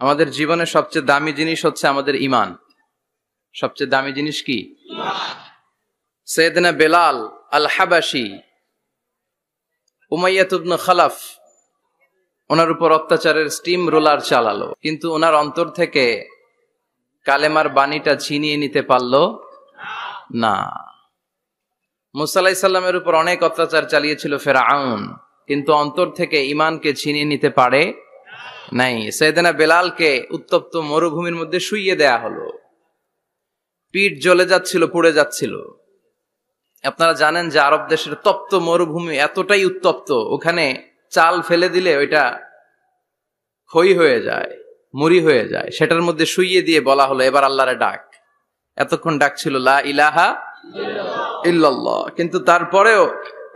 আমাদের জীবনে সবচেয়ে দামি জিনিস হচ্ছে আমাদের ঈমান। সবচেয়ে দামি জিনিস কি? সাইয়েদনা বেলাল আল হাবাশি, উমাইয়া ইবনে খালাফ ওনার উপর অত্যাচারের স্টিম রোলার চালালো, কিন্তু ওনার অন্তর থেকে কালেমার বাণীটা ছিনিয়ে নিতে পারলো না। মুসা আলাইহিস সালামের উপর অনেক অত্যাচার চালিয়েছিল ফেরাউন, কিন্তু অন্তর থেকে ঈমানকে ছিনিয়ে নিতে পারে নাই। সাইয়েদনা বেলালকে উত্তপ্ত মরুভূমির মধ্যে শুইয়ে দেয়া হলো, পিঠ জ্বলে যাচ্ছিল, পুড়ে যাচ্ছিল। আপনারা জানেন যে আরব দেশের তপ্ত মরুভূমি এতটাই উত্তপ্ত, ওখানে চাল ফেলে দিলে ওইটা ক্ষয় হয়ে যায়, মুড়ি হয়ে যায়। সেটার মধ্যে শুইয়ে দিয়ে বলা হলো এবার আল্লাহরে ডাক। এতক্ষণ ডাকছিল লা ইলাহা ইল্লাল্লাহ, কিন্তু তারপরেও,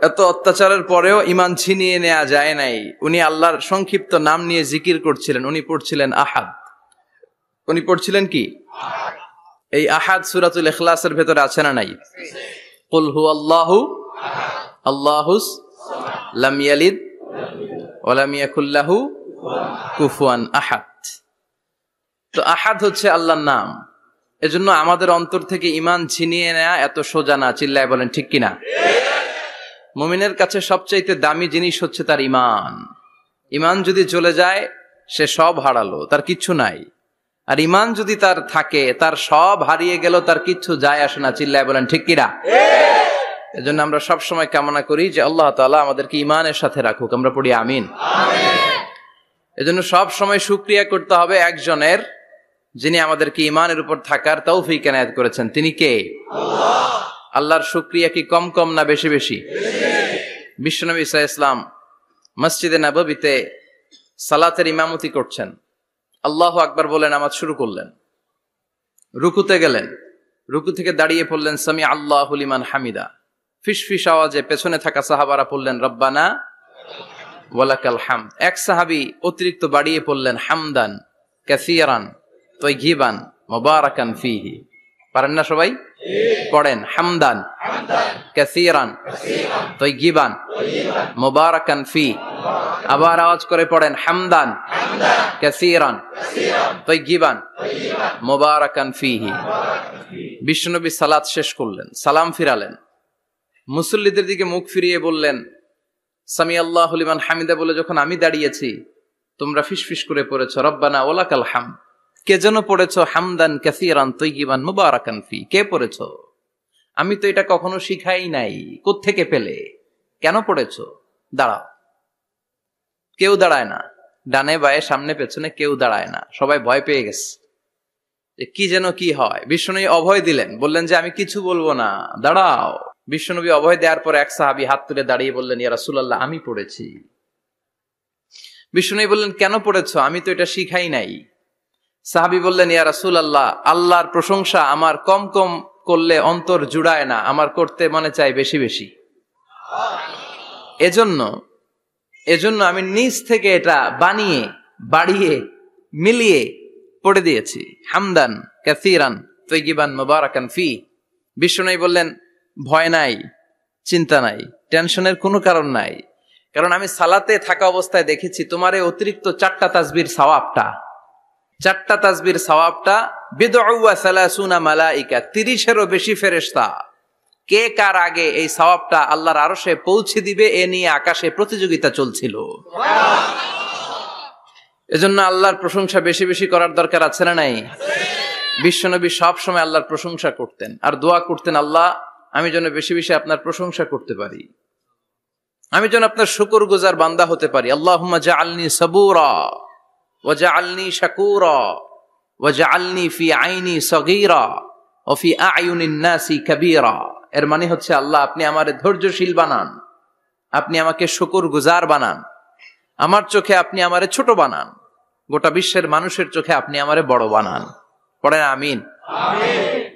এত অত্যাচারের পরেও ঈমান ছিনিয়ে নেওয়া যায় নাই। উনি আল্লাহর সংক্ষিপ্ত নাম নিয়ে জিকির করছিলেন। উনি পড়ছিলেন আহাদ। উনি পড়ছিলেন কি? এই আহাদ সূরাতুল ইখলাসের ভেতরে আছে না নাই? কুল হুয়াল্লাহু আল্লাহুস লাম ইয়ালিদ ওয়া লাম ইয়াকুল লাহু কুফুয়ান আহাদ। তো আহাদ হচ্ছে আল্লাহর নাম। এজন্য আমাদের অন্তর থেকে ঈমান ছিনিয়ে নেওয়া এত সোজা না। চিল্লায় বলেন ঠিক কিনা? মুমিনের কাছে সবচাইতে দামি জিনিস হচ্ছে তার ঈমান। ঈমান যদি চলে যায় সে সব হারালো, তার কিচ্ছু নাই। আর ঈমান যদি তার থাকে, তার সব হারিয়ে গেল, তার কিচ্ছু যায় আসে না। চিল্লায় বলেন ঠিক কিনা? এজন্য আমরা সব সময় কামনা করি যে আল্লাহ তাআলা আমাদেরকে ঈমানের সাথে রাখুক। আমরা পড়ি আমিন। এজন্য সব সময় শুকরিয়া করতে হবে একজনের, যিনি আমাদেরকে ঈমানের উপর থাকার তৌফিক এনায়েত করেছেন। তিনি কে? আল্লাহ। আল্লাহর শুকরিয়া কি কম কম না বেশি বেশি? বিশ্বনবী সাল্লাল্লাহু আলাইহি ওয়াসাল্লাম মসজিদে নববীতে সালাতের ইমামতি করছেন। আল্লাহু আকবার বলে নামাজ শুরু করলেন, রুকুতে গেলেন, রুকু থেকে দাঁড়িয়ে পড়লেন সামি আল্লাহু লিমান হামিদা। ফিসফিস আওয়াজে পেছনে থাকা সাহাবারা পড়লেন রব্বানা ওয়ালাকাল হামদ। এক সাহাবী অতিরিক্ত বাড়িয়ে পড়লেন হামদান কাসীরান তাইয়িবান মুবারাকান ফীহি। পারেন না সবাই? পড়েন হামদান কাসীরান তাইয়িবান মুবারাকান ফী। আবার আওয়াজ করে পড়েন হামদান কাসীরান তাইয়িবান মুবারাকান ফীহি। বিশ্বনবী সালাত শেষ করলেন, সালাম ফিরালেন, মুসল্লিদের দিকে মুখ ফিরিয়ে বললেন সামি আল্লাহু লিমান হামিদা বলে যখন আমি দাঁড়িয়েছি, তোমরা ফিসফিস করে পড়েছো রব্বানা ওয়ালাকাল হামদ। কে যেন পড়েছো হামদান কাসীরান তাইয়িবান মুবারাকান ফী? কে পড়েছো? আমি তো এটা কখনো শিখাই নাই। কোত্থেকে পেলে? কেন পড়েছো? দাঁড়াও। কেউ দাঁড়ায় না, ডানে বায়ে সামনে পেছনে কেউ দাঁড়ায় না। সবাই ভয় পেয়ে গেছে যে কি যেন কি হয়। বিশ্বনবী অভয় দিলেন, বললেন যে আমি কিছু বলবো না, দাঁড়াও। বিশ্বনবী অভয় দেওয়ার পর এক সাহাবী হাত তুলে দাঁড়িয়ে বললেন ইয়া রাসূলুল্লাহ আমি পড়েছি। বিশ্বনবী বললেন কেন পড়েছো? আমি তো এটা শিখাই নাই। সাহাবী বললেন ইয়া রাসূলুল্লাহ আল্লাহর প্রশংসা আমার কম কম করলে অন্তর জুড়ায় না, আমার করতে মনে চায় বেশি বেশি। এজন্য আমি নিজ থেকে এটা বানিয়ে বাড়িয়ে মিলিয়ে পড়ে দিয়েছি হামদান কাসীরান তাইয়িবান মুবারাকান ফী। বিশ্বনবী বললেন ভয় নাই, চিন্তা নাই, টেনশনের কোনো কারণ নাই, কারণ আমি সালাতে থাকা অবস্থায় দেখেছি তোমার এই অতিরিক্ত 4টা তাসবির সওয়াবটা, 4টা তাসবির সওয়াবটা বিদউ ওয়া সালাসুনা মালাইকা, 30-এরও বেশি ফেরেশতা কে কার আগে এই সওয়াবটা আল্লাহর আরশে পৌঁছে দিবে এ নিয়ে আকাশে প্রতিযোগিতা চলছিল। এজন্য আল্লাহর প্রশংসা বেশি বেশি করার দরকার আছে না নাই? বিশ্বনবী সব সময় আল্লাহর প্রশংসা করতেন আর দোয়া করতেন আল্লাহ আমি যেন বেশি বেশি আপনার প্রশংসা করতে পারি, আমি যেন আপনার শুকরগুজার বান্দা হতে পারি। আল্লাহুম্মা জাআলনি সাবুরা ওয়া জাআলনি শাকুরা ওয়া জাআলনি ফি আইনি সগীরা ওয়া ফি আ'য়ুনিন নাসি কাবীরা। এর মানে হচ্ছে আল্লাহ আপনি আমারে ধৈর্যশীল বানান, আপনি আমাকে শুকরগুজার বানান, আমার চোখে আপনি আমারে ছোট বানান, গোটা বিশ্বের মানুষের চোখে আপনি আমারে বড় বানান। পড়েন আমিন।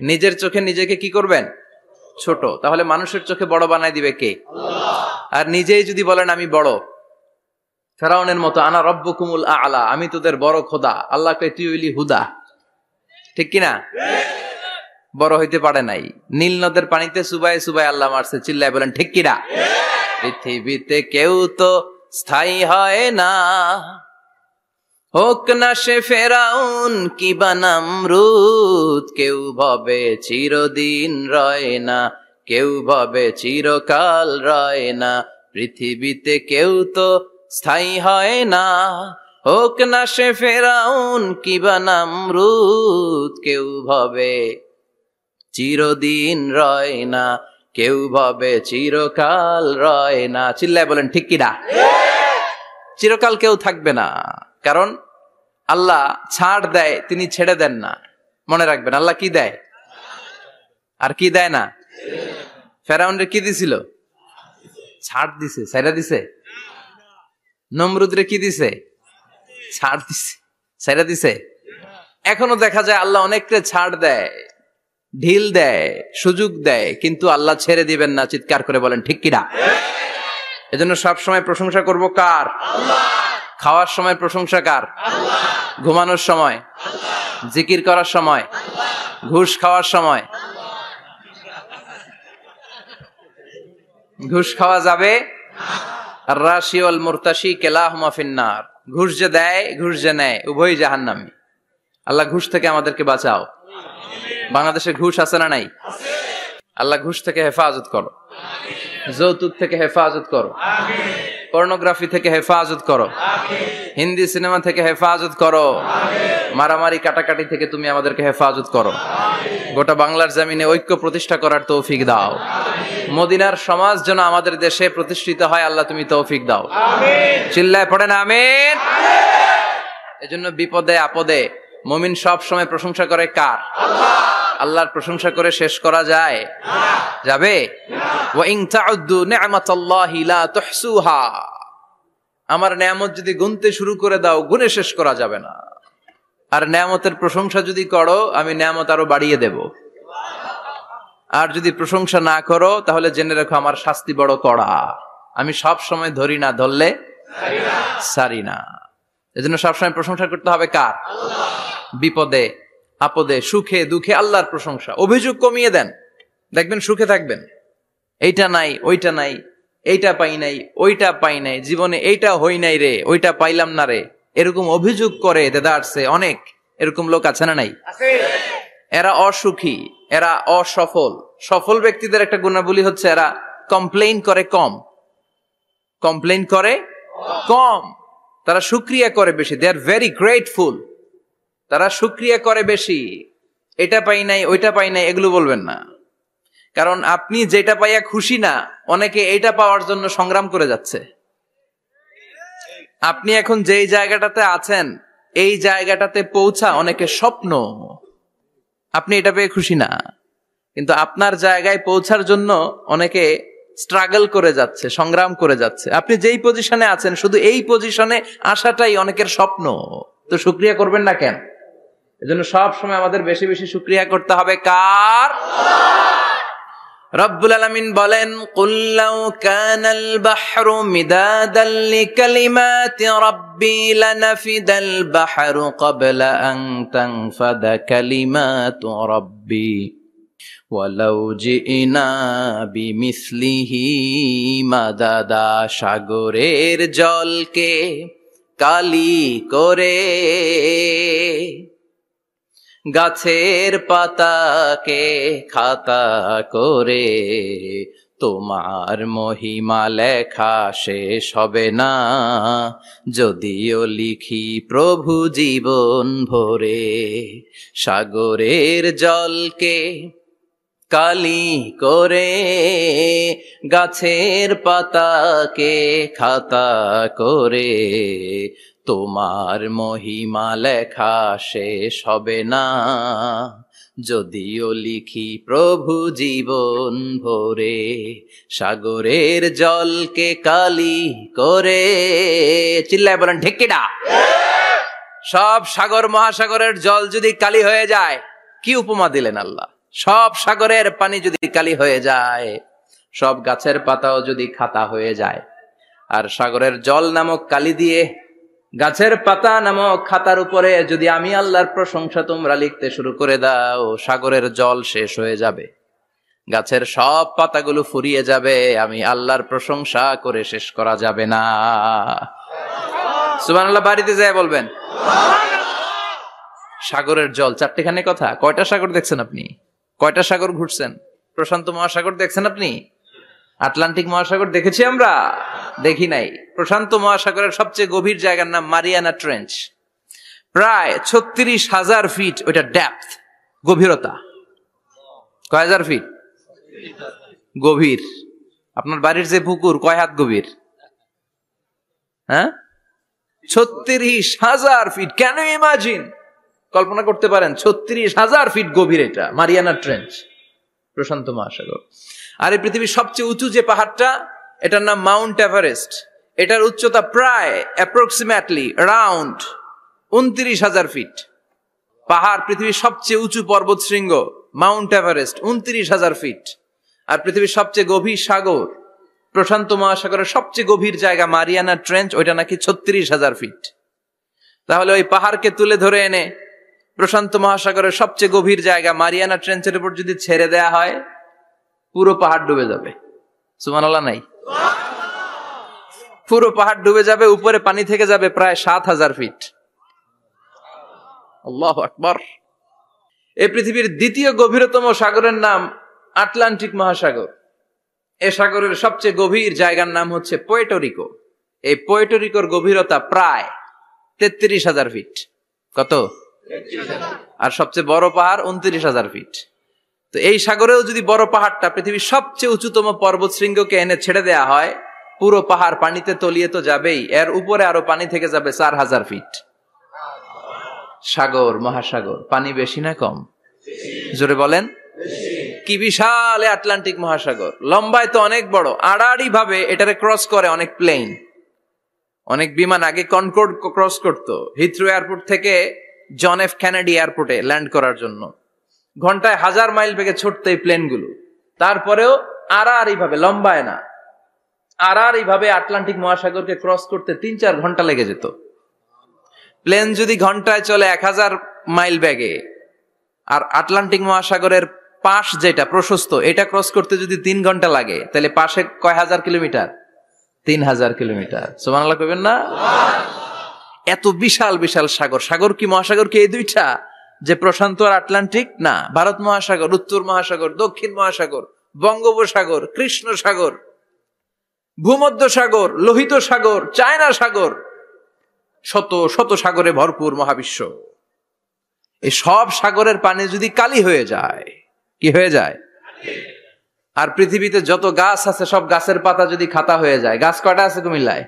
নিজের চোখে নিজেকে কি করবেন? ছোট। তাহলে মানুষের চোখে বড় বানাই দিবে কে? আল্লাহ। আর নিজেই যদি বলেন আমি বড়, ফেরাউনের মতো আনা রব্বুকুমুল আ'লা, আমি তোদের বড় খোদা, আল্লাহ কয় তুই হইলি হুদা। ঠিক কিনা? বড় হইতে পারে নাই। নীল নদের পানিতে সুবাই সুবাই আল্লাহ মারছে। চিল্লায় বলেন ঠিক কিনা? পৃথিবীতে কেউ তো স্থায়ী হয় না, হোক না সে ফেরাউন কিবা নমরুদ, কেউ ভাবে চিরদিন রয় না, কেউ ভাবে চিরকাল রয় না, পৃথিবীতে কেউ তো স্থায়ী হয় না। হোক না সে ফেরাউন কিবা নমরুদ, কেউ ভাবে চিরদিন রয় না, কেউ ভাবে চিরকাল রয় না। চিল্লায় বলেন ঠিক কিনা? চিরকাল কেউ থাকবে না, কারণ আল্লাহ ছাড় দেয়, তিনি ছেড়ে দেন না। মনে রাখবেন, আল্লাহ কি দেয় আর কি দেয় না। ফেরাউনরে কি দিছিল? ছাড় দিছে, ছাইরা দিছে। নমরুদরে কি দিছে? ছাড় দিছে, ছাইরা দিছে। এখনো দেখা যায় আল্লাহ অনেককে ছাড় দেয়, ঢিল দেয়, সুযোগ দেয়, কিন্তু আল্লাহ ছেড়ে দিবেন না। চিৎকার করে বলেন ঠিক কিনা? এজন্য সব সময় প্রশংসা করব কার? আল্লাহ। খাওয়ার সময় প্রশংসা কার? আল্লাহ। ঘুমানোর সময়, জিকির করার সময়, ঘুষ খাওয়ার সময়। ঘুষ খাওয়া যাবে? আর রাশি ওয়াল মুরতাশি কিলাহুমা ফিন্নার। ঘুষ যে দেয়, ঘুষ যে নেয়, উভয়ই জাহান্নামী। আল্লাহ ঘুষ থেকে আমাদেরকে বাঁচাও। বাংলাদেশে ঘুষ আছে না নাই? আল্লাহ ঘুষ থেকে হেফাজত করো, যৌতুক থেকে হেফাজত করো, পর্নোগ্রাফি থেকে হেফাজত করো, হিন্দি সিনেমা থেকে হেফাজত করো, মারামারি কাটাকাটি থেকে তুমি আমাদেরকে হেফাজত করো। গোটা বাংলার জমিনে ঐক্য প্রতিষ্ঠা করার তৌফিক দাও। মদিনার সমাজ যেন আমাদের দেশে প্রতিষ্ঠিত হয়, আল্লাহ তুমি তৌফিক দাও। চিল্লায় পড়েন আমিন। এজন্য বিপদে আপদে মুমিন সব সময় প্রশংসা করে কার? আল্লাহ। আল্লাহর প্রশংসা করে শেষ করা যায়? যাবে? ওয়া ইন তাউদ্দু নি'মাতাল্লাহি লা তুহসুহা। আমার নেয়ামত যদি গুনতে শুরু করে দাও, গুনে শেষ করা যাবে না। আর নেয়ামতের প্রশংসা যদি করো, আমি নেয়ামত আরো বাড়িয়ে দেব। আর যদি প্রশংসা না করো, তাহলে জেনে রাখো আমার শাস্তি বড় কড়া। আমি সব সময় ধরি না, ধরলে সারি না। এজন্য সবসময় প্রশংসা করতে হবে কার? আল্লাহ। বিপদে আপদে সুখে দুঃখে আল্লাহর প্রশংসা। অভিযোগ কমিয়ে দেন, দেখবেন সুখে থাকবেন। এইটা নাই, ওইটা নাই, এইটা পাই নাই, ওইটা পাই নাই, জীবনে এইটা হই নাই রে, ওইটা পাইলাম না রে, এরকম অভিযোগ করে দেদারসে অনেক। এরকম লোক আছে না নাই? এরা অসুখী, এরা অসফল। সফল ব্যক্তিদের একটা গুণাবলী হচ্ছে এরা কমপ্লেইন করে কম। কমপ্লেইন করে কম, তারা শুকরিয়া করে বেশি। দে আর ভেরি গ্রেটফুল। তারা শুকরিয়া করে বেশি। এটা পাই নাই, ওইটা পাই নাই, এগুলো বলবেন না। কারণ আপনি যেটা পাইয়া খুশি না, অনেকে এইটা পাওয়ার জন্য সংগ্রাম করে যাচ্ছে। আপনি এখন যেই জায়গাটাতে আছেন, এই জায়গাটাতে পৌঁছা অনেকের স্বপ্ন। আপনি এটা পেয়ে খুশি না, কিন্তু আপনার জায়গায় পৌঁছার জন্য অনেকে স্ট্রাগল করে যাচ্ছে, সংগ্রাম করে যাচ্ছে। আপনি যেই পজিশনে আছেন, শুধু এই পজিশনে আসাটাই অনেকের স্বপ্ন। তো শুকরিয়া করবেন না কেন? এজন্য সব সময় আমাদের বেশি বেশি শুকরিয়া করতে হবে কার? রব্বুল আলামিন বলেন, কুল লাউ কানাল বাহরু মিদাদাল লিকালিমাতি রাব্বি লানাফিদাল বাহরু ক্বাবলা আন তানফাদা কালিমাতু রাব্বি ওয়ালাউ জিনা বিমিসলিহি মাদাদা। সাগরের জলকে কালি করে, গাছের পাতাকে খাতা করে, তোমার মহিমা লেখা শেষ হবে না, যদিও লিখি প্রভু জীবন ভরে। সাগরের জলকে কালি করে, গাছের পাতাকে খাতা করে, তোমার মহিমা লেখা শেষ হবে না, যদিও লিখি প্রভু জীবন ভরে। সাগরের জলকে কালি করে। চিল্লায় বলেন ঠিক কিনা? সব সাগর মহাসাগরের জল যদি কালি হয়ে যায়, কি উপমা দিলেন আল্লাহ। সব সাগরের পানি যদি কালি হয়ে যায়, সব গাছের পাতাও যদি খাতা হয়ে যায়, আর সাগরের জল নামক কালি দিয়ে গাছের পাতা নামক খাতার উপরে যদি আমি আল্লাহর প্রশংসা তোমরা লিখতে শুরু করে দাও, সাগরের জল শেষ হয়ে যাবে, গাছের সব পাতাগুলো ফুরিয়ে যাবে, আমি আল্লাহর প্রশংসা করে শেষ করা যাবে না। সুবহানাল্লাহ বাড়িতে যায় বলবেন। সাগরের জল চারটেখানে কথা। কয়টা সাগর দেখছেন আপনি? কয়টা সাগর ঘুরছেন? প্রশান্ত মহাসাগর দেখছেন আপনি? আটলান্টিক মহাসাগর দেখেছি আমরা? দেখি নাই। প্রশান্ত মহাসাগরের সবচেয়ে গভীর জায়গার নাম মারিয়ানা ট্রেঞ্চ। প্রায় 36,000 ফিট ওইটা ডেপথ, গভীরতা। কয় হাজার ফিট গভীর? আপনার বাড়ির যে পুকুর কয় হাত গভীর? হ্যাঁ, 36,000 ফিট। Can you imagine? কল্পনা করতে পারেন 36,000 ফিট গভীর এটা মারিয়ানা ট্রেঞ্চ, প্রশান্ত মহাসাগর। আর এই পৃথিবীর সবচেয়ে উঁচু যে পাহাড়টা, এটার নাম মাউন্ট এভারেস্ট। এটার উচ্চতা প্রায় অ্যাপ্রক্সিমেটলি অ্যারাউন্ড 29,000 ফিট। পাহাড়, পৃথিবীর সবচেয়ে উঁচু পর্বত শৃঙ্গ মাউন্ট এভারেস্ট 29,000 ফিট। আর পৃথিবীর সবচেয়ে গভীর সাগর, প্রশান্ত মহাসাগরের সবচেয়ে গভীর জায়গা মারিয়ানা ট্রেঞ্চ, ওইটা নাকি 36,000 ফিট। তাহলে ওই পাহাড়কে তুলে ধরে এনে প্রশান্ত মহাসাগরের সবচেয়ে গভীর জায়গা মারিয়ানা ট্রেঞ্চের উপর যদি ছেড়ে দেয়া হয়, পুরো পাহাড় ডুবে যাবে। সুবহানাল্লাহ নাই? পুরো পাহাড় ডুবে যাবে, উপরে পানি থেকে যাবে প্রায় 7,000 ফিট। আল্লাহু আকবার। এই পৃথিবীর দ্বিতীয় গভীরতম সাগরের নাম আটলান্টিক মহাসাগর। এ সাগরের সবচেয়ে গভীর জায়গার নাম হচ্ছে পুয়ের্টো রিকো। এই পুয়ের্টো রিকোর গভীরতা প্রায় 33,000 ফিট। কত? আর সবচেয়ে বড় পাহাড় 29,000 ফিট। তো এই সাগরেও যদি বড় পাহাড়টা, পৃথিবীর সবচেয়ে উঁচুতম পর্বত শৃঙ্গকে এনে ছেড়ে দেয়া হয়, পুরো পাহাড় পানিতে তলিয়ে তো যাবেই, এর উপরে আরো পানি থেকে যাবে 4,000 ফিট। সাগর, মহাসাগর, পানি বেশি না কম? জোরে বলেন। কি বিশাল আটলান্টিক মহাসাগর! লম্বায় তো অনেক বড়, আড়াআড়ি ভাবে এটারে ক্রস করে অনেক প্লেন, অনেক বিমান। আগে কনকর্ড ক্রস করতো হিথ্রো এয়ারপোর্ট থেকে জন এফ কেনেডি এয়ারপোর্টে ল্যান্ড করার জন্য। ঘন্টায় 1000 মাইল বেগে ছুটতো এই প্লেনগুলো। তারপরেও আড়াআড়ি ভাবে, লম্বায় না, আড়াআড়ি ভাবে আটলান্টিক মহাসাগরকে ক্রস করতে 3-4 ঘন্টা লেগে যেত। প্লেন যদি ঘন্টায় চলে 1000 মাইল বেগে, আর আটলান্টিক মহাসাগরের পাশ যেটা প্রশস্ত, এটা ক্রস করতে যদি 3 ঘন্টা লাগে, তাহলে পাশে কয় হাজার কিলোমিটার? 3,000 কিলোমিটার। সুবহানাল্লাহ কইবেন না? এত বিশাল বিশাল সাগর। সাগর কি, মহাসাগর কি এই দুইটা, যে প্রশান্ত আর আটলান্টিক? না, ভারত মহাসাগর, উত্তর মহাসাগর, দক্ষিণ মহাসাগর, বঙ্গোপসাগর, কৃষ্ণ সাগর, ভূমধ্য সাগর, লোহিত সাগর, চায়না সাগর, শত শত সাগরে ভরপুর মহাবিশ্ব। এই সব সাগরের পানি যদি কালি হয়ে যায়, কি হয়ে যায়? আর পৃথিবীতে যত গাছ আছে সব গাছের পাতা যদি খাতা হয়ে যায়, গাছ কয়টা আছে কুমিল্লায়?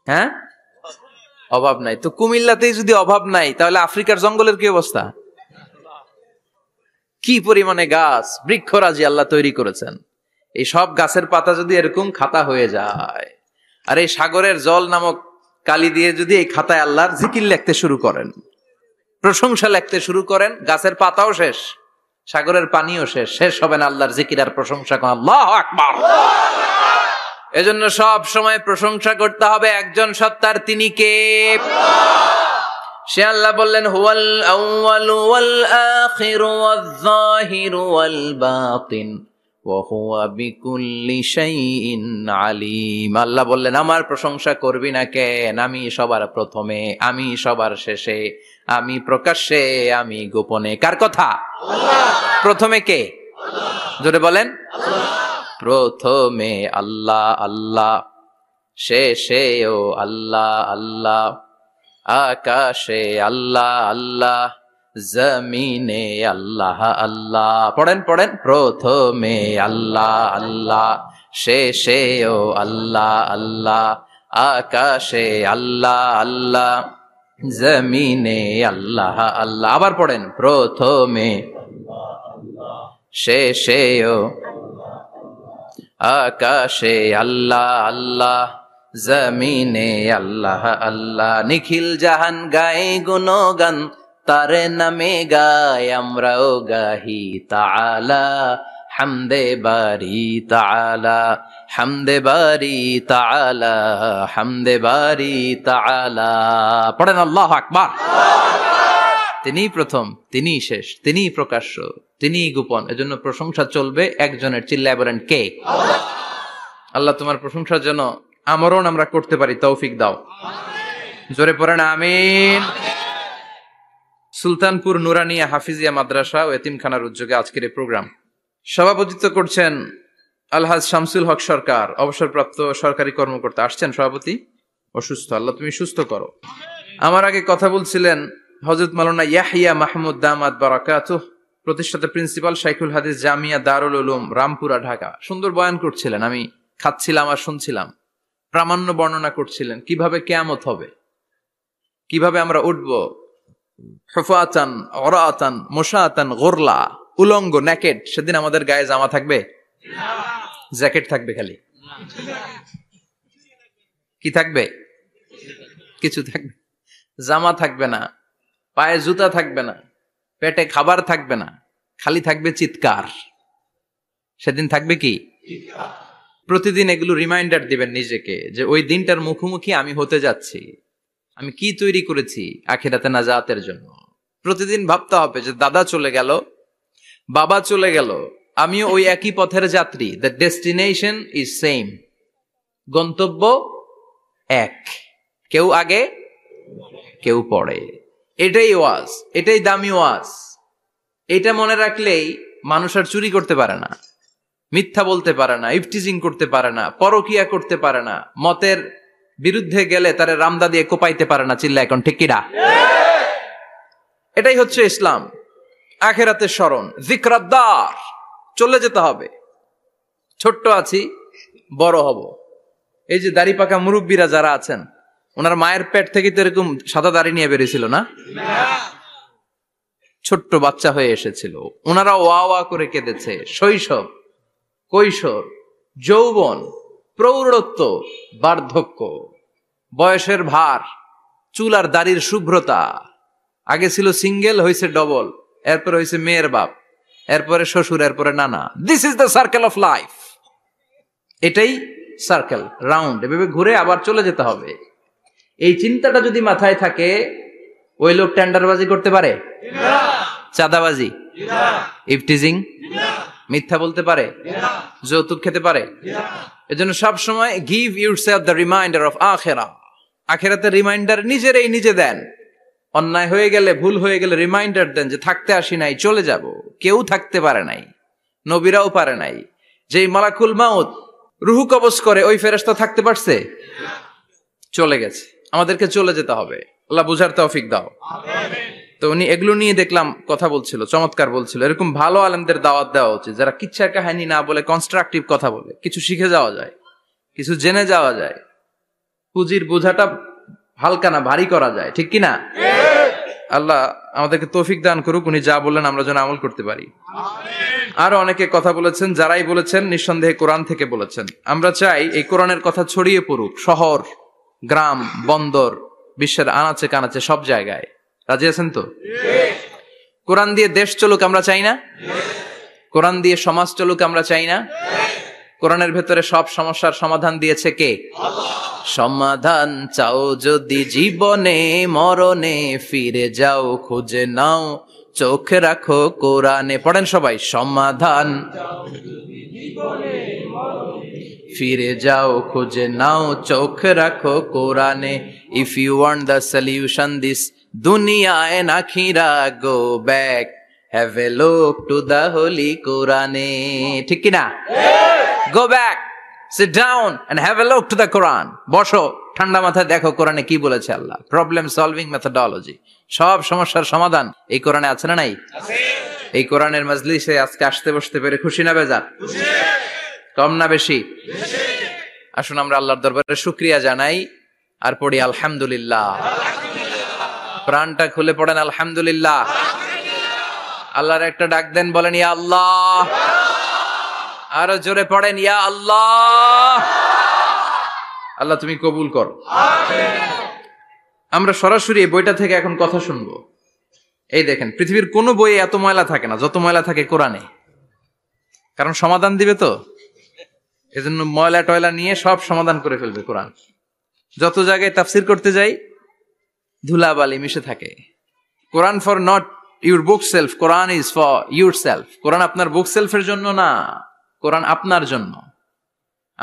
হ্যাঁ, অভাব নাই। তো কুমিল্লাতেই যদি অভাব নাই, তাহলে আফ্রিকার জঙ্গলের কি অবস্থা? কি পরিমাণে গাছ, বৃক্ষরাজি আল্লাহ তৈরি করেছেন। এই সব গাছের পাতা যদি এরকম খাতা হয়ে যায়, আর এই সাগরের জল নামক কালি দিয়ে যদি এই খাতায় আল্লাহর জিকির লিখতে শুরু করেন, প্রশংসা লিখতে শুরু করেন, গাছের পাতাও শেষ, সাগরের পানিও শেষ, শেষ হবে না আল্লাহর জিকির আর প্রশংসা। আল্লাহু আকবার। এজন্য সব সময় প্রশংসা করতে হবে একজন সত্তার, তিনি কে? সে আল্লাহ বললেন, হুয়াল আউয়ালু ওয়াল আখিরু ওয়াজ যাহিরু ওয়াল বাতিন ওয়া হুয়া বিকুল্লি শাইইন আলিম। আল্লাহ বললেন, আমার প্রশংসা করবি না কেন? আমি সবার প্রথমে, আমি সবার শেষে, আমি প্রকাশ্যে, আমি গোপনে। কার কথা? প্রথমে কে? জোরে বলেন। প্রথমে আল্লাহ আল্লাহ, শেষেও আল্লাহ আল্লাহ, আকাশে আল্লাহ আল্লাহ, জমিনে আল্লাহ আল্লাহ। পড়েন পড়েন। প্রথমে আল্লাহ আল্লাহ, শেষেও আল্লাহ আল্লাহ, আকাশে আল্লাহ আল্লাহ, জমিনে আল্লাহ আল্লাহ। আবার পড়েন। প্রথমে, শেষেও, আকাশে আল্লাহ আল্লাহ, জমিনে আল্লাহ আল্লাহ। নিখিল জাহান গায়ে গুণগান, তারে নামে গায় আমরাও গাহি তাআলা, হামদে বারি তাআলা, হামদে বারি তাআলা, হামদে বারি তাআলা। পড়েন আল্লাহু আকবার। তিনি প্রথম, তিনি শেষ, তিনি প্রকাশ্য, তিনি গোপন। এজন্য প্রশংসা চলবে একজনের। চিল্লায় বলেন কে? আল্লাহ তোমার প্রশংসার জন্য আমরণ আমরা করতে পারি, তৌফিক দাও। জোরে পড়েন আমিন। সুলতানপুর নুরানিয়া হাফিজিয়া মাদ্রাসা ও এতিমখানার উদ্যোগে আজকের এই প্রোগ্রাম সভাপতিত্ব করছেন আলহাজ শামসুল হক সরকার, অবসরপ্রাপ্ত সরকারি কর্মকর্তা। আসছেন সভাপতি, অসুস্থ, আল্লাহ তুমি সুস্থ করো। আমার আগে কথা বলছিলেন হযরত মাওলানা ইয়াহইয়া মাহমুদ দামাত বারাকাতুহু, প্রতিষ্ঠাতা প্রিন্সিপাল শাইখুল হাদিস জামিয়া দারুল উলুম রামপুরা ঢাকা। সুন্দর বয়ান করছিলেন, আমি খাচ্ছিলাম আর শুনছিলাম। প্রামাণ্য বর্ণনা করছিলেন কিভাবে কিয়ামত হবে, কিভাবে আমরা উঠব হুফাতান ওরাতান মুশাতান গুরলা, উলঙ্গ নেকেড। সেদিন আমাদের গায়ে জামা থাকবে? জ্যাকেট থাকবে খালি। কি থাকবে? কিছু থাকবে, জামা থাকবে না, পায়ে জুতা থাকবে না, পেটে খাবার থাকবে না, খালি থাকবে চিৎকার। সেদিন থাকবে কি? প্রতিদিন এগুলো রিমাইন্ডার দিবেন নিজেকে যে ওই দিনটার মুখোমুখি আমি হতে যাচ্ছি, আমি কি তৈরি করেছি আখিরাতে নাজাতের জন্য। প্রতিদিন ভাবতে হবে যে দাদা চলে গেল, বাবা চলে গেল, আমিও ওই একই পথের যাত্রী। দ্য ডেস্টিনেশন ইজ সেম, গন্তব্য এক, কেউ আগে কেউ পরে। এটাই ওয়াজ, এটাই দামি ওয়াজ। এটা মনে রাখলেই মানুষ আর চুরি করতে পারে না, মিথ্যা বলতে পারে না, ইফটিজিং করতে পারে না, পরকিয়া করতে পারে না, মতের বিরুদ্ধে গেলে তারে রামদা দিয়ে কোপাইতে পারে না। চিল্লা এখন ঠিক কিনা? এটাই হচ্ছে ইসলাম। আখিরাতের স্মরণ, যিকরাদ্দার, চলে যেতে হবে। ছোট্ট আছি, বড় হব। এই যে দাড়ি পাকা মুরব্বীরা যারা আছেন, ওনার মায়ের পেট থেকে তো এরকম সাদা দাড়ি নিয়ে বেরিয়েছিল না? ছোট্ট বাচ্চা হয়ে এসেছিল, ওনারা ওয়া ওয়া করে কেঁদেছে। শৈশব, কৈশোর, যৌবন, প্রৌঢ়ত্ব, বার্ধক্য, বয়সের ভার, চুল আর দাড়ির শুভ্রতা। আগে ছিল সিঙ্গেল, হয়েছে ডবল, এরপর হয়েছে মেয়ের বাপ, এরপরে শ্বশুর, এরপরে নানা। This is the circle of life. এটাই সার্কেল, রাউন্ড, এভাবে ঘুরে আবার চলে যেতে হবে। এই চিন্তাটা যদি মাথায় থাকে, ওই লোক টেন্ডারবাজি করতে পারে? চাঁদাবাজি, ইফটিজিং, মিথ্যা বলতে পারে? যৌতুক খেতে পারে? এজন্য সব সময় give yourself the reminder of আখিরা। আখিরাতের রিমাইন্ডার নিজে দেন। অন্যায় হয়ে গেলে, ভুল হয়ে গেলে রিমাইন্ডার দেন যে থাকতে আসি নাই, চলে যাব। কেউ থাকতে পারে নাই, নবীরাও পারে নাই। যেই মালাকুল মাউত রুহু কবজ করে, ওই ফেরেশতা থাকতে পারছে? চলে গেছে। আমাদেরকে চলে যেতে হবে। আল্লাহ বুঝার তৌফিক দাও। তো উনি এগুলো নিয়ে দেখলাম কথা বলছিল, চমৎকার বলছিল। এরকম ভালো আলেমদের দাওয়াত দেওয়া উচিত, যারা কিচ্ছার কাহিনী না বলে কনস্ট্রাকটিভ কথা বলে, কিছু শিখে যাওয়া যায়, কিছু জেনে যাওয়া যায়। পুঁজির বোঝাটা হালকা না, ভারী করা যায়, ঠিক কিনা? আল্লাহ আমাদেরকে তৌফিক দান করুক, উনি যা বললেন আমরা যেন আমল করতে পারি। আরো অনেকে কথা বলেছেন, যারাই বলেছেন নিঃসন্দেহে কোরআন থেকে বলেছেন। আমরা চাই এই কোরআনের কথা ছড়িয়ে পড়ুক শহর, গ্রাম, বন্দর, বিশ্বের আনাচে কানাচে, সব জায়গায়। রাজি আছেন তো? কোরআন দিয়ে দেশ চলুক আমরা চাই না? কোরআন দিয়ে সমাজ চলুক আমরা চাই না? কোরআনের ভেতরে সব সমস্যার সমাধান দিয়েছে কে? সমাধান চাও যদি জীবনে মরণে, ফিরে যাও খুঁজে নাও, চোখ রাখো কোরআনে। পড়েন সবাই, সমাধান ফিরে যাও খুঁজে নাও, চোখ রাখো কোরআনে। If you want the solution this দুনিয়া এন্ড আখিরা, go back, have a look to the holy কোরআনে। ঠিক কিনা? Go back, sit down and have a look to the Quran. বসো, ঠান্ডা মাথায় দেখো কোরআনে কি বলেছে আল্লাহ। প্রবলেম সলভিং মেথোডোলজি, সব সমস্যার সমাধান এই কোরআনে আছে না নাই? এই কোরআনের মজলিসে আজকে আসতে বসতে পেরে খুশি না বেজার? কম না বেশি? আসুন আমরা আল্লাহর দরবারে শুকরিয়া জানাই আর পড়ি আলহামদুলিল্লাহ। প্রাণটা খুলে পড়েন আলহামদুলিল্লাহ। আল্লাহর একটা ডাক দেন, বলেন ইয়া আল্লাহ। আরো জোরে পড়েন ইয়া আল্লাহ। আল্লাহ তুমি কবুল করো। আমরা সরাসরি এই বইটা থেকে এখন কথা শুনবো। এই দেখেন, পৃথিবীর কোনো বইয়ে এত ময়লা থাকে না যত ময়লা থাকে কোরআনে। কারণ সমাধান দিবে তো, এজন্য ময়লা টয়লা নিয়ে সব সমাধান করে ফেলবে কোরআন। যত জায়গায় তাফসির করতে যাই, ধুলাবালি মিশে থাকে। Quran for not your bookshelf, Quran is for yourself. Quran আপনার বুক সেলফের জন্য না, কোরআন আপনার জন্য।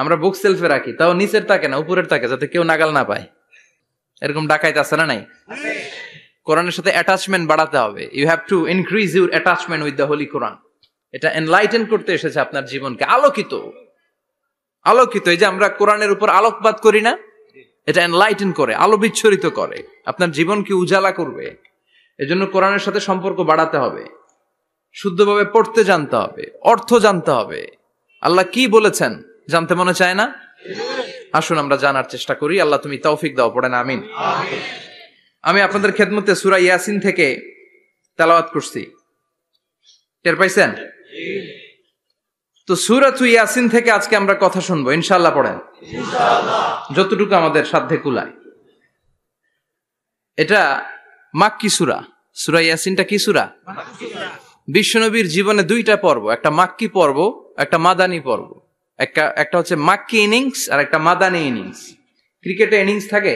আমরা বুক সেলফে রাখি, তাও নিচের তাকে না, উপরের তাকে, যাতে কেউ নাগাল না পায়। এরকম ডাকাইতে আছে না নাই? কোরআনের সাথে অ্যাটাচমেন্ট বাড়াতে হবে। You have to increase your attachment with the holy Quran. এটা এনলাইটেন করতে এসেছে আপনার জীবনকে, আলোকিত। এই যে আমরা কোরআনের উপর আলোকপাত করি না, এটা এনলাইটেন করে, আলো বিচ্ছুরিত করে, আপনার জীবনকে উজালা করবে। এজন্য কোরআনের সাথে সম্পর্ক বাড়াতে হবে, শুদ্ধভাবে পড়তে জানতে হবে, অর্থ জানতে হবে। আল্লাহ কি বলেছেন জানতে মনে চায় না? আসুন আমরা জানার চেষ্টা করি। আল্লাহ তুমি তৌফিক দাও, পড়েন আমিন। আমি আপনাদের খেদমতে সূরা ইয়াসিন থেকে তেলাওয়াত করছি, টের পাইছেন? তো সূরা ইয়াসিন থেকে আজকে আমরা কথা শুনবো, ইনশাআল্লাহ। পড়েন যতটুকু আমাদের সাধ্যে কুলায়। এটা মাক্কি সূরা। সূরা ইয়াসিনটা কি সূরা? বিশ্বনবীর জীবনে দুইটা পর্ব, একটা মাক্কি পর্ব, একটা মাদানী পর্ব। একটা হচ্ছে মাক্কি ইনিংস আর একটা মাদানী ইনিংস। ক্রিকেটে ইনিংস থাকে,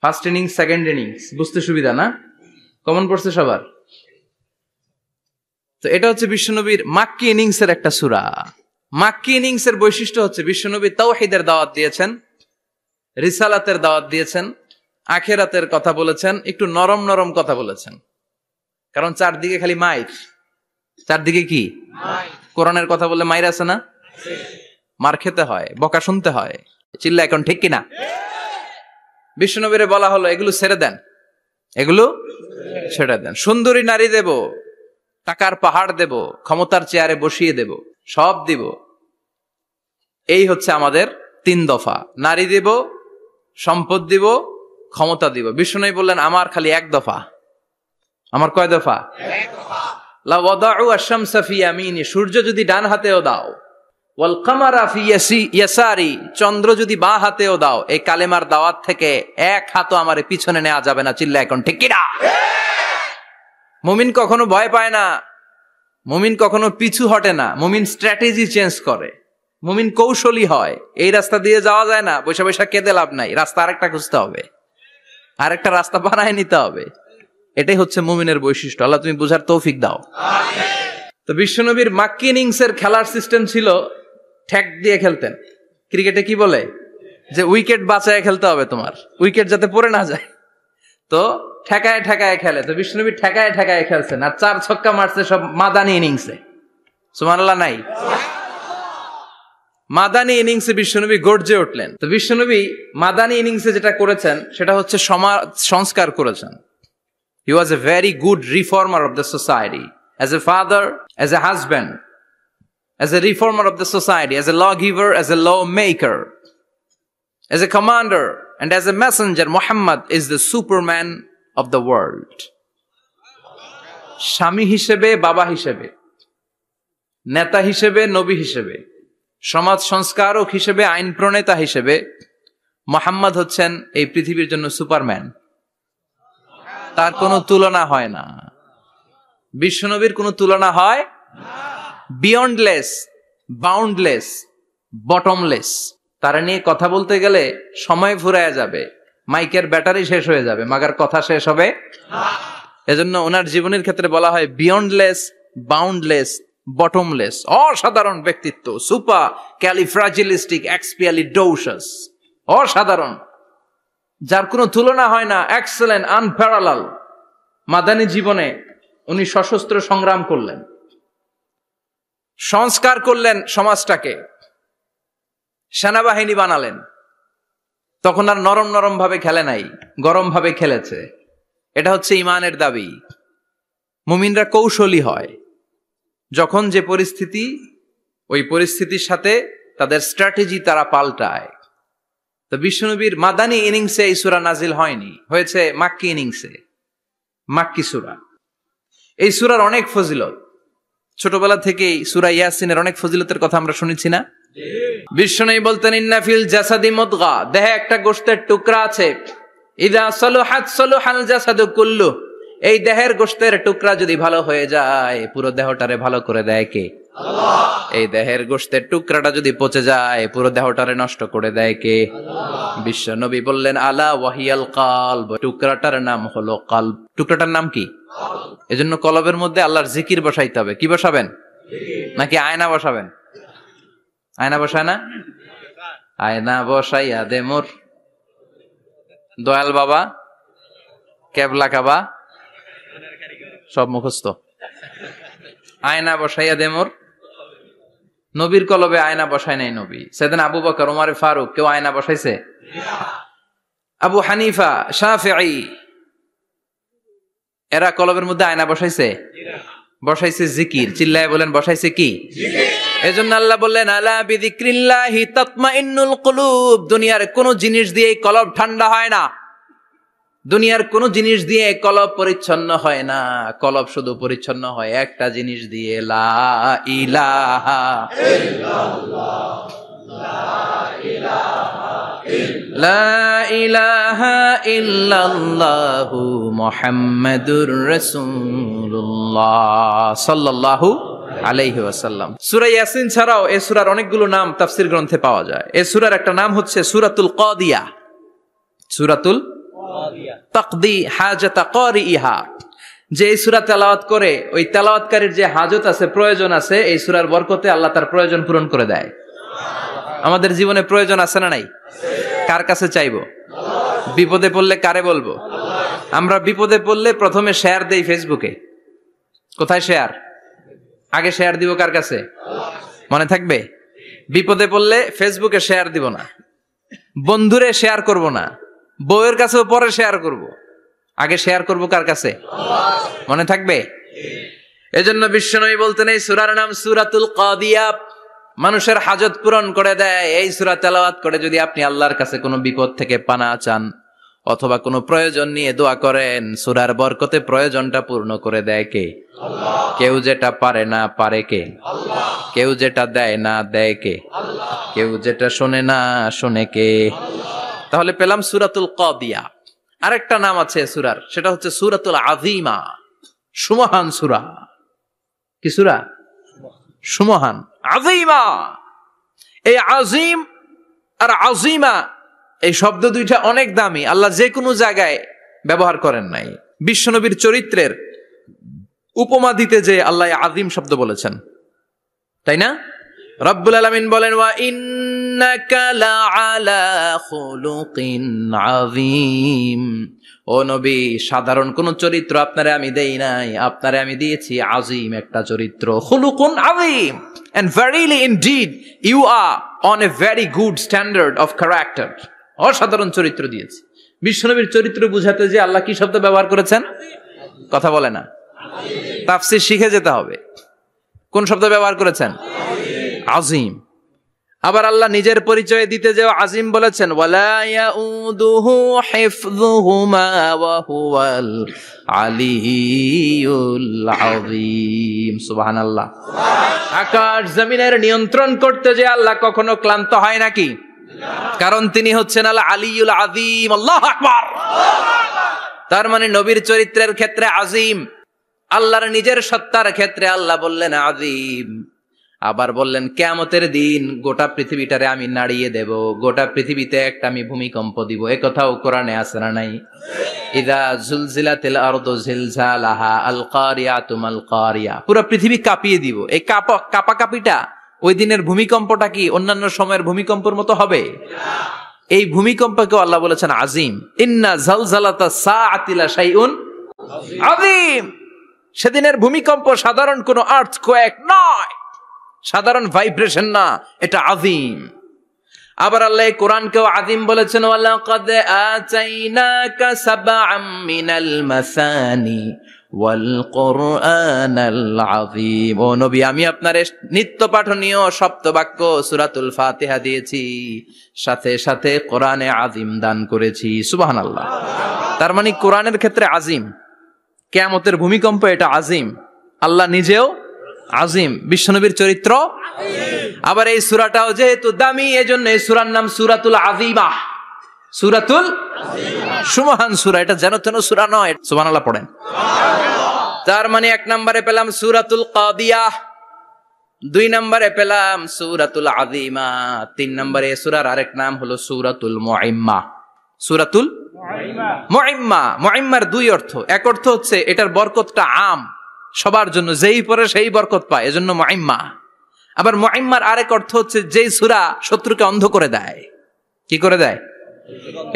ফার্স্ট ইনিংস, সেকেন্ড ইনিংস, বুঝতে সুবিধা না? কমন পড়ছে সবার? তো এটা হচ্ছে বিশ্বনবীর মাক্কি ইনিংসের একটা সূরা। মাক্কি ইনিংসের বৈশিষ্ট্য হচ্ছে বিশ্বনবী তাওহীদের দাওয়াত দিয়েছেন, রিসালাতের দাওয়াত দিয়েছেন, আখিরাতের কথা বলেছেন, একটু নরম নরম কথা বলেছেন। কারণ চারদিকে খালি মাইর, চারদিকে কি কোরআনের কথা বললে মাইর আছে না? মার খেতে হয়, বকা শুনতে হয়। চিল্লা এখন ঠিক কিনা? বিশ্বনবীরে বলা হলো এগুলো ছেড়ে দেন, এগুলো ছেড়ে দেন। সুন্দরী নারী দেব, টাকার পাহাড় দেব, ক্ষমতার চেয়ারে বসিয়ে দেব, সব দিব। এই হচ্ছে আমাদের 3 দফা। নারী দিব, সম্পদ দিব, ক্ষমতা দিব। বিশ্বনবী বললেন আমার খালি 1 দফা। আমার কয় দফা? 1 দফা। লা ওয়াদাউ আশ-শামসা ফি ইয়ামিনি, সূর্য যদি ডান হাতেও দাও, ওয়াল কামারা ফি ইয়াসারি, চন্দ্র যদি বাঁ হাতেও দাও, এই কালেমার দাওয়াত থেকে 1 হাতও আমারে পিছনে নেওয়া যাবে না। চিল্লা এখন ঠিক কিনা? মুমিন কখনো ভয় পায় না, মুমিন কখনো পিছু হটে না, মুমিন স্ট্র্যাটেজি চেঞ্জ করে, মুমিন কৌশলী হয়। এই রাস্তা দিয়ে যাওয়া যায় না, বৈশা বৈশা কেঁদে লাভ নাই, রাস্তা আরেকটা খুঁজতে হবে, আরেকটা রাস্তা বানায় নিতে হবে। এটাই হচ্ছে মুমিনের বৈশিষ্ট্য। আল্লাহ তুমি বুঝার তৌফিক দাও। তো বিশ্বনবীর মাক্কি ইনিংসের খেলার সিস্টেম ছিল ঠ্যাক দিয়ে খেলতেন। ক্রিকেটে কি বলে যে উইকেট বাঁচায় খেলতে হবে, তোমার উইকেট যাতে পড়ে না যায়, তো ঠেকায় ঠেকায় খেলে। তো বিশ্বনবী ঠেকায় ঠেকায় খেলছেন, আর 4 ছক্কা মারছে সব মাদানী ইনিংসে। সুবহানাল্লাহ নাই? মাদানী ইনিংসে বিশ্বনবী গর্জে উঠলেন। তো বিশ্বনবী মাদানী ইনিংসে যেটা করেছেন সেটা হচ্ছে সমাজ সংস্কার করেছেন। He was a very good reformer of the society. As a father, as a husband, as a reformer of the society, as a lawgiver, as a lawmaker, as a commander, and as a messenger, Muhammad is the Superman of the world. স্বামী হিসেবে, বাবা হিসেবে, নেতা হিসেবে, নবী হিসেবে, সমাজ সংস্কারক হিসেবে, আইন প্রণেতা হিসেবে মুহাম্মদ হচ্ছেন এই পৃথিবীর জন্য সুপারম্যান। তার কোনো তুলনা হয় না, বিশ্বনবীর কোনো তুলনা হয় বিয়ন্ডলেস, বাউন্ডলেস, বটমলেস। তারা নিয়ে কথা বলতে গেলে সময় ফুরায় যাবে, মাইকের ব্যাটারি শেষ হয়ে যাবে, মাগার কথা শেষ হবে। এজন্য ওনার জীবনের ক্ষেত্রে বলা হয় বিয়ন্ডলেস, বাউন্ডলেস, বটমলেস। অসাধারণ ব্যক্তিত্ব, সুপার ক্যালিফ্রাজিলিস্টিক এক্সপিয়ালিডোসাস, অসাধারণ, যার কোনো তুলনা হয় না, এক্সেলেন্ট, আনপ্যারালাল। মাদানী জীবনে উনি সশস্ত্র সংগ্রাম করলেন, সংস্কার করলেন সমাজটাকে, সেনাবাহিনী বানালেন। তখন আর নরম নরম ভাবে খেলে নাই, গরম ভাবে খেলেছে। এটা হচ্ছে ইমানের দাবি। মুমিনরা কৌশলী হয়, যখন যে পরিস্থিতি, ওই পরিস্থিতির সাথে তাদের স্ট্র্যাটেজি তারা পাল্টায়। তো বিশ্বনবীর মাদানী ইনিংসে এই সূরা নাজিল হয়নি, হয়েছে মাক্কি ইনিংসে, মাক্কি সূরা। এই সূরার অনেক ফজিলত, ছোটবেলা থেকেই সূরা ইয়াসিনের অনেক ফজিলতের কথা আমরা শুনেছি না? বিশ্বনবী বলতেন ইন্না ফিল জাসাদি মুদগা, দেহে একটা গোশতের টুকরা আছে, ইযা সালুহাত সালুহাল জাসাদু কুল্লু, এই দেহের গোশতের টুকরা যদি ভালো হয়ে যায়, পুরো দেহটারে ভালো করে দেয় কে? আল্লাহ। এই দেহের গোশতের টুকরাটা যদি পচে যায়, পুরো দেহটারে নষ্ট করে দেয় কে? আল্লাহ। বিশ্বনবী বললেন আলা ওয়াহিয়াল কলব, টুকরাটার নাম হলো কলব। টুকরাটার নাম কি? এজন্য কলবের মধ্যে আল্লাহর জিকির বসাইতে হবে। কি বসাবেন? নাকি আয়না বসাবেন? আয়না বসায় না? আয়না বসাইয়া দে মোর দয়াল বাবা, কেবলা কাবা, সব মুখস্থ। আয়না বসাইয়া দে মোর। নবীর কলবে আয়না বসায় নাই নবী। সেদিন আবু বকর, ওমর ফারুক কেউ আয়না বসাইছে? আবু হানিফা, শাফিঈ এরা কলবের মধ্যে আয়না বসাইছে? বসাইছে জিকির। চিল্লায় বলেন বসাইছে কি? এজন্য আল্লাহ বললেন আলা বিযিক্রিল্লাহি তাতমাইন্নুল কুলুব। দুনিয়ার কোন জিনিস দিয়ে কলব ঠান্ডা হয় না, দুনিয়ার কোন জিনিস দিয়ে কলব পরিচ্ছন্ন হয় না। কলব শুধু পরিচ্ছন্ন হয় একটা জিনিস দিয়ে, লা ইলাহা ইল্লাল্লাহ, লা ইলাহা ইল্লাল্লাহু মুহাম্মাদুর রাসূলুল্লাহ সাল্লাল্লাহু আলাইহি ওয়াসাল্লাম। সূরা ইয়াসিন ছাড়াও এই সূরার অনেকগুলো নাম তাফসীর গ্রন্থে পাওয়া যায়। এই সূরার একটা নাম হচ্ছে সূরাতুল কাদিয়া। সূরাতুল তাকদি হাজাতা কারিইহা। যে এই সূরা তেলাওয়াত করে ওই তেলাওয়াতকারীর যে হাজত আছে, প্রয়োজন আছে, এই সূরার বরকতে আল্লাহ তার প্রয়োজন পূরণ করে দেয়। আমাদের জীবনে প্রয়োজন আছে না নাই? কার কাছে চাইবো? বিপদে পড়লে কারে বলবো? আমরা বিপদে পড়লে প্রথমে শেয়ার দেই ফেসবুকে। কোথায় শেয়ার? আগে শেয়ার দিব কার কাছে? মনে থাকবে? বিপদে পড়লে ফেসবুকে শেয়ার দিব না, বন্ধুরে শেয়ার করব না, বউয়ের কাছেও পরে শেয়ার করব, আগে শেয়ার করব কার কাছে? মনে থাকবে? এজন্য বিশ্বনবী বলতেন এই সূরার নাম সূরাতুল কাদিয়া। মানুষের হাজত পূরণ করে দেয়। এই সূরা তেলাওয়াত করে যদি আপনি আল্লাহর কাছে কোনো বিপদ থেকে পানা চান অথবা কোনো প্রয়োজন নিয়ে দোয়া করেন, সূরার বরকতে প্রয়োজনটা পূর্ণ করে দেয় কে? আল্লাহ। কেউ যেটা পারে না পারে কে? আল্লাহ। কেউ যেটা দেয় না দেয় কে? আল্লাহ। কেউ যেটা শোনে না শোনে কে? আল্লাহ। তাহলে পেলাম সূরাতুল কাদিয়া। আরেকটা নাম আছে সূরার, সেটা হচ্ছে সূরাতুল আযীমা, সুমহান সূরা। কি সূরা? সুমহান, আযীমা। এই আযীম আর আযীমা এই শব্দ দুইটা অনেক দামি, আল্লাহ যে কোনো জায়গায় ব্যবহার করেন নাই। বিশ্বনবীর চরিত্রের উপমা দিতে যে আল্লাহ আযীম শব্দ বলেছেন, তাই না? রব্বুল আলামিন বলেন ওয়া ইন্নাকা লাআলা খুলুকিন আযীম। ও নবী, সাধারণ কোন চরিত্র আপনারে আমি দেই নাই, আপনারে আমি দিয়েছি আযীম একটা চরিত্র, খুলুকুন আযীম। And verily indeed you are on a very good standard of character. অসাধারণ চরিত্র দিয়েছি। বিশ্বনবীর চরিত্র বুঝাতে যে আল্লাহ কি শব্দ ব্যবহার করেছেন? কথা বলে না, তাফসীর শিখে যেতে হবে। কোন শব্দ ব্যবহার করেছেন? আযীম। আবার আল্লাহ নিজের পরিচয় দিতে যে আযীম বলেছেন, ওয়ালা ইয়াউদুহু হিফযুহুমা ওয়া হুয়াল আলিয়্যুল আযীম। সুবহানাল্লাহ। আকাশ জমিনের নিয়ন্ত্রণ করতে যে আল্লাহ কখনো ক্লান্ত হয় নাকি? কারণ তিনি হচ্ছেন আল আলিয়্যুল আযীম। আল্লাহু আকবার। তার মানে নবীর চরিত্রের ক্ষেত্রে আযীম, আল্লাহর নিজের সত্তার ক্ষেত্রে আল্লাহ বললেন আযীম। আবার বললেন কিয়ামতের দিন গোটা পৃথিবীটারে আমি নাড়িয়ে দেব, গোটা পৃথিবীতে একটা আমি ভূমিকম্প দিব। এ কথাও কোরআনে আছে না নাই? ইযা জুলজিলাতিল আরদু জিলজালাহা আল কারিয়াতু মাল কারিয়া। পুরো পৃথিবী কাঁপিয়ে দিব। এই কাঁপাকাঁপিটা ওই দিনের ভূমিকম্পটা কি অন্যান্য সময়ের ভূমিকম্পের মতো হবে? এই ভূমিকম্পকে আল্লাহ বলেছেন আযীম। ইন্না জালজালাতাস সাআতি লা শাইউন আযীম। সেদিনের ভূমিকম্প সাধারণ কোনো আর্থকোয়েক নয়, সাধারণ ভাইব্রেশন না, এটা আযীম। আবার আল্লাহ কোরআনকেও আযীম বলেছেন, ওয়ালাকাদ আতাইনাকা সাবআম মিনাল মাসানি ওয়াল কুরআনাল আযীম। ও নবী, আমি আপনার নিত্য পাঠনীয় সপ্তবাক্য সূরাতুল ফাতিহা দিয়েছি, সাথে সাথে কোরআনে আযীম দান করেছি। সুবহানাল্লাহ। তার মানে কোরআনের ক্ষেত্রে আযীম, কিয়ামতের ভূমিকম্প এটা আযীম, আল্লাহ নিজেও আযীম, বিশ্বনবীর চরিত্র আযীম। আবার এই সূরাটাও যেহেতু দামি, এজন্য এই সূরার নাম সূরাতুল আযীমা। সূরাতুল আযীমা, সুমহান সূরা। এটা যেন তেন সূরা নয়। সুবহানাল্লাহ পড়েন। তার মানে এক নম্বরে পেলাম সূরাতুল কাদিয়া, দুই নম্বরে পেলাম সূরাতুল আযীমা, তিন নম্বরে সূরার আরেক নাম হলো সূরাতুল মুইম্মা। সূরাতুল মুইম্মা। মুইম্মার দুই অর্থ। এক অর্থ হচ্ছে এটার বরকতটা আম, সবার জন্য, যেই পড়ে সেই বরকত পায়, এজন্য মুইম্মা। আবার মুআম্মার আরেক অর্থ হচ্ছে যেই সূরা শত্রুকে অন্ধ করে দেয়। কি করে দেয়?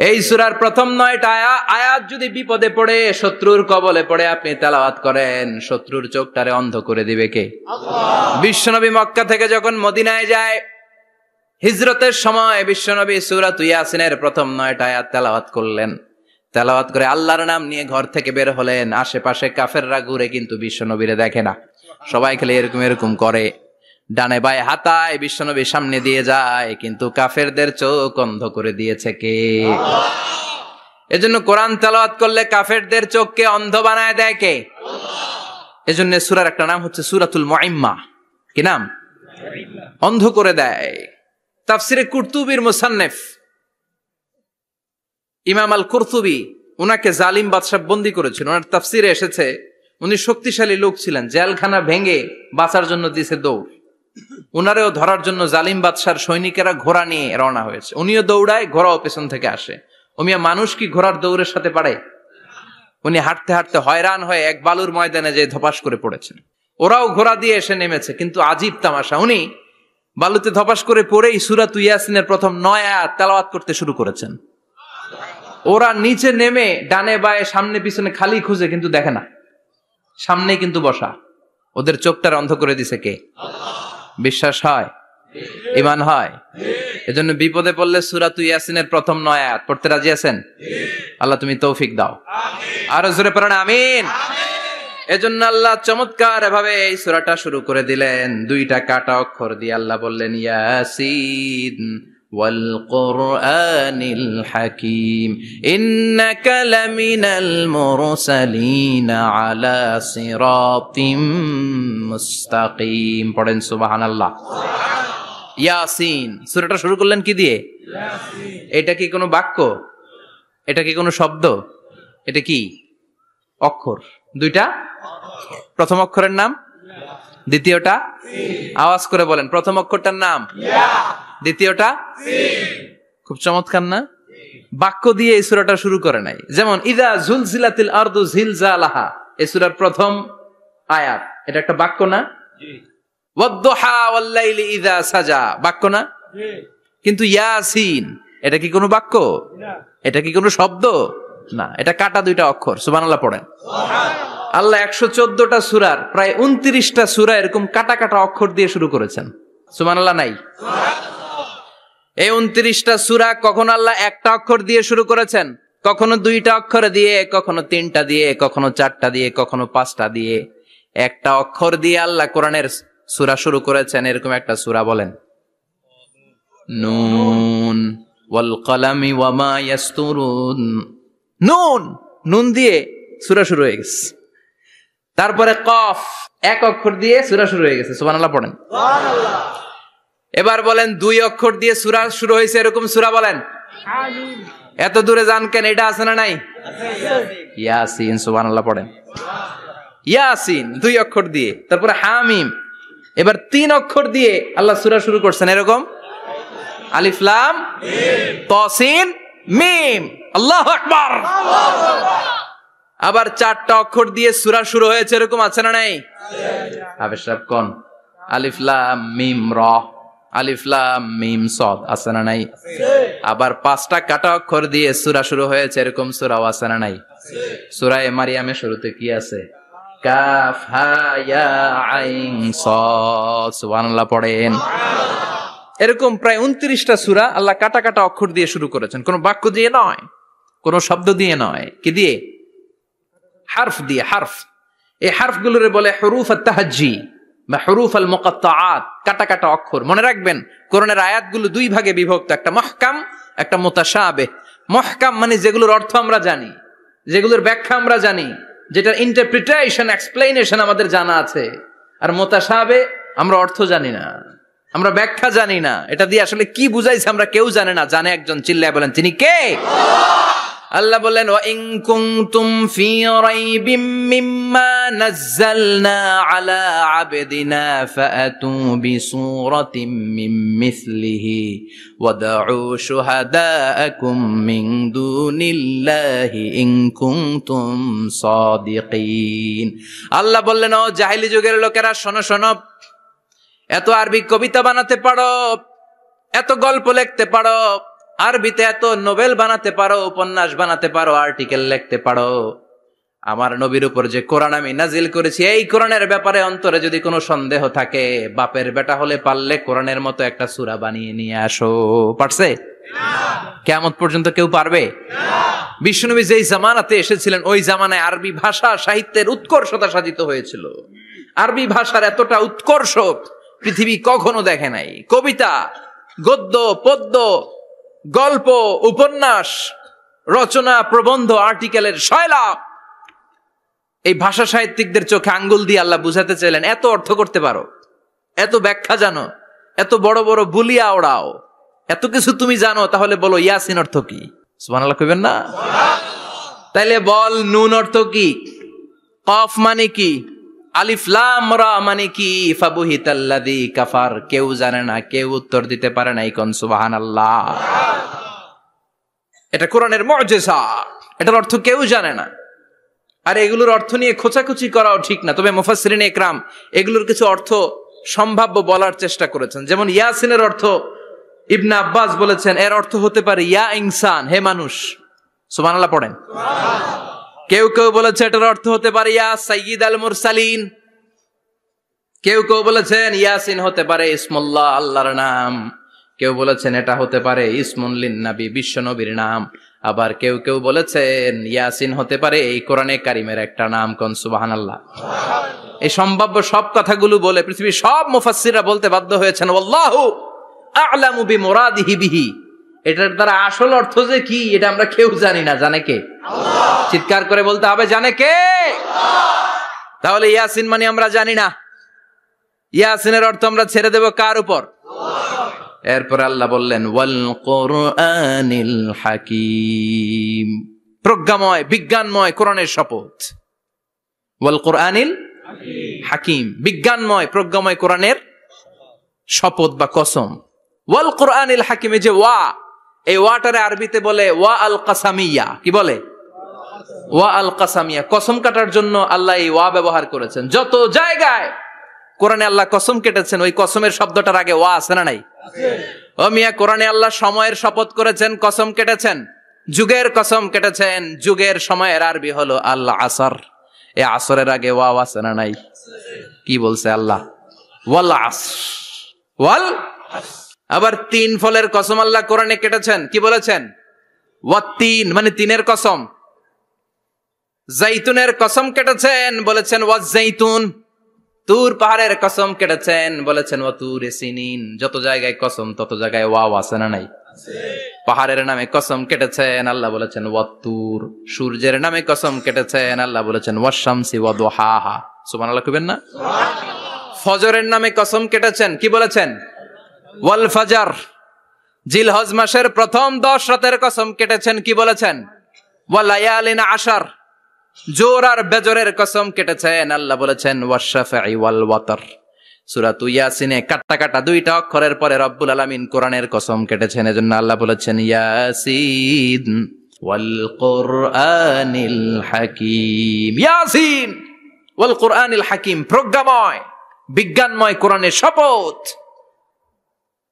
এই সূরার প্রথম 9টা আয়াত যদি বিপদে পড়ে, শত্রুর কবলে পড়ে আপনি তেলাওয়াত করেন, শত্রুর চোখটারে অন্ধ করে দিবে কে? আল্লাহ। বিশ্বনবী মক্কা থেকে যখন মদিনায় যায়, হিজরতের সময় বিশ্বনবী সূরাত ইয়াসিনের প্রথম 9টা আয়াত তেলাওয়াত করলেন। তেলাওয়াত করে আল্লাহর নাম নিয়ে ঘর থেকে বের হলেন। আশেপাশে কাফেররা ঘুরে কিন্তু বিশ্বনবীরে দেখে না, সবাই খেলে এরকম এরকম করে, ডানে বায়ে হাতায় বিশ্বনবীর সামনে দিয়ে যায়, কিন্তু কাফেরদের চোখ অন্ধ করে দিয়েছে কে? আল্লাহ। এজন্য কোরআন তেলাওয়াত করলে কাফেরদের চোখকে অন্ধ বানায় দেয় কে? আল্লাহ। এজন্য সূরার একটা নাম হচ্ছে সূরাতুল মুআম্মা। কি নাম? অন্ধ করে দেয়। তাফসিরে কুরতুবির মুসান্নিফ ইমাম আল কুরতুবি, উনাকে জালিম বাদশা বন্দী করেছিল। ওনার তাফসিরে এসেছে উনি শক্তিশালী লোক ছিলেন, জেলখানা ভেঙে বাঁচার জন্য দিয়েছে দৌড়। উনারেও ধরার জন্য জালিম বাদশার সৈনিকেরা ঘোড়া নিয়ে রওনা হয়েছে, উনিও দৌড়ায়, ঘোড়াও পেছন থেকে আসে। ওমিয়া মানুষ কি ঘোড়ার দৌড়ের সাথে পারে? উনি হাঁটতে হাঁটতে হয়রান হয়ে এক বালুর ময়দানে যে ধপাস করে পড়েছেন। ওরাও ঘোড়া দিয়ে এসে নেমেছে, কিন্তু আজীব তামাশা, উনি বালুতে ধপাস করে পড়েই সূরাত ইয়াসিনের প্রথম 9 আয়াত তেলাওয়াত করতে শুরু করেছেন। ওরা নিচে নেমে ডানে বায়ে সামনে পিছনে খালি খুঁজে, কিন্তু দেখে না, সামনে কিন্তু বসা। ওদের চোখটার অন্ধ করে দিছে কে? আল্লাহ। বিশ্বাস হয়? ঈমান হয়? এজন্য বিপদে পড়লে সূরাত ইয়াসিনের প্রথম 9 আয়াত পড়তে রাজি আছেন? আল্লাহ তুমি তৌফিক দাও। আমিন। আরো জোরে পড়েন আমিন। এজন্য আল্লাহ চমৎকার ভাবে এই সূরাটা শুরু করে দিলেন। 2টা কাটা অক্ষর দিয়ে আল্লাহ বললেন ইয়াসিন ওয়াল কুরআনিল হাকীম ইন্নাকা লামিনাল মুরসালিন আলা সিরাতিম মুস্তাকিম। পড়েন সুবহানাল্লাহ। ইয়াসিন সূরাটা শুরু করলেন কি দিয়ে? ইয়াসিন। এটা কি কোনো বাক্য? এটা কি কোনো শব্দ? এটা কি অক্ষর? 2টা। প্রথম অক্ষরের নাম, দ্বিতীয়টা আওয়াজ করে বলেন, প্রথম অক্ষরটার নাম, দ্বিতীয়টা। খুব চমৎকার না? বাক্য দিয়ে এই সূরাটা শুরু করে নাই। যেমন ইযা জুলজিলাতিল আরদু জিলজালাহা, এই সূরার প্রথম আয়াত, এটা একটা বাক্য না? ওয়াদ-দুহা ওয়াল-লাইলি ইযা সাজা, বাক্য না? কিন্তু ইয়াসিন এটা কি কোনো বাক্য? এটা কি কোনো শব্দ? না, এটা কাটা 2টা অক্ষর। সুবহানাল্লাহ পড়েন। আল্লাহ 114টা সূরার প্রায় 29টা সূরা এরকম কাটা কাটা অক্ষর দিয়ে শুরু করেছেন। সুবহানাল্লাহ নাই? এই 29টা সূরা কখনো আল্লাহ একটা অক্ষর দিয়ে শুরু করেছেন, কখনো 2টা অক্ষর দিয়ে, কখনো 3টা দিয়ে, কখনো 4টা দিয়ে, কখনো 5টা দিয়ে। একটা অক্ষর দিয়ে আল্লাহ কোরআনের সূরা শুরু করেছেন। এরকম একটা সূরা বলেন, নুন ওয়াল কলামি ওয়া মা ইয়াসতুরুন। নুন, নুন দিয়ে সূরা শুরু হয়ে গেছে। তারপরে কফ, এক অক্ষর দিয়ে সূরা শুরু হয়ে গেছে। সুবহানাল্লাহ পড়েন। সুবহানাল্লাহ। এবার বলেন 2 অক্ষর দিয়ে সূরা শুরু হয়েছে এরকম সূরা বলেন। আমিন। এত দূরে যান কেন? এটা আছে না নাই? আছে। ইয়াসিন। সুবহানাল্লাহ পড়েন। ইয়াসিন 2 অক্ষর দিয়ে। তারপরে হামিম। এবার 3 অক্ষর দিয়ে আল্লাহ সূরা শুরু করছেন এরকম, আলিফ লাম মিম তা সিন মিম। আল্লাহু আকবার। আল্লাহু আকবার। আবার 4টা অক্ষর দিয়ে সূরা শুরু হয়েছে এরকম আছে না নাই? হাফেজ সাহেব কোন? আলিফ লাম মিম রা, আলিফ লাম মিম সাদ, আছে না নাই? আবার 5টা কাটা অক্ষর দিয়ে সূরা শুরু হয়েছে এরকম সূরাও আছে না নাই? সূরা মারিয়ামের শুরুতে কি আছে? কাফ হা ইয়া আইন সাদ। সুবহানাল্লাহ পড়েন। এরকম প্রায় 29টা সূরা আল্লাহ কাটা কাটা অক্ষর দিয়ে শুরু করেছেন, কোনো বাক্য দিয়ে নয়, কোনো শব্দ দিয়ে নয়। কি দিয়ে? হারফ দিয়ে। হারফ, এই হারফগুলোরে বলে হুরুফ আত-তাহাজ্জি বা হুরুফ আল-মুকাত্তাআত, কাটা কাটা অক্ষর। মনে রাখবেন কোরআনের আয়াতগুলো 2 ভাগে বিভক্ত, একটা মুহকাম, একটা মুতাশাবিহ। মুহকাম মানে যেগুলোর অর্থ আমরা জানি, যেগুলোর ব্যাখ্যা আমরা জানি, যেটার ইন্টারপ্রিটেশন, এক্সপ্লেনেশন আমাদের জানা আছে। আর মুতাশাবিহ আমরা অর্থ জানি না, আমরা ব্যাখ্যা জানি না, এটা দিয়ে আসলে কি বুঝাইছে আমরা কেউ জানে না। জানে একজন, চিল্লায় বলেন তিনি কে? আল্লাহ বলেন ওয়া ইন কুনতুম ফি রাইবিম মিম্মা নাযালনা আলা আবদিনা ফাআতু বিসূরাতিন মিন মিসলিহি ওয়াদউ শুহাদাআকুম মিন দুনিল্লাহি ইন কুনতুম সাদিকিন। আল্লাহ বললেন ও জাহেলি যুগের লোকেরা, শোনো শোনো, এত আরবি কবিতা বানাতে পারো, এত গল্প লিখতে পারো, আরবিতে এত নোবেল বানাতে পারো, উপন্যাস বানাতে পারো, আর্টিকেল লিখতে পারো, আমার নবীর উপর যে কোরআন আমি নাজিল করেছি এই কোরআনের ব্যাপারে অন্তরে যদি কোনো সন্দেহ থাকে, বাপের বেটা হলে পারলে কোরআনের মতো একটা সূরা বানিয়ে নিয়ে আসো। পারছে? কিয়ামত পর্যন্ত কেউ পারবে? বিশ্বনবী যেই জামানাতে এসেছিলেন ওই জামানায় আরবি ভাষা সাহিত্যের উৎকর্ষতা সাধিত হয়েছিল। আরবি ভাষার এতটা উৎকর্ষ পৃথিবী কখনো দেখে নাই। কবিতা, গদ্য, পদ্য, গল্প, উপন্যাস, রচনা, প্রবন্ধ, আর্টিকেলের সয়লাভ। এই ভাষা সাহিত্যিকদের চোখে আঙ্গুল দিয়ে আল্লাহ বুঝাতে চাইলেন, এত অর্থ করতে পারো, এত ব্যাখ্যা জানো, এত বড় বড় বুলিয়া ওড়াও, এত কিছু তুমি জানো, তাহলে বলো ইয়াসিন অর্থ কি? সুবহানাল্লাহ কইবেন না? তাইলে বল নুন অর্থ কি, কফ মানে কি, আলিফ লাম রা মানে কি, ফাবুহিতাল্লাযী কাফার। কেউ জানে না, কেউ উত্তর দিতে পারে না। কোন সুবহানাল্লাহ। এটা কোরআনের মুজিজা, এটার অর্থ কেউ জানে না। আর এগুলোর অর্থ নিয়ে খোঁচাখুচি করাও ঠিক না। তবে মুফাসসিরিন ইকরাম এগুলোর কিছু অর্থ সম্ভাব্য বলার চেষ্টা করেছেন। যেমন ইয়াসিনের অর্থ ইবনে আব্বাস বলেছেন এর অর্থ হতে পারে ইয়া ইনসান, হে মানুষ। সুবহানাল্লাহ পড়েন। কেউ কেউ বলেছে এটার অর্থ হতে পারে ইয়া সাইয়্যিদ আল মুরসালিন। কেউ কেউ বলেছেন ইয়াসিন হতে পারে ইসমুল্লাহ, আল্লাহর নাম। কেউ বলেছেন এটা হতে পারে ইসমুন লিন নবী, বিশ্ব নবীর নাম। আবার কেউ কেউ বলেছেন ইয়াসিন হতে পারে এই কোরআনে কারিমের একটা নাম। কোন সুবহানাল্লাহ। এই সম্ভাব্য সব কথাগুলো বলে পৃথিবীর সব মুফাসসিররা বলতে বাধ্য হয়েছেন আল্লাহু আ'লামু বিমুরাদিহি বিহি। এটার দ্বারা আসল অর্থ যে কি এটা আমরা কেউ জানি না। জানে কে? আল্লাহ। চিৎকার করে বলতে হবে, জানে কে? আল্লাহ। তাহলে ইয়াসিন মানে আমরা জানি না। ইয়াসিনের অর্থ আমরা ছেড়ে দেব কার উপর? আল্লাহ। এরপর আল্লাহ বললেন ওয়াল কোরআনিল হাকিম, প্রজ্ঞাময় বিজ্ঞানময় কোরআনের শপথ। ওয়াল কোরআনিল হাকিম, বিজ্ঞানময় প্রজ্ঞাময় কোরআনের শপথ বা কসম। ওয়াল কোরআনিল হাকিম, যে ওয়া, এই ওয়াটারে আরবিতে বলে ওয়া আল কাসামিয়া। কি বলে? ওয়া আল কাসামিয়া। কসম কাটার জন্য আল্লাহ এই ওয়া ব্যবহার করেছেন। যত জায়গায় কোরআনে আল্লাহ কসম কেটেছেন ওই কসমের শব্দটার আগে ওয়া আছে না নাই? ও মিয়া, কোরআনে আল্লাহ সময়ের শপথ করেছেন, কসম কেটেছেন, যুগের কসম কেটেছেন। যুগের সময়ের আরবি হলো আল আসর। এই আসরের আগে ওয়া আছে না নাই? কি বলছে আল্লাহ? ওয়াল আসর, ওয়াল। আবার তিন ফলের কসম আল্লাহ কোরআনে কেটেছেন। কি বলেছেন? ওয়াত্তিন, মানে তিনের কসম। জাইতুনের কসম কেটেছেন, বলেছেন ওয়াজ জাইতুন। তুর পাহাড়ের কসম কেটেছেন, বলেছেন ওয়া তুরে সিনিন। যত জায়গায় কসম তত জায়গায় ওয়াও আছে না নাই? পাহাড়ের নামে কসম কেটেছেন, আল্লাহ বলেছেন ওয়াত্তুর। সূর্যের নামে কসম কেটেছেন, আল্লাহ বলেছেন ওয়াশ-শামসি ওয়া দুহাহা। সুবহানাল্লাহ কইবেন না? ফজরের নামে কসম কেটেছেন, কি বলেছেন? ওয়াল ফাজর। জিলহজ মাসের প্রথম 10 রাতের কসম কেটেছেন, কি বলেছেন? ওয়া লায়ালিন আশর। জোর আর বেজরের কসম কেটেছেন, আল্লাহ বলেছেন ওয়াশ-শাফঈ ওয়াল ওয়াতর। সূরা ইয়াসিনে কাটা কাটা 2টা অক্ষরের পরে রব্বুল আলামিন কোরআনের কসম কেটেছেন। এজন্য আল্লাহ বলেছেন ইয়াসিন ওয়াল কোরআনিল হাকিম। ইয়াসিন ওয়াল কোরআনিল হাকিম, প্রজ্ঞাময় বিজ্ঞানময় কোরআনের শপথ।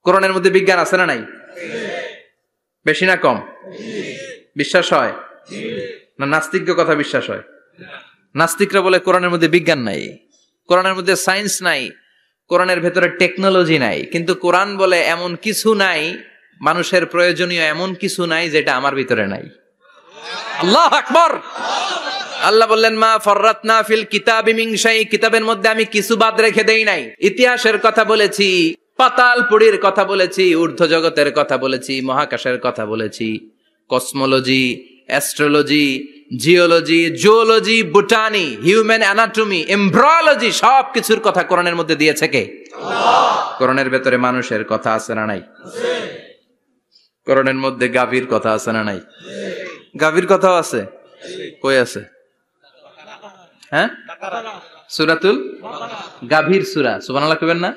কোরআনের মধ্যে বিজ্ঞান আছে না নাই? বেশি না কম? বিশ্বাস হয় না নাস্তিকদের কথা বিশ্বাস হয়? নাস্তিকরা বলে কোরআনের মধ্যে বিজ্ঞান নাই, কোরআনের মধ্যে সায়েন্স নাই, কোরআনের ভেতরে টেকনোলজি নাই। কিন্তু কোরআন বলে এমন কিছু নাই, মানুষের প্রয়োজনীয় এমন কিছু নাই যেটা আমার ভিতরে নাই। আল্লাহু আকবার। আল্লাহ বললেন মা ফাররাতনা ফিল কিতাবি মিন শাই, কিতাবের মধ্যে আমি কিছু বাদ রেখে দেই নাই। ইতিহাসের কথা বলেছি, পাতালপুরীর কথা বলেছি, ঊর্ধ্ব জগতের কথা বলেছি, মহাকাশের কথা বলেছি, cosmology, astrology, geology, zoology, botany, human anatomy, embryology, সব কিছুর কথা কোরআনের মধ্যে দিয়েছে কে? আল্লাহ। কোরআনের ভেতরে মানুষের কথা আছে না নাই? আছে। কোরআনের মধ্যে গাভীর কথা আছে না নাই? গাভীর কথাও আছে। কই আছে? হ্যাঁ, সূরাতুল গাভীর সূরা। সুবহানাল্লাহ কইবেন না?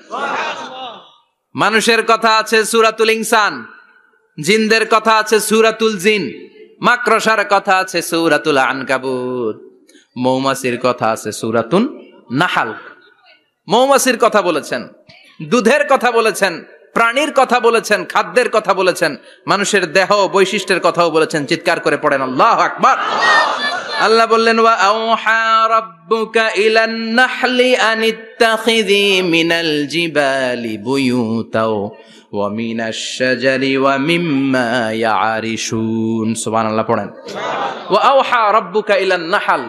মানুষের কথা আছে সূরাতুল ইনসান, জিনদের কথা আছে সূরাতুল জিন, মাকড়সার কথা আছে সূরাতুল আনকাবুত, মৌমাছির কথা আছে সূরাতুন নাহাল। মৌমাছির কথা বলেছেন, দুধের কথা বলেছেন, প্রাণীর কথা বলেছেন, খাদ্যের কথা বলেছেন, মানুষের দেহ বৈশিষ্ট্যের কথাও বলেছেন। চিৎকার করে পড়েন আল্লাহু আকবার। আল্লাহ বললেন ওয়া আওহা রাব্বুকা ইলান নাহলি আনিত্তাখিযি মিনাল জিবালি বুয়ুতাও ওয়া মিনাশ শাজারি ওয়া মিম্মা ইয়ারিশুন। সুবহানাল্লাহ পড়েন। ওয়া আওহা রাব্বুকা ইলান নাহল,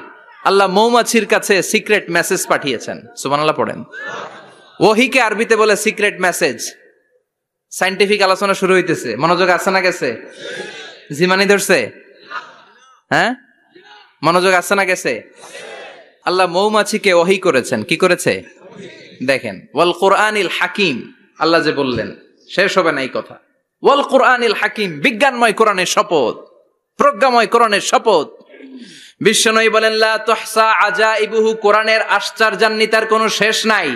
আল্লাহ মৌমাছির কাছে সিক্রেট মেসেজ পাঠিয়েছেন। সুবহানাল্লাহ পড়েন। ওহীকে আরবিতে বলে সিক্রেট মেসেজ। সায়েন্টিফিক আলোচনা শুরু হইতেছে, মনোযোগ আছে না গেছে? জিমানি ধরছে? হ্যাঁ, মনোযোগ আছে না গেছে? আল্লাহ মৌমাছিকে ওহী করেছেন। কি করেছে দেখেন, ওয়াল কোরআনিল হাকিম, আল্লাহ যে বললেন শেষ হবে না এই কথা। ওয়াল কোরআনিল হাকিম, বিজ্ঞানময় কোরআনের শপথ, প্রজ্ঞাময় কোরআনের শপথ। বিশ্বনবী বলেন লা তুহসা আজাইবুহু, কোরআনের আশ্চর্যান্বিতার কোনো শেষ নাই।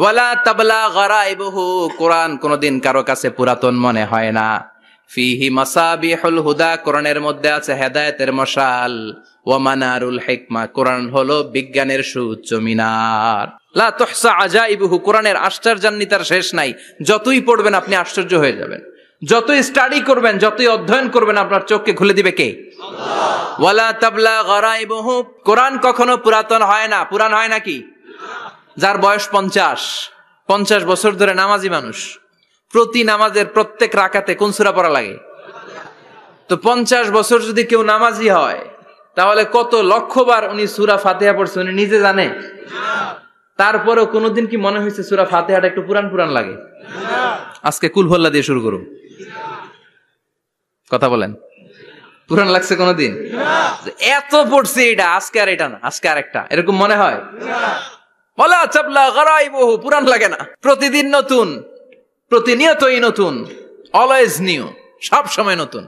ওয়ালা তাবলা গারাইবুহু, কোরআন কোনদিন কারো কাছে পুরাতন মনে হয় না। ফিহি মাসাবিহুল হুদা, কোরআনের মধ্যে আছে হেদায়েতের মশাল। ওয়া মানারুল হিকমা, কোরআন হলো বিজ্ঞানের সুউচ্চ মিনার। লা তুহসা আজাইবুহু, কোরআনের আশ্চর্যান্বিতার শেষ নাই। যতই পড়বেন আপনি আশ্চর্য হয়ে যাবেন, যতই স্টাডি করবেন, যতই অধ্যয়ন করবেন, আপনার চোখকে খুলে দিবে কে? আল্লাহ। ওয়ালা তাবলা গারাইবুহু, কোরআন কখনো পুরাতন হয় না। পুরান হয় নাকি? যার বয়স 50 বছর ধরে নামাজি মানুষ, প্রতি নামাজের প্রত্যেক রাকাতে কোন সূরা পড়া লাগে? তো 50 বছর যদি কেউ নামাজি হয়, তাহলে কত লক্ষবার উনি সূরা ফাতিহা পড়ছে উনি নিজে জানে? তারপরেও কোনোদিন কি মনে হয়েছে সূরা ফাতিহাটা একটু পুরান পুরান লাগে? আজকে কুল হল্লা দিয়ে শুরু করুন, কথা বলেন। পুরান লাগছে কোনোদিন? এত পড়ছে এটা, আজকে আর এটা না, আজকে আর একটা, এরকম মনে হয়? ওয়ালা তাবলা গারাইবুহু, পুরান লাগে না। প্রতিদিন নতুন, প্রতিনিয়তই নতুন, অলওয়েজ নিউ, সব সময় নতুন।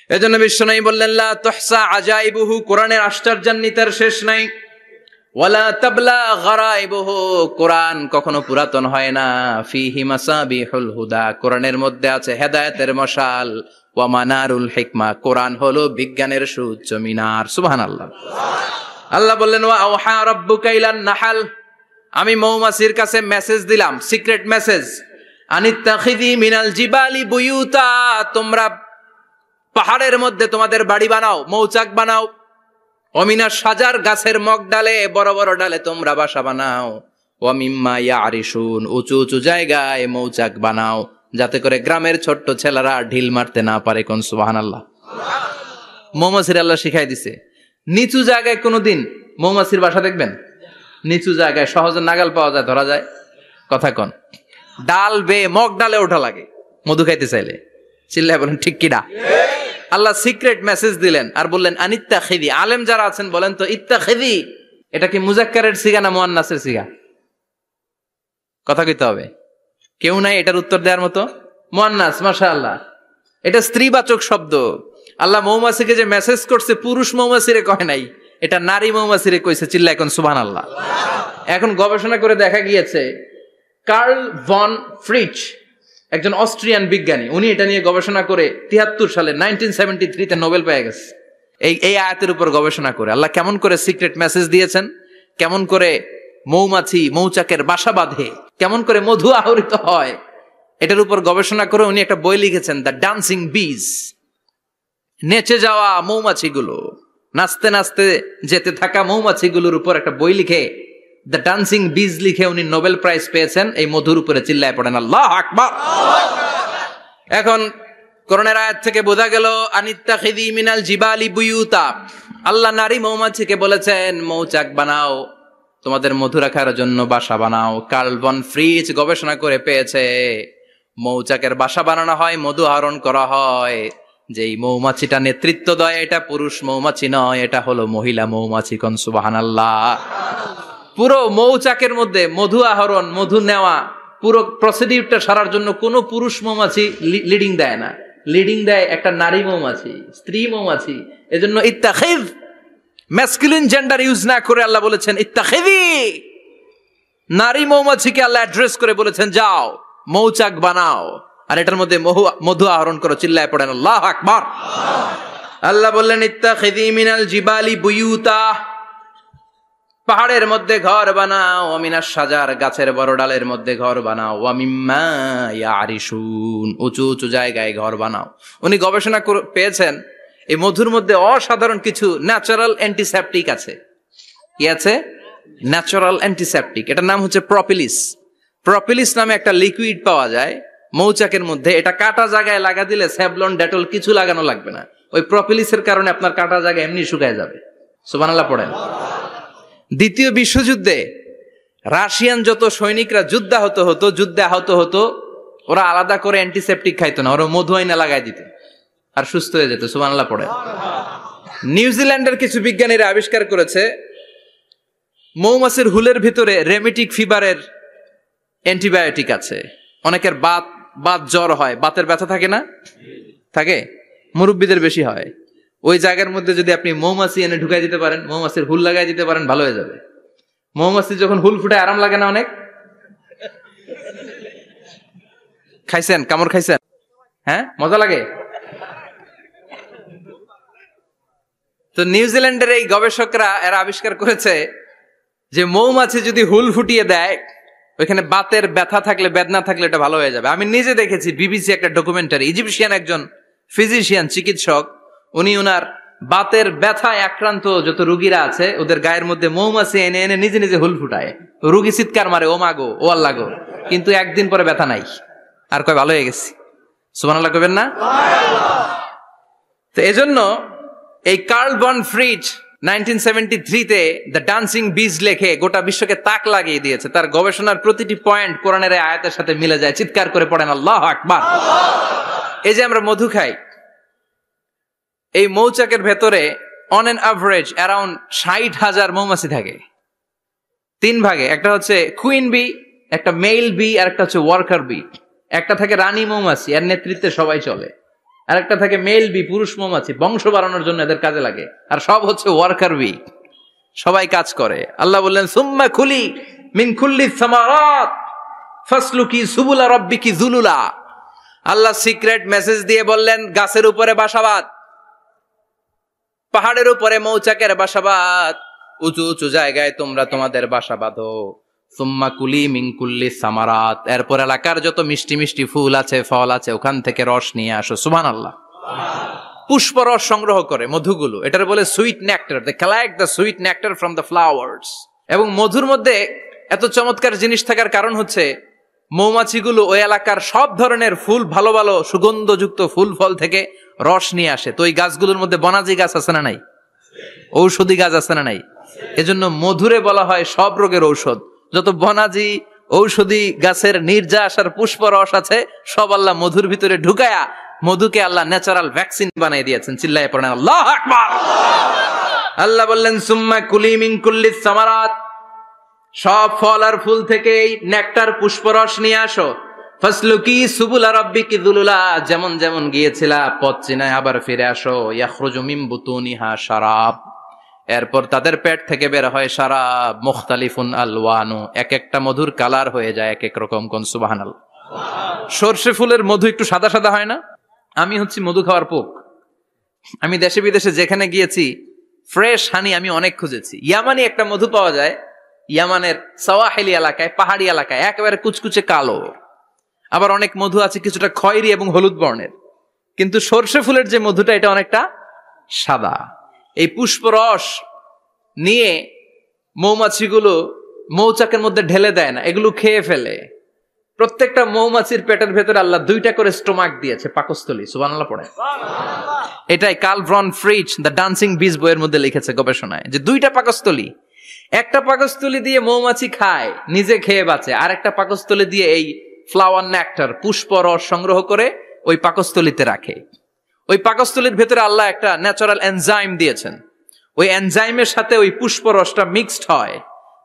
এজন্য বিশ্বনবী বললেন লা তুহসা আজাইবুহু, কোরআনের আশ্চর্যান্বিতার শেষ নাই। ওয়ালা তাবলা গারাইবুহু, কোরআন কখনো পুরাতন হয় না। ফিহি মাসাবিহুল হুদা, কোরআনের মধ্যে আছে হেদায়েতের মশাল। ওয়া মানারুল হিকমা, কোরআন হলো বিজ্ঞানের সুউচ্চ মিনার। সুবহানাল্লাহ। আল্লাহ বললেন ওয়া আওহা রাব্বুকা ইলান নাহল, আমি মৌমাছির কাছে মেসেজ দিলাম, সিক্রেট মেসেজ। আনিত্তাখিযি মিনাল জিবালি বুয়ুতা, তোমরা পাহাড়ের মধ্যে তোমাদের বাড়ি বানাও, মৌচাক বানাও। ওমিনাশ শাজার, গাছের মগ ডালে, বড় বড় ডালে তোমরা বাসা বানাও। ওয়া মিম্মা ইয়ারিশুন, উঁচু উঁচু জায়গায় মৌচাক বানাও, যাতে করে গ্রামের ছোট্ট ছেলেরা ঢিল মারতে না পারে। কোন সুবহানাল্লাহ। মৌমাছির আল্লাহ শিখাই দিছে। নিচু জায়গায় কোনোদিন মৌমাছির বাসা দেখবেন? নিচু জায়গায় সহজে নাগাল পাওয়া যায়, ধরা যায়। কথা কন। ডাল বেয়ে মগ ডালে ওঠা লাগে মধু খাইতে চাইলে। চিল্লায় বলেন ঠিক কিনা? আল্লাহ সিক্রেট মেসেজ দিলেন আর বললেন আনিত্তাখিযি। আলেম যারা আছেন বলেন তো, ইত্তাখিযি এটা কি মুজাক্কারের সিগা না মুয়ান্নাসের সিগা? কথা কইতে হবে। কেউ নাই এটার উত্তর দেওয়ার মতো? মুয়ান্নাস, মাশাআল্লাহ। এটা স্ত্রীবাচক শব্দ। আল্লাহ মৌমাছিকে যে মেসেজ করছে পুরুষ মৌমাছিরে কয় নাই, এটা নারী মৌমাছিরে কইছে। চিল্লা এখন সুবহানাল্লাহ। এখন গবেষণা করে দেখা গিয়েছে, কার্ল ভন ফ্রিচ একজন অস্ট্রিয়ান বিজ্ঞানী, উনি এটা নিয়ে গবেষণা করে 73 সালে 1973 নোবেল পেয়ে গেছে। এই আয়াতের উপর গবেষণা করে আল্লাহ কেমন করে সিক্রেট মেসেজ দিয়েছেন, কেমন করে মৌমাছি মৌচাকের বাসা বাঁধে, কেমন করে মধু আহরিত হয়, এটার উপর গবেষণা করে উনি একটা বই লিখেছেন, দ্য ডান্সিং বিজ। নেচে যাওয়া মৌমাছিগুলো, নাচতে নাচতে যেতে থাকা মৌমাছিগুলোর উপর একটা বই লিখে, দ্য ডান্সিং বিজ লিখে উনি নোবেল প্রাইজ পেয়েছেন এই মধুর উপরে। চিল্লায় পড়েন আল্লাহু আকবার। এখন কোরআনের আয়াত থেকে বোঝা গেল আনিত্তাখিযি মিনাল জিবালি বুয়ুতা, আল্লাহ নারী মৌমাছিকে বলেছেন মৌচাক বানাও, তোমাদের মধু রাখার জন্য বাসা বানাও। কার্ল ভন ফ্রিচ গবেষণা করে পেয়েছে মৌচাকের বাসা বানানো হয়, মধু আহরণ করা হয়। যেই মৌমাছিটা নেতৃত্ব দেয় এটা পুরুষ মৌমাছি নয়, এটা হলো মহিলা মৌমাছি। কোন সুবহানাল্লাহ। পুরো মৌচাকের মধ্যে মধু আহরণ, মধু নেওয়া, পুরো প্রসিডিউরটা সারার জন্য কোনো পুরুষ মৌমাছি লিডিং দেয় না, লিডিং দেয় একটা নারী মৌমাছি, স্ত্রী মৌমাছি। এজন্য ইত্তাখিয, ম্যাসকুলিন জেন্ডার ইউজ না করে আল্লাহ বলেছেন ইত্তাখিযি। নারী মৌমাছিকে আল্লাহ অ্যাড্রেস করে বলেছেন যাও মৌচাক বানাও আর এটার মধ্যে মধু আহরণ করো। চিল্লায় পড়েন আল্লাহু আকবার। আল্লাহ বললেন ইত্তাখিযি মিনাল জিবালি বুয়ুতা, পাহাড়ের মধ্যে ঘর বানাও, অমিনাস সাজার গাছের বড় ডালের মধ্যে ঘর বানাও, ওয়ামিম্মা ইয়ারিশুন উঁচু উঁচু জায়গায় ঘর বানাও। উনি গবেষণা পেয়েছেন এই মধুর মধ্যে অসাধারণ কিছু ন্যাচারাল অ্যান্টিসেপটিক আছে। কি আছে? Natural antiseptic. এটার নাম হচ্ছে প্রপিলিস। প্রপিলিস নামে একটা লিকুইড পাওয়া যায় মৌচাকের মধ্যে। এটা কাটা জায়গায় লাগা দিলে স্যাভলন ডেটল কিছু লাগানো লাগবে না। ওই প্রপিলিসের কারণে আপনার কাটা জায়গা এমনি শুকায় যাবে। সুবহানাল্লাহ পড়েন। দ্বিতীয় বিশ্বযুদ্ধে রাশিয়ান যত সৈনিকরা যুদ্ধে আহত হতো, ওরা আলাদা করে অ্যান্টিসেপটিক খাইতো না, ওরা মধু আইনা লাগাই দিত আর সুস্থ হয়ে যেত। সুবহানাল্লাহ পড়েন। নিউজিল্যান্ডের কিছু বিজ্ঞানীরা আবিষ্কার করেছে মৌমাছির হুলের ভিতরে রেমিটিক ফিভারের অ্যান্টিবায়োটিক আছে। অনেকের বাত জ্বর হয়, বাতের ব্যথা থাকে না? থাকে, মুরব্বীদের বেশি হয়। ওই জায়গার মধ্যে যদি আপনি মৌমাছি এনে ঢুকাই দিতে পারেন, মৌমাছির হুল লাগাই দিতে পারেন, ভালো হয়ে যাবে। মৌমাছি যখন হুল ফুটায় আরাম লাগে না অনেক? খাইছেন? কামড় খাইছেন? হ্যাঁ, মজা লাগে। তো নিউজিল্যান্ডের এই গবেষকরা এরা আবিষ্কার করেছে যে মৌমাছি যদি হুল ফুটিয়ে দেয়, ওইখানে বাতের ব্যথা থাকলে, বেদনা থাকলে এটা ভালো হয়ে যাবে। আমি নিজে দেখেছি, বিবিসি একটা ডকুমেন্টারি। ইজিপশিয়ান একজন ফিজিশিয়ান, চিকিৎসক, উনি ওনার বাতের ব্যথায় আক্রান্ত যত রুগীরা আছে ওদের গায়ের মধ্যে মৌমাছি এনে এনে নিজে নিজে হুল ফুটায়। রুগী চিৎকার মারে, ও মাগো, ও আল্লাহ গো, কিন্তু একদিন পরে ব্যথা নাই, আর কয় ভালো হয়ে গেছি। সুবহানাল্লাহ কইবেন না? তো এজন্য এই কার্ল বন ফ্রিজ 1973-তে দ্য ডান্সিং বিজ লেখে গোটা বিশ্বকে তাক লাগিয়ে দিয়েছে। তার গবেষণার প্রতিটি পয়েন্ট কোরআনের আয়াতের সাথে মিলে যায়। চিৎকার করে পড়েন আল্লাহু আকবার। এই যে আমরা মধু খাই, এই মৌচাকের ভেতরে অন এন অ্যাভারেজ অ্যারাউন্ড 60,000 মৌমাছি থাকে। 3 ভাগে, একটা হচ্ছে কুইন বি, একটা মেল বি, আর একটা হচ্ছে ওয়ার্কার বি। একটা থাকে রানী মৌমাছি, এর নেতৃত্বে সবাই চলে। আর একটা থাকে মেল বি, পুরুষ মৌমাছি, বংশ বাড়ানোর জন্য এদের কাজে লাগে। আর সব হচ্ছে ওয়ার্কার বি, সবাই কাজ করে। আল্লাহ বললেন সুম্মা খুলি মিন কুল্লি সামারাত ফাসলুকি সুবুলা রাব্বিকি যুলুলা। আল্লাহ সিক্রেট মেসেজ দিয়ে বললেন গাছের উপরে বাসাবাদ, পাহাড়ের উপরে মৌচাকের বাসাবাদ, উঁচু উঁচু জায়গায় তোমরা তোমাদের বাসা বাঁধো। সুম্মা কুলি মিন কুল্লি সামারাত, এরপর এলাকার যত মিষ্টি মিষ্টি ফুল আছে, ফল আছে, ওখান থেকে রস নিয়ে আসো। সুবহানাল্লাহ। পুষ্প রস সংগ্রহ করে মধুগুলো, এটার বলে sweet nectar. They collect the sweet nectar from the flowers. এবং মধুর মধ্যে এত চমৎকার জিনিস থাকার কারণ হচ্ছে মৌমাছিগুলো ওই এলাকার সব ধরনের ফুল, ভালো ভালো সুগন্ধযুক্ত ফুল ফল থেকে রস নিয়ে আসে। তো ওই গাছগুলোর মধ্যে বনাজি গাছ আছে না নাই? ঔষধি গাছ আছে না নাই? এজন্য মধুরে বলা হয় সব রোগের ঔষধ। যত বনাজি ঔষধি গাছের নির্যাস আর পুষ্প রস আছে, সব আল্লাহ মধুর ভিতরে ঢুকায়া মধুকে আল্লাহ ন্যাচারাল ভ্যাকসিন বানিয়ে দিয়েছেন। চিল্লায়ে পড়েন আল্লাহু আকবার। আল্লাহ বললেন সুম্মা কুলি মিন কুল্লি সামারাত, সব ফল আর ফুল থেকে নেকটার পুষ্পরস নিয়ে আসো। ফাসলুকি সুবুলা রাব্বিকি যুলুলা, যেমন যেমন গিয়েছিলা পথ চিনায় আবার ফিরে আসো। ইয়াখরুজু মিন বুতুনিহা শারাব, এরপর তাদের পেট থেকে বের হয় শারাব। মুখতালিফুন আলওয়ানু, এক একটা মধুর কালার হয়ে যায় এক এক রকম। কোন সুবহানাল্লাহ। সরষে ফুলের মধু একটু সাদা সাদা হয় না? আমি হচ্ছি মধু খাওয়ার পোক। আমি দেশে বিদেশে যেখানে গিয়েছি ফ্রেশ হানি আমি অনেক খুঁজেছি। ইয়ামানি একটা মধু পাওয়া যায়, ইয়ামানের সাওয়াহিলি এলাকায়, পাহাড়ি এলাকায়, একেবারে কুচকুচে কালো। আবার অনেক মধু আছে কিছুটা খয়েরি এবং হলুদ বর্ণের। কিন্তু সরষে ফুলের যে মধুটা, এটা অনেকটা সাদা। এই পুষ্পরস নিয়ে মৌমাছিগুলো মৌচাকের মধ্যে ঢেলে দেয় না, এগুলো খেয়ে ফেলে। প্রত্যেকটা মৌমাছির পেটের ভেতরে আল্লাহ 2টা করে স্টোমাক দিয়েছে, পাকস্থলী। সুবহানাল্লাহ পড়ে। এটাই Karl von Frisch the dancing bees বইয়ের মধ্যে লিখেছে গবেষণায়, যে 2টা পাকস্থলী। একটা পাকস্থলী দিয়ে মৌমাছি খায়, নিজে খেয়ে বাঁচে, আর একটা পাকস্থলী দিয়ে এই ফ্লাওয়ার নেক্টার, পুষ্প রস সংগ্রহ করে ওই পাকস্থলীতে রাখে। ওই পাকস্থলীর ভেতরে আল্লাহ একটা ন্যাচারাল এনজাইম দিয়েছেন। ওই এনজাইমের সাথে ওই পুষ্প রসটা মিক্সড হয়।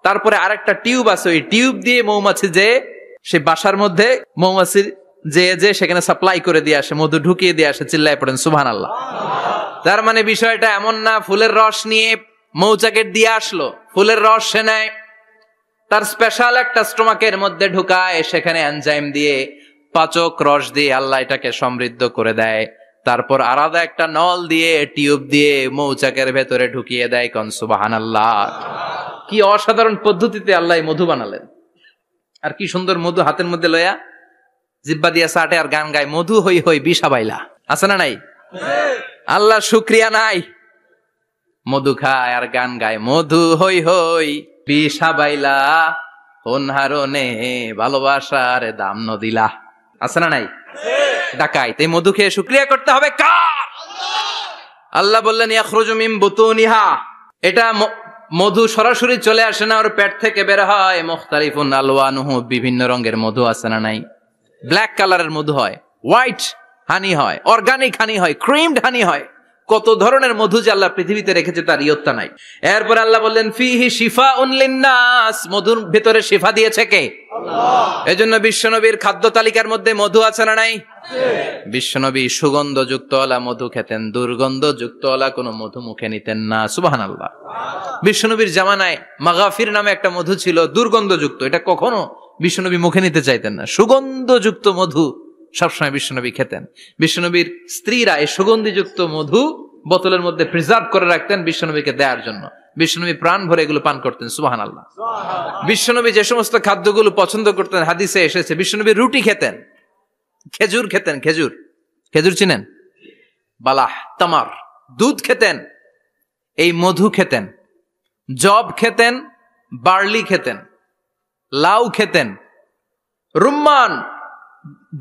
তারপরে আরেকটা টিউব আছে, ওই টিউব দিয়ে মৌমাছি যে সে বাসার মধ্যে মৌমাছির যে সেখানে সাপ্লাই করে দিয়ে আসে, মধু ঢুকিয়ে দিয়ে আসে। চিল্লায় পড়েন সুবহানাল্লাহ। তার মানে বিষয়টা এমন না ফুলের রস নিয়ে মৌচাকের দিয়ে আসলো, ফুলের রস সে নেয়, তার স্পেশাল একটা স্টোমাকের মধ্যে ঢুকায়, সেখানে এনজাইম দিয়ে, পাচক রস দিয়ে আল্লাহ এটাকে সমৃদ্ধ করে দেয়। তারপর আলাদা একটা নল দিয়ে, টিউব দিয়ে মৌচাকের ভেতরে ঢুকিয়ে দেয়। কোন সুবহানাল্লাহ। কি অসাধারণ পদ্ধতিতে আল্লাহ এই মধু বানালেন। আর কি সুন্দর মধু হাতের মধ্যে লয়া জিব্বা দিয়া চাটে আর গান গায়, মধু হই হই বিষা বাইলা। আছে না নাই? আল্লাহ শুকরিয়া নাই? মধু খায় আর গান গায়, মধু হই হই বিষা বাইলা, হনহারনে ভালোবাসার দাম নদিলা। আছে না নাই? ডাকাইত এই মধু খেয়ে শুকরিয়া করতে হবে কার? আল্লাহ বললেন ইয়াখরুজু মিন বুতুনিহা, এটা মধু সরাসরি চলে আসে না, ওর পেট থেকে বের হয়। মুখতালিফুন আলওয়ানুহু, বিভিন্ন রঙের মধু। আছে না নাই? ব্ল্যাক কালারের মধু হয়, হোয়াইট হানি হয়, অর্গানিক হানি হয়, ক্রিমড হানি হয়। কত ধরনের মধু যে আল্লাহ পৃথিবীতে রেখেছে তার ইয়ত্তা নাই। এরপর আল্লাহ বললেন ফিহি শিফাউন লিন্নাস, মধুর ভেতরে শিফা দিয়েছে কে? আল্লাহ। এজন্য বিশ্বনবীর খাদ্য তালিকার মধ্যে মধু আছে না নাই? বিশ্বনবী সুগন্ধযুক্ত ওলা মধু খেতেন, দুর্গন্ধযুক্ত ওলা কোনো মধু মুখে নিতেন না। সুবহানাল্লাহ। বিশ্বনবীর জামানায় মাগাফির নামে একটা মধু ছিল, দুর্গন্ধযুক্ত, এটা কখনো বিশ্বনবী মুখে নিতে চাইতেন না। সুগন্ধযুক্ত মধু সবসময় বিশ্বনবী খেতেন। বিশ্বনবীর স্ত্রীরা এই সুগন্ধিযুক্ত মধু বোতলের মধ্যে প্রিজার্ভ করে রাখতেন বিশ্বনবীকে দেওয়ার জন্য। বিশ্বনবী প্রাণ ভরে এগুলো পান করতেন। সুবহানাল্লাহ। বিশ্বনবী যে সমস্ত খাদ্যগুলো পছন্দ করতেন হাদিসে এসেছে, বিশ্বনবী রুটি খেতেন, খেজুর খেতেন, খেজুর, খেজুর চিনেন? বালাহ, তামার, দুধ খেতেন, এই মধু খেতেন, জব খেতেন, বার্লি খেতেন, লাউ খেতেন, রুম্মান,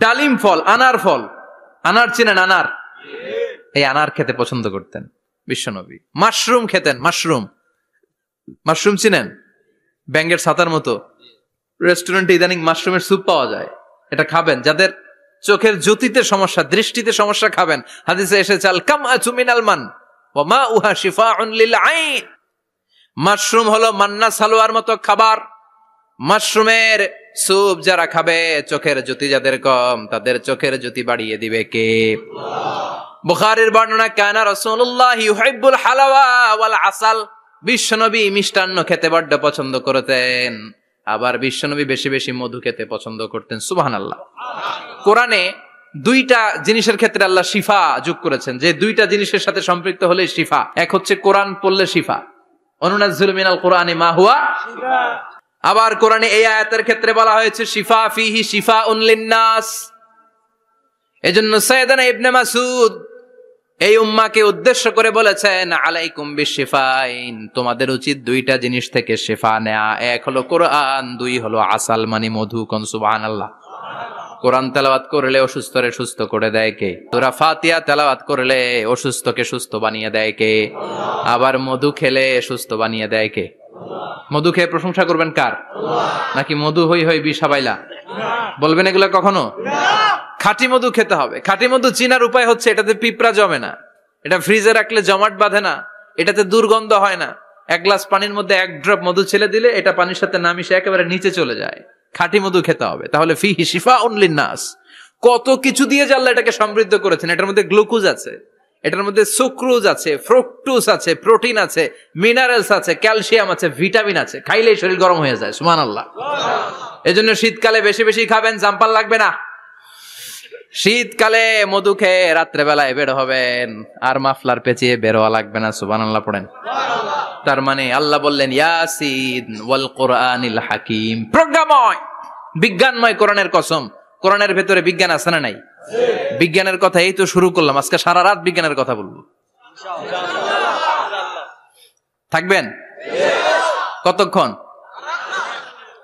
ডালিম ফল, আনার ফল, আনার চিনেন? আনার, এই আনার খেতে পছন্দ করতেন বিশ্বনবী। মাশরুম খেতেন, মাশরুম, মাশরুম চিনেন? ব্যাঙের ছাতার মতো। রেস্টুরেন্টে ইদানিং মাশরুমের স্যুপ পাওয়া যায়, এটা খাবেন। যাদের চোখের জ্যোতিতে সমস্যা, দৃষ্টিতে সমস্যা, খাবেন। হাদিসে এসেছে আল কামআতু মিনাল মান ওয়া মাউহা শিফাউন লিল আইন। মাশরুম হলো মান্না সালোয়ার মতো খাবার। মাশরুমের স্যুপ যারা খাবে, চোখের জ্যোতি যাদের কম, তাদের চোখের জ্যোতি বাড়িয়ে দিবে কে? বুখারীর বর্ণনা, কানা রাসূলুল্লাহ ইউহিব্বুল হালাওয়া ওয়াল আসাল, বিশ্বনবী মিষ্টান্ন খেতে বড্ড পছন্দ করতেন। আবার বিশ্বনবী বেশি বেশি মধু খেতে পছন্দ করতেন। সুবহানাল্লাহ। কোরআনে দুইটা জিনিসের ক্ষেত্রে আল্লাহ শিফা যোগ করেছেন, যে দুইটা জিনিসের সাথে সম্পৃক্ত হলে শিফা। এক হচ্ছে কোরআন পড়লে শিফা, অনুনাজ্জিলু মিনাল কোরআনি মা হুয়া শিফা। আবার কোরআনে এই আয়াতের ক্ষেত্রে বলা হয়েছে শিফা ফিহি শিফাউন লিন্নাস। এজন্য সাইয়েদানা ইবনে মাসউদ এই উম্মাকে উদ্দেশ্য করে বলেছেন আলাইকুম বিশিফাইন, তোমাদের উচিত দুইটা জিনিস থেকে শিফা নেয়া। এক হলো কোরআন, দুই হলো আসাল মানে মধু। কোন সুবহানাল্লাহ। কোরআন তেলাওয়াত করলে অসুস্থরে সুস্থ করে দেয় কে? সূরা ফাতিহা তেলাওয়াত করলে অসুস্থকে সুস্থ বানিয়ে দেয় কে? আবার মধু খেলে সুস্থ বানিয়ে দেয় কে? মধু খেয়ে প্রশংসা করবেন কার? নাকি মধু হই হই বিষাবাইলা বলবেন এগুলা কখনো? খাঁটি মধু খেতে হবে। খাঁটি মধু চিনার উপায় হচ্ছে এটাতে পিঁপড়া জমে না, এটা ফ্রিজে রাখলে জমাট বাঁধে না, এটাতে দুর্গন্ধ হয় না। এক গ্লাস পানির মধ্যে এক ড্রপ মধু ছেলে দিলে এটা পানির সাথে না মিশে একেবারে নিচে চলে যায়। খাঁটি মধু খেতে হবে। তাহলে ফিহি শিফাউন লিন্নাস। কত কিছু দিয়ে যে আল্লাহ এটাকে সমৃদ্ধ করেছেন। এটার মধ্যে গ্লুকোজ আছে, এটার মধ্যে সুক্রোজ আছে, ফ্রুক্টোজ আছে, প্রোটিন আছে, মিনারেলস আছে, ক্যালসিয়াম আছে, ভিটামিন আছে। খাইলেই শরীর গরম হয়ে যায়। সুবহানাল্লাহ। এজন্য শীতকালে বেশি বেশি খাবেন, জাম্পাল লাগবে না। শীতকালে মধু খেয়ে রাত্রে বেলায় বের হবেন, আর মাফলার পেঁচিয়ে বের হওয়া লাগবে না। সুবহানাল্লাহ পড়েন। তার মানে আল্লাহ বললেন ইয়াসিন ওয়াল কোরআনিল হাকিম, প্রজ্ঞাময়, বিজ্ঞানময় কোরআনের কসম। কোরআনের ভেতরে বিজ্ঞান আছে না নাই? বিজ্ঞানের কথা এই তো শুরু করলাম, আজকে সারা রাত বিজ্ঞানের কথা বলবো। থাকবেন কতক্ষণ?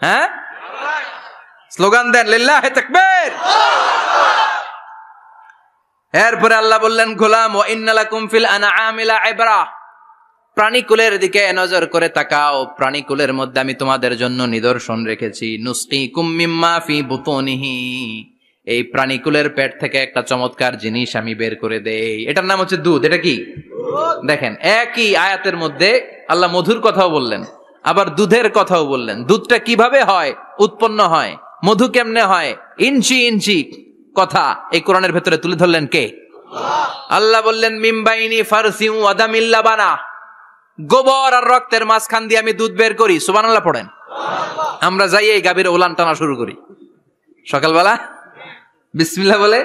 হ্যাঁ, স্লোগান দেন লিল্লাহি তাকবীর। এরপরে আল্লাহ বললেন গোলাম ওয়া ইন্না লাকুম ফিল আনআমি লাইবরা, প্রাণীকুলের দিকে নজর করে তাকাও। প্রাণীকুলের মধ্যে আমি তোমাদের জন্য নিদর্শন রেখেছি। নুসকিকুম মিম্মা ফি বুতুনিহি, এই প্রাণীকুলের পেট থেকে একটা চমৎকার জিনিস আমি বের করে দেই, এটার নাম হচ্ছে দুধ। এটা কি? দেখেন, একই আয়াতের মধ্যে আল্লাহ মধুর কথাও বললেন, আবার দুধের কথাও বললেন। দুধটা কিভাবে হয়, উৎপন্ন হয়, মধু কেমনে হয়, ইঞ্চি ইঞ্চি কথা এই কোরআনের ভেতরে তুলে ধরলেন কে? আল্লাহ বললেন মিমবাইনি ফারসিউ আদামিল লাবানা, গোবর আর রক্তের মাঝখান দিয়ে আমি দুধ বের করি। সুবহানাল্লাহ পড়েন। আমরা যাই এই গাভীর ওলান টানা শুরু করি সকালবেলা বিসমিল্লাহ বলে,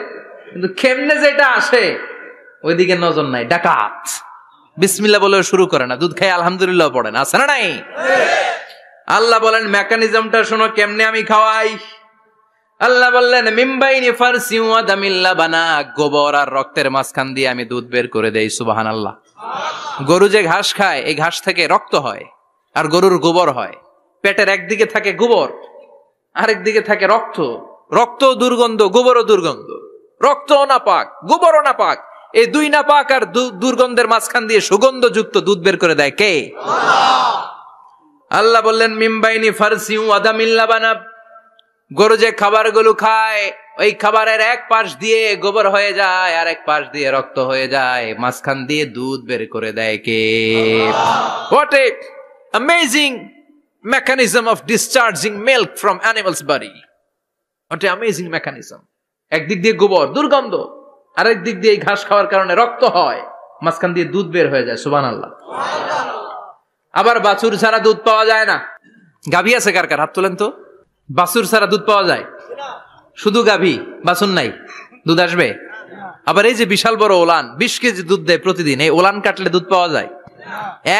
কিন্তু কেমনে যেটা আসে ওইদিকে নজর নাই। ডাকাত বিসমিল্লাহ বলে শুরু করে না, দুধ খাই আলহামদুলিল্লাহ পড়ে না, আছে না নাই? আল্লাহ বলেন মেকানিজমটা শোনো কেমনে আমি খাওয়াই। আল্লাহ বললেন মিম্বাইনি ফারসি ওয়া দামিল লাবানা, গোবর আর রক্তের মাঝখান দিয়ে আমি দুধ বের করে দেই। সুবহানাল্লাহ। গরু যে ঘাস খায় এই ঘাস থেকে রক্ত হয় আর গরুর গোবর হয়। পেটের একদিকে থাকে গোবর, আরেক দিকে থাকে রক্ত। রক্ত দুর্গন্ধ, গোবরও দুর্গন্ধ। রক্ত নাপাক, গোবরও নাপাক, এই দুই নাপাক আর দুর্গন্ধের মাঝখান দিয়ে সুগন্ধযুক্ত দুধ বের করে দেয় কে? আল্লাহ বললেন মিম্বাইনি ফারসি ওয়া দামিল লাবানা, গরু যে খাবারগুলো খায় ওই খাবারের এক পাশ দিয়ে গোবর হয়ে যায় আর এক পাশ দিয়ে রক্ত হয়ে যায়, মাঝখান দিয়ে দুধ বের করে দেয় কে? What a amazing mechanism of discharging milk from animals body. What an amazing mechanism. একদিক দিয়ে গোবর দুর্গন্ধ, আরেক দিক দিয়ে ঘাস খাওয়ার কারণে রক্ত হয়, মাঝখান দিয়ে দুধ বের হয়ে যায়। সুবহানাল্লাহ। আবার বাছুর ছাড়া দুধ পাওয়া যায় না। গাভী আছে কার কার? হাত তোলেন তো। বাছুর ছাড়া দুধ পাওয়া যায়? শুধু গাভী, বাছুর নাই, দুধ আসবে? আবার এই যে বিশাল বড় ওলান 20 কেজি দুধ দেয় প্রতিদিন, এই ওলান কাটলে দুধ পাওয়া যায়?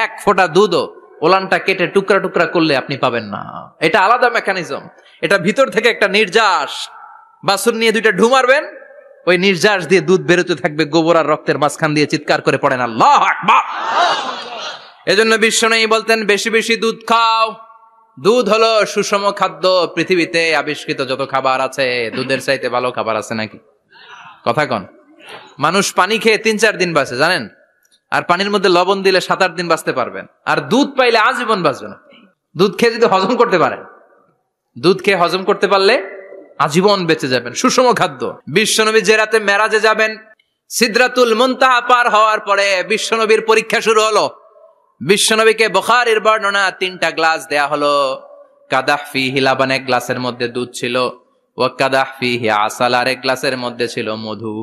এক ফোঁটা দুধও ওলানটা কেটে টুকরা টুকরা করলে আপনি পাবেন না। এটা আলাদা মেকানিজম। এটা ভিতর থেকে একটা নির্যাস। বাছুর নিয়ে দুইটা ঢু মারবেন, ওই নির্যাস দিয়ে দুধ বেরোতে থাকবে গোবর আর রক্তের মাঝখান দিয়ে, চিৎকার করে পড়েন আল্লাহু আকবার। এজন্য বিশ্বনবী বলতেন বেশি বেশি দুধ খাও। দুধ হলো সুষম খাদ্য। পৃথিবীতে আবিষ্কৃত যত খাবার আছে দুধের চাইতে ভালো খাবার আছে নাকি? কথা কন। মানুষ পানি খেয়ে 3-4 দিন বাঁচে জানেন, আর পানির মধ্যে লবণ দিলে 7-8 দিন বাঁচতে পারবেন। আর দুধ পাইলে আজীবন বাঁচবেন। দুধ খেয়ে যদি হজম করতে পারেন, দুধ খেয়ে হজম করতে পারলে আজীবন বেঁচে যাবেন। সুষম খাদ্য। বিশ্বনবী যে রাতে মেরাজে যাবেন, সিদরাতুল মুনতাহা পার হওয়ার পরে বিশ্বনবীর পরীক্ষা শুরু হলো। বিশ্বনবীকে বুখারীর বর্ণনা 3টা গ্লাস দেয়া হলো। কাদাহ ফিহি লাবান, এক গ্লাসের মধ্যে দুধ ছিল। ওয়া কাদাহ ফিহি আসাল, আরেক গ্লাসের মধ্যে ছিল মধু,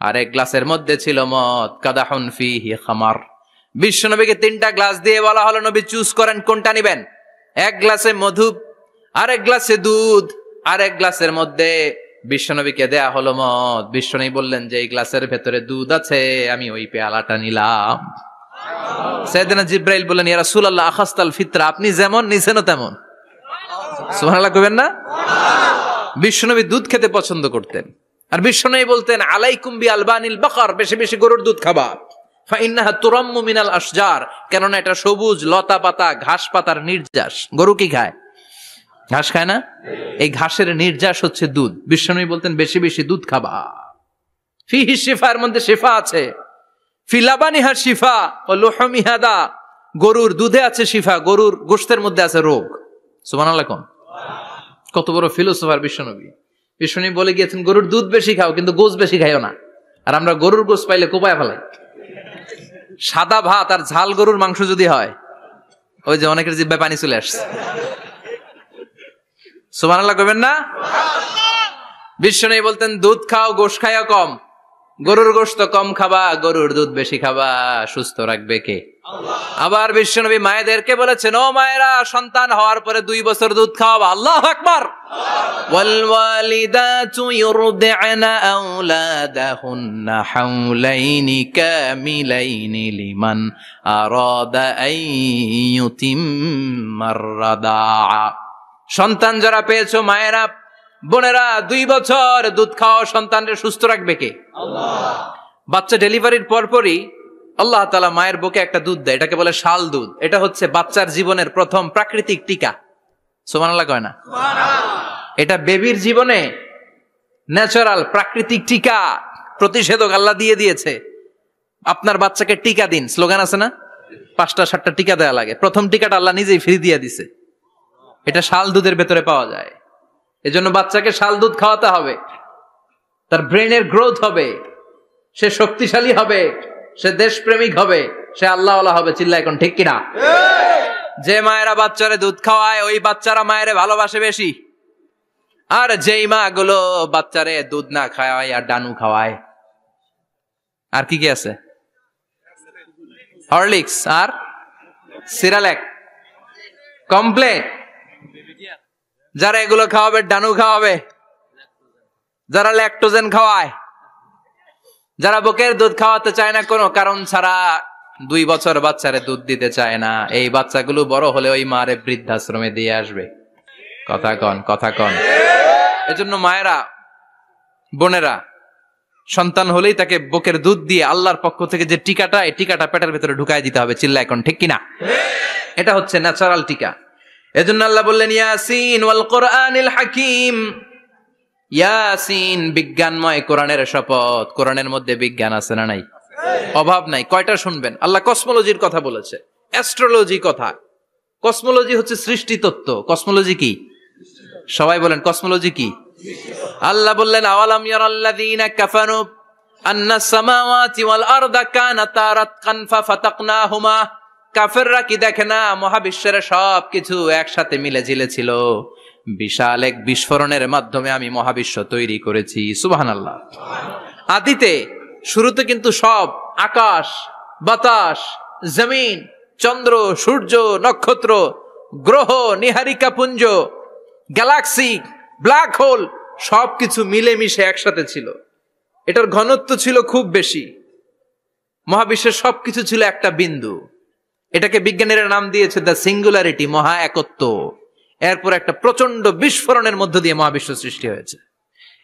আরেক গ্লাসের মধ্যে ছিল মদ। কাদাহুন ফিহি খামার। বিশ্বনবীকে 3টা গ্লাস দিয়ে বলা হলো নবী চুজ করেন কোনটা নেবেন। এক গ্লাসে মধু, আরেক গ্লাসে দুধ, আরেক গ্লাসের মধ্যে বিশ্বনবীকে দেয়া হলো মদ। বিশ্বনবী বললেন যে এই গ্লাসের ভেতরে দুধ আছে, আমি ওই পেয়ালাটা নিলাম। সাইয়েদনা জিবরাইল বললেন ইয়া রাসূলুল্লাহ আখাসতাল ফিতরা, আপনি যেমন নিছেন তেমন। সুবহানাল্লাহ কইবেন না? বিশ্বনবী দুধ খেতে পছন্দ করতেন। আর বিশ্বনবী বলতেন আলাইকুম বি আলবানিল বাকার, বেশি বেশি গরুর দুধ খাবা। ফা ইন্নাহা তুরাম্মু মিনাল আশজার, কেননা এটা সবুজ লতা পাতা ঘাস পাতার নির্যাস। গরু কি খায়? ঘাস খায় না? এই ঘাসের নির্যাস হচ্ছে দুধ। বিশ্বনবী বলতেন বেশি বেশি দুধ খাবা। ফিহি শিফা, এর মধ্যে শিফা আছে। ফি লাবানিহা শিফা ও লুহুমিহা দা, গরুর দুধে আছে শিফা, গরুর গোশতের মধ্যে আছে রোগ। সুবহানাল্লাহ কোন। কত বড় ফিলোসোফার বিশ্বনবী। বিশ্বনবী বলে গিয়েছেন গরুর দুধ বেশি খাও কিন্তু গোশ বেশি খাইও না। আর আমরা গরুর গোশ পাইলে কোপায় ফেলাই। সাদা ভাত আর ঝাল গরুর মাংস যদি হয়, ওই যে অনেকের জিহ্বায় পানি চলে আসছে। সুবহানাল্লাহ কইবেন না? বিশ্বনবী বলতেন দুধ খাও, গোশ খাইও কম। গরুর গোশত কম খাবা, গরুর দুধ বেশি খাবা। সুস্থ রাখবে কে? আল্লাহ। আবার বিশ্বনবী মায়েদেরকে বলেছেন ও মায়েরা, সন্তান হওয়ার পরে 2 বছর দুধ খাওয়াবা। আল্লাহু আকবার। ওয়াল ওয়ালিদাতু ইউরদি'না আওলাদাহুন্না হাওলাইনি কামিলাইনি লিমান আরাদা আন ইউতিম্মার রাদা'a। সন্তান যারা পেয়েছো মায়েরা, বোনেরা, 2 বছর দুধ খাওয়া সন্তানকে সুস্থ রাখবে কে? আল্লাহ। বাচ্চা ডেলিভারির পরপরই আল্লাহ তাআলা মায়ের বুকে একটা দুধ দেয়, এটাকে বলে শাল দুধ। এটা হচ্ছে বাচ্চার জীবনের প্রথম প্রাকৃতিক টিকা। সুবহানাল্লাহ কয় না? সুবহানাল্লাহ। এটা বেবির জীবনে ন্যাচারাল প্রাকৃতিক টিকা, প্রতিষেধক আল্লাহ দিয়ে দিয়েছে। আপনার বাচ্চাকে টিকা দিন, স্লোগান আছে না? 5টা-7টা টিকা দেয়া লাগে। প্রথম টিকাটা আল্লাহ নিজেই ফ্রি দিয়ে দিছে। এটা শাল দুধের ভেতরে পাওয়া যায়। এজন্য বাচ্চাকে শাল দুধ খাওয়াতে হবে। তার ব্রেনের গ্রোথ হবে, সে শক্তিশালী হবে, সে দেশপ্রেমিক হবে, সে আল্লাহওয়ালা হবে। চিল্লা এখন ঠিক কিনা? যে মায়েরা বাচ্চারে দুধ খাওয়ায় ওই বাচ্চারা মায়েরে ভালোবাসে বেশি। আর যেই মা গুলো বাচ্চারে দুধ না খাওয়ায় আর ডানু খাওয়ায়, আর কি কি আছে? হরলিক্স আর সিরালেক, কমপ্লেন। যারা এগুলো খাওয়াবে ডানু খাওয়াবে, যারা ল্যাকটোজেন খাওয়ায়, যারা বুকের দুধ খাওয়াতে চায় না কোনো কারণ ছাড়া, 2 বছর বাচ্চারে দুধ দিতে চায় না, এই বাচ্চাগুলো বড় হলে ওই মারে বৃদ্ধাশ্রমে দিয়ে আসবে। কথা কন। এজন্য মায়েরা, বোনেরা, সন্তান হলেই তাকে বুকের দুধ দিয়ে আল্লাহর পক্ষ থেকে যে টিকাটা, এই টিকাটা পেটের ভেতরে ঢুকায় দিতে হবে। চিল্লা এখন ঠিক কিনা? এটা হচ্ছে ন্যাচারাল টিকা। এজন্য আল্লাহ বললেন ইয়াসিন ওয়াল কোরআনিল হাকিম। ইয়াসিন, বিজ্ঞানময় কোরআনের শপথ। কোরআনের মধ্যে বিজ্ঞান আছে না নাই? অভাব নাই। কয়টা শুনবেন? আল্লাহ কসমোলজির কথা বলেছে, অ্যাস্ট্রোলজি কথা। কসমোলজি হচ্ছে সৃষ্টি তত্ত্ব। কসমোলজি কি? সবাই বলেন কসমোলজি কি? আল্লাহ বললেন আওয়ালাম ইয়ারাল্লাযীনা কাফারু আন্নাস সামাওয়াতি ওয়াল আরদা কানাতা রাতকান ফাফাতাকনাহুমা। কাফেররা কি দেখে না মহাবিশ্বের সবকিছু একসাথে মিলে ঝিলে ছিল, বিশাল এক বিস্ফোরণের মাধ্যমে আমি মহাবিশ্ব তৈরি করেছি। সুবহানাল্লাহ। আদিতে, শুরুতে কিন্তু সব আকাশ, বাতাস, জমিন, চন্দ্র, সূর্য, নক্ষত্র, গ্রহ, নীহারিকা পুঞ্জ, গ্যালাক্সি, ব্ল্যাক হোল সবকিছু মিলেমিশে একসাথে ছিল। এটার ঘনত্ব ছিল খুব বেশি। মহাবিশ্বের সবকিছু ছিল একটা বিন্দু। এটাকে বিজ্ঞানীরা নাম দিয়েছে দ্য সিঙ্গুলারিটি, মহা একত্ব। এরপর একটা প্রচন্ড বিস্ফোরণের মধ্য দিয়ে মহাবিশ্ব সৃষ্টি হয়েছে।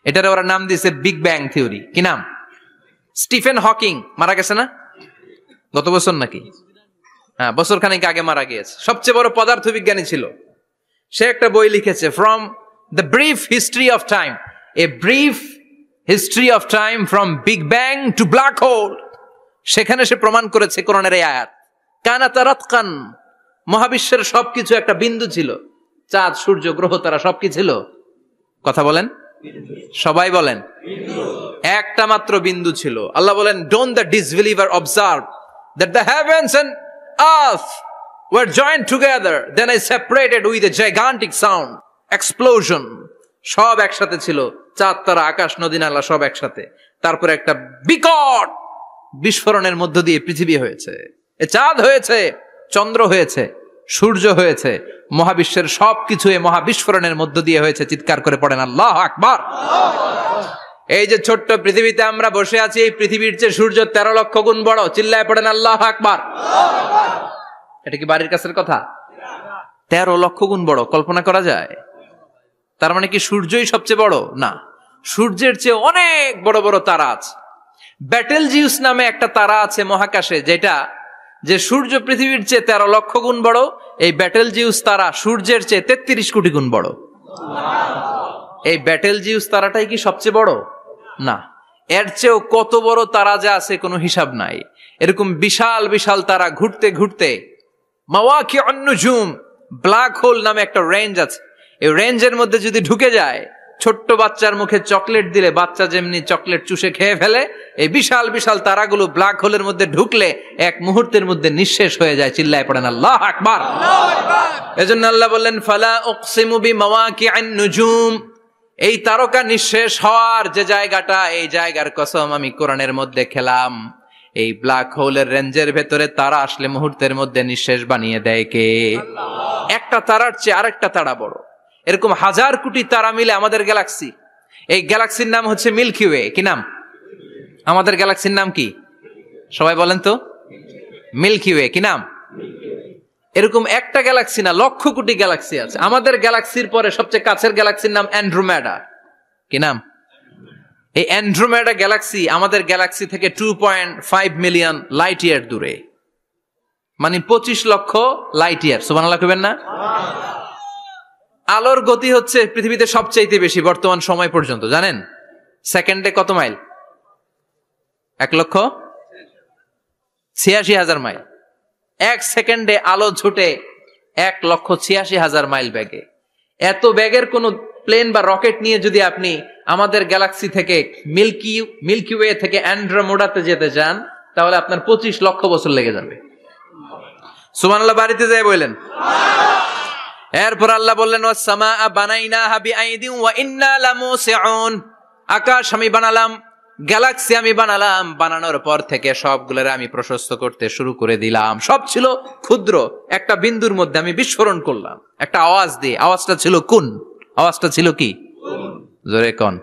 এটার ওরা নাম দিয়েছে বিগ ব্যাং থিওরি। কি নাম? স্টিফেন হকিং মারা গেছে না গত বছর নাকি? হ্যাঁ, বছর খানিক আগে মারা গিয়েছে। সবচেয়ে বড় পদার্থবিজ্ঞানী ছিল। সে একটা বই লিখেছে, from the brief history of time, a brief history of time from big bang two black hole. সেখানে সে প্রমাণ করেছে কোরআনের এই আয়াত, কানাতা রাতকান, মহাবিশ্বের সবকিছু একটা বিন্দু ছিল। চাঁদ, সূর্য, গ্রহ, তারা সবকি ছিল। কথা বলেন, সবাই বলেন, একটা মাত্র বিন্দু ছিল। আল্লাহ বলেন, don't the disbeliever observe that the heavens and earth were joined together, then I separated with a gigantic sound, explosion. সব একসাথে ছিল, চাঁদ, তারা, আকাশ, নদী, নালা সব একসাথে। তারপরে একটা বিকট বিস্ফোরণের মধ্য দিয়ে পৃথিবী হয়েছে, এ চাঁদ হয়েছে, চন্দ্র হয়েছে, সূর্য হয়েছে, মহাবিশ্বের সবকিছু এই মহাবিস্ফোরণের মধ্য দিয়ে হয়েছে। চিৎকার করে পড়েন আল্লাহু আকবার। এই যে ছোট্ট পৃথিবীতে আমরা বসে আছি, এই পৃথিবীর চেয়ে সূর্য 13 লক্ষ গুণ বড়। চিল্লায় পড়েন আল্লাহু আকবার। এটা কি বাড়ির কাছের কথা? 13 লক্ষ গুণ বড়, কল্পনা করা যায়? তার মানে কি সূর্যই সবচেয়ে বড়? না, সূর্যের চেয়ে অনেক বড় বড় তারা আছে। ব্যাটেলজিউস নামে একটা তারা আছে মহাকাশে, যেটা যে সূর্য পৃথিবীর চেয়ে 13 লক্ষ গুণ বড়। এই ব্যাটেলজিউস তারা সূর্যের চেয়ে 33 কোটি গুণ বড়। এই ব্যাটেলজিউস তারাটাই কি সবচেয়ে বড়? না, এর চেয়েও কত বড় তারা যা আছে কোনো হিসাব নাই। এরকম বিশাল বিশাল তারা ঘুরতে ঘুরতে মাওয়াকিউন নুজুম, ব্ল্যাক হোল নামে একটা রেঞ্জ আছে। এই রেঞ্জের মধ্যে যদি ঢুকে যায়, ছোট্ট বাচ্চার মুখে চকলেট দিলে বাচ্চা যেমনি চকলেট চুষে খেয়ে ফেলে, এই বিশাল বিশাল তারাগুলো ব্ল্যাক হোলের মধ্যে ঢুকলে এক মুহূর্তের মধ্যে নিঃশেষ হয়ে যায়। চিল্লায় পড়েন আল্লাহু আকবার। এজন্য আল্লাহ বললেন, ফালা উকসিমু বিমাওয়াকিউন নুজুম, এই তারকা নিঃশেষ হওয়ার যে জায়গাটা, এই জায়গার কসম আমি কোরআনের মধ্যে খেলাম। এই ব্ল্যাক হোলের রেঞ্জের ভেতরে তারা আসলে মুহূর্তের মধ্যে নিঃশেষ বানিয়ে দেয় কে? একটা তারার চেয়ে আরেকটা তারা বড়। এরকম 1000 কোটি তারা মিলে আমাদের গ্যালাক্সি। এই গ্যালাক্সির নাম হচ্ছে মিল্কি ওয়ে। কি নাম? আমাদের গ্যালাক্সির নাম কি? সবাই বলেন তো। Milky way. কি নাম? এরকম একটা গ্যালাক্সি না, লক্ষ কোটি গ্যালাক্সি আছে। আমাদের গ্যালাক্সির পরে সবচেয়ে কাছের গ্যালাক্সির নাম অ্যান্ড্রোমেডা। কি নাম? এই অ্যান্ড্রোমেডা গ্যালাক্সি আমাদের গ্যালাক্সি থেকে 2.5 মিলিয়ন লাইট ইয়ার দূরে, মানে 25 লক্ষ লাইট ইয়ার। সুবহানাল্লাহ কইবেন না? আলোর গতি হচ্ছে পৃথিবীতে সবচাইতে বেশি বর্তমান সময় পর্যন্ত, জানেন? সেকেন্ডে কত মাইল? 1,86,000 মাইল। 1 সেকেন্ডে আলো ছুটে 1,86,000 মাইল বেগে। এত বেগের কোন প্লেন বা রকেট নিয়ে যদি আপনি আমাদের গ্যালাক্সি থেকে মিল্কি ওয়ে থেকে অ্যান্ড্রোমেডাতে যেতে চান, তাহলে আপনার 25 লক্ষ বছর লেগে যাবে। সুবহানাল্লাহ বাড়িতে যাই বললেন। এরপর আল্লাহ বললেন, ওয়াস সামাআ বানাইনাহা বিআইদিন ওয়া ইন্না লামুসিউন, আকাশ আমি বানালাম, গ্যালাক্সি আমি বানালাম। বানানোর পর থেকে সবগুলোরে আমি প্রশস্ত করতে শুরু করে দিলাম। সব ছিল ক্ষুদ্র, একটা বিন্দুর মধ্যে আমি বিস্ফোরণ করলাম একটা আওয়াজ দিয়ে। আওয়াজটা ছিল কুন। আওয়াজটা ছিল কি? জোরে কন,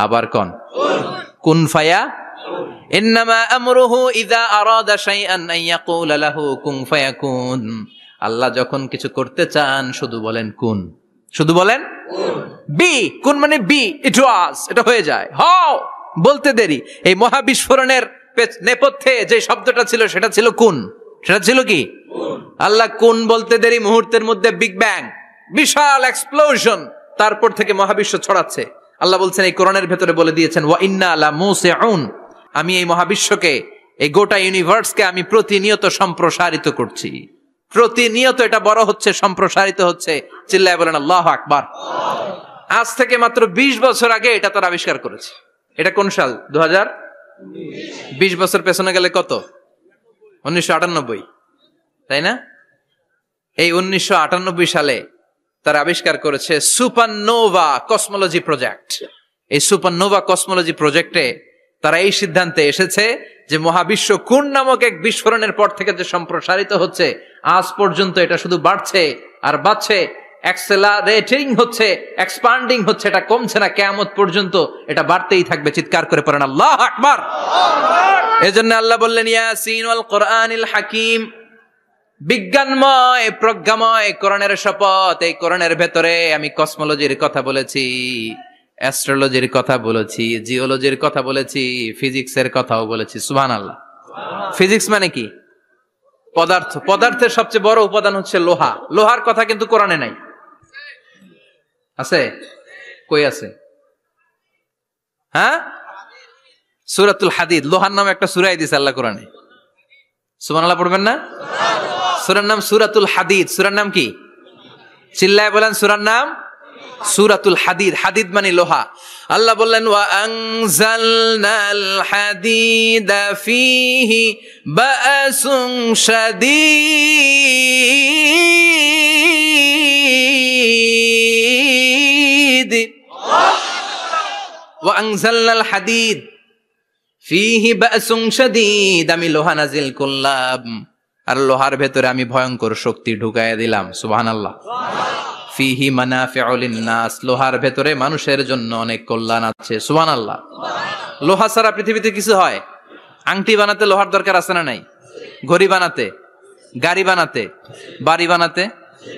আবার কন, কুন ফায়া। ইন্নামা আমরুহু ইযা আরাদা শাইআন আন ইয়াকুলা লাহু কুন ফায়াকুন। আল্লাহ যখন কিছু করতে চান শুধু বলেন কুন, শুধু বলেন বি। কুন মানে বি, ইট ওয়াজ, এটা হয়ে যায়। হাও বলতে দেরি। এই মহাবিস্ফোরণের নেপথ্যে যে শব্দটা ছিল সেটা ছিল কুন। সেটা ছিল কি? আল্লাহ কুন বলতে দেরি, মুহূর্তের মধ্যে বিগ ব্যাং, বিশাল এক্সপ্লোশন, তারপর থেকে মহাবিশ্ব ছড়াচ্ছে। আল্লাহ বলছেন এই কোরআনের ভেতরে বলে দিয়েছেন ওয়া ইন্না লা মুসিউন, আমি এই মহাবিশ্বকে, এই গোটা ইউনিভার্সকে আমি প্রতিনিয়ত সম্প্রসারিত করছি। প্রতিনিয়ত এটা বড় হচ্ছে, সম্প্রসারিত হচ্ছে। চিল্লায় বলেন আল্লাহু আকবার। আজ থেকে মাত্র 20 বছর আগে এটা তারা আবিষ্কার করেছে। এটা কোন সাল? 2020 বছর পেছনে গেলে কত? 1998, তাই না? এই 1998 সালে তারা আবিষ্কার করেছে সুপারনোভা কসমোলজি প্রজেক্ট। এই সুপারনোভা কসমোলজি প্রজেক্টে তারা এই সিদ্ধান্তে এসেছে যে মহাবিশ্ব কোন নামক এক বিস্ফোরণের পর থেকে যে সম্প্রসারিত হচ্ছে, আজ পর্যন্ত এটা শুধু বাড়ছে আর বাড়ছে, অ্যাক্সেলারেটিং হচ্ছে, এক্সপান্ডিং হচ্ছে, এটা কমছে না। কিয়ামত পর্যন্ত এটা বাড়তেই থাকবে। চিৎকার করে পড়েন আল্লাহু আকবার। এজন্য আল্লাহ বললেন ইয়াসিন ওয়াল কোরআনিল হাকিম, বিজ্ঞানময় প্রজ্ঞাময় কোরআনের শপথ। এই কোরআনের ভেতরে আমি কসমোলজির কথা বলেছি, অ্যাস্ট্রোলজির কথা বলেছি, জিওলজির কথা বলেছি, ফিজিক্সের কথাও বলেছি। সুবহানাল্লাহ। ফিজিক্স মানে কি? পদার্থ। পদার্থের সবচেয়ে বড় উপাদান হচ্ছে লোহা। লোহার কথা কিন্তু কোরআনে নাই। আছে? কই আছে? হ্যাঁ, সূরাতুল হাদিদ, লোহার নামে একটা সূরা দিয়েছে আল্লাহ কোরআনে। সুবহানাল্লাহ পড়বেন না? সূরার নাম সূরাতুল হাদিদ। সূরার নাম কি? চিল্লায় বলেন সূরার নাম সূরাতুল হাদিদ। হাদিদ মানে লোহা। আল্লাহ বললেন ওয়া আনজালনাল হাদিদা ফীহি বা'সুন শাদীদ। ওয়া আনজালনাল হাদিদ ফীহি বা'সুন শাদীদ, আমি লোহা নাজিল করলাম আর লোহার ভেতরে আমি ভয়ঙ্কর শক্তি ঢুকায়া দিলাম। সুবহানাল্লাহ। ফিহি মানাফিউ লিন-নাস, লোহার ভেতরে মানুষের জন্য অনেক কল্যাণ আছে। সুবহানাল্লাহ। লোহা ছাড়া পৃথিবীতে কিছু হয়? আংটি বানাতে লোহার দরকার আছে না নাই? ঘড়ি বানাতে, গাড়ি বানাতে, বাড়ি বানাতে,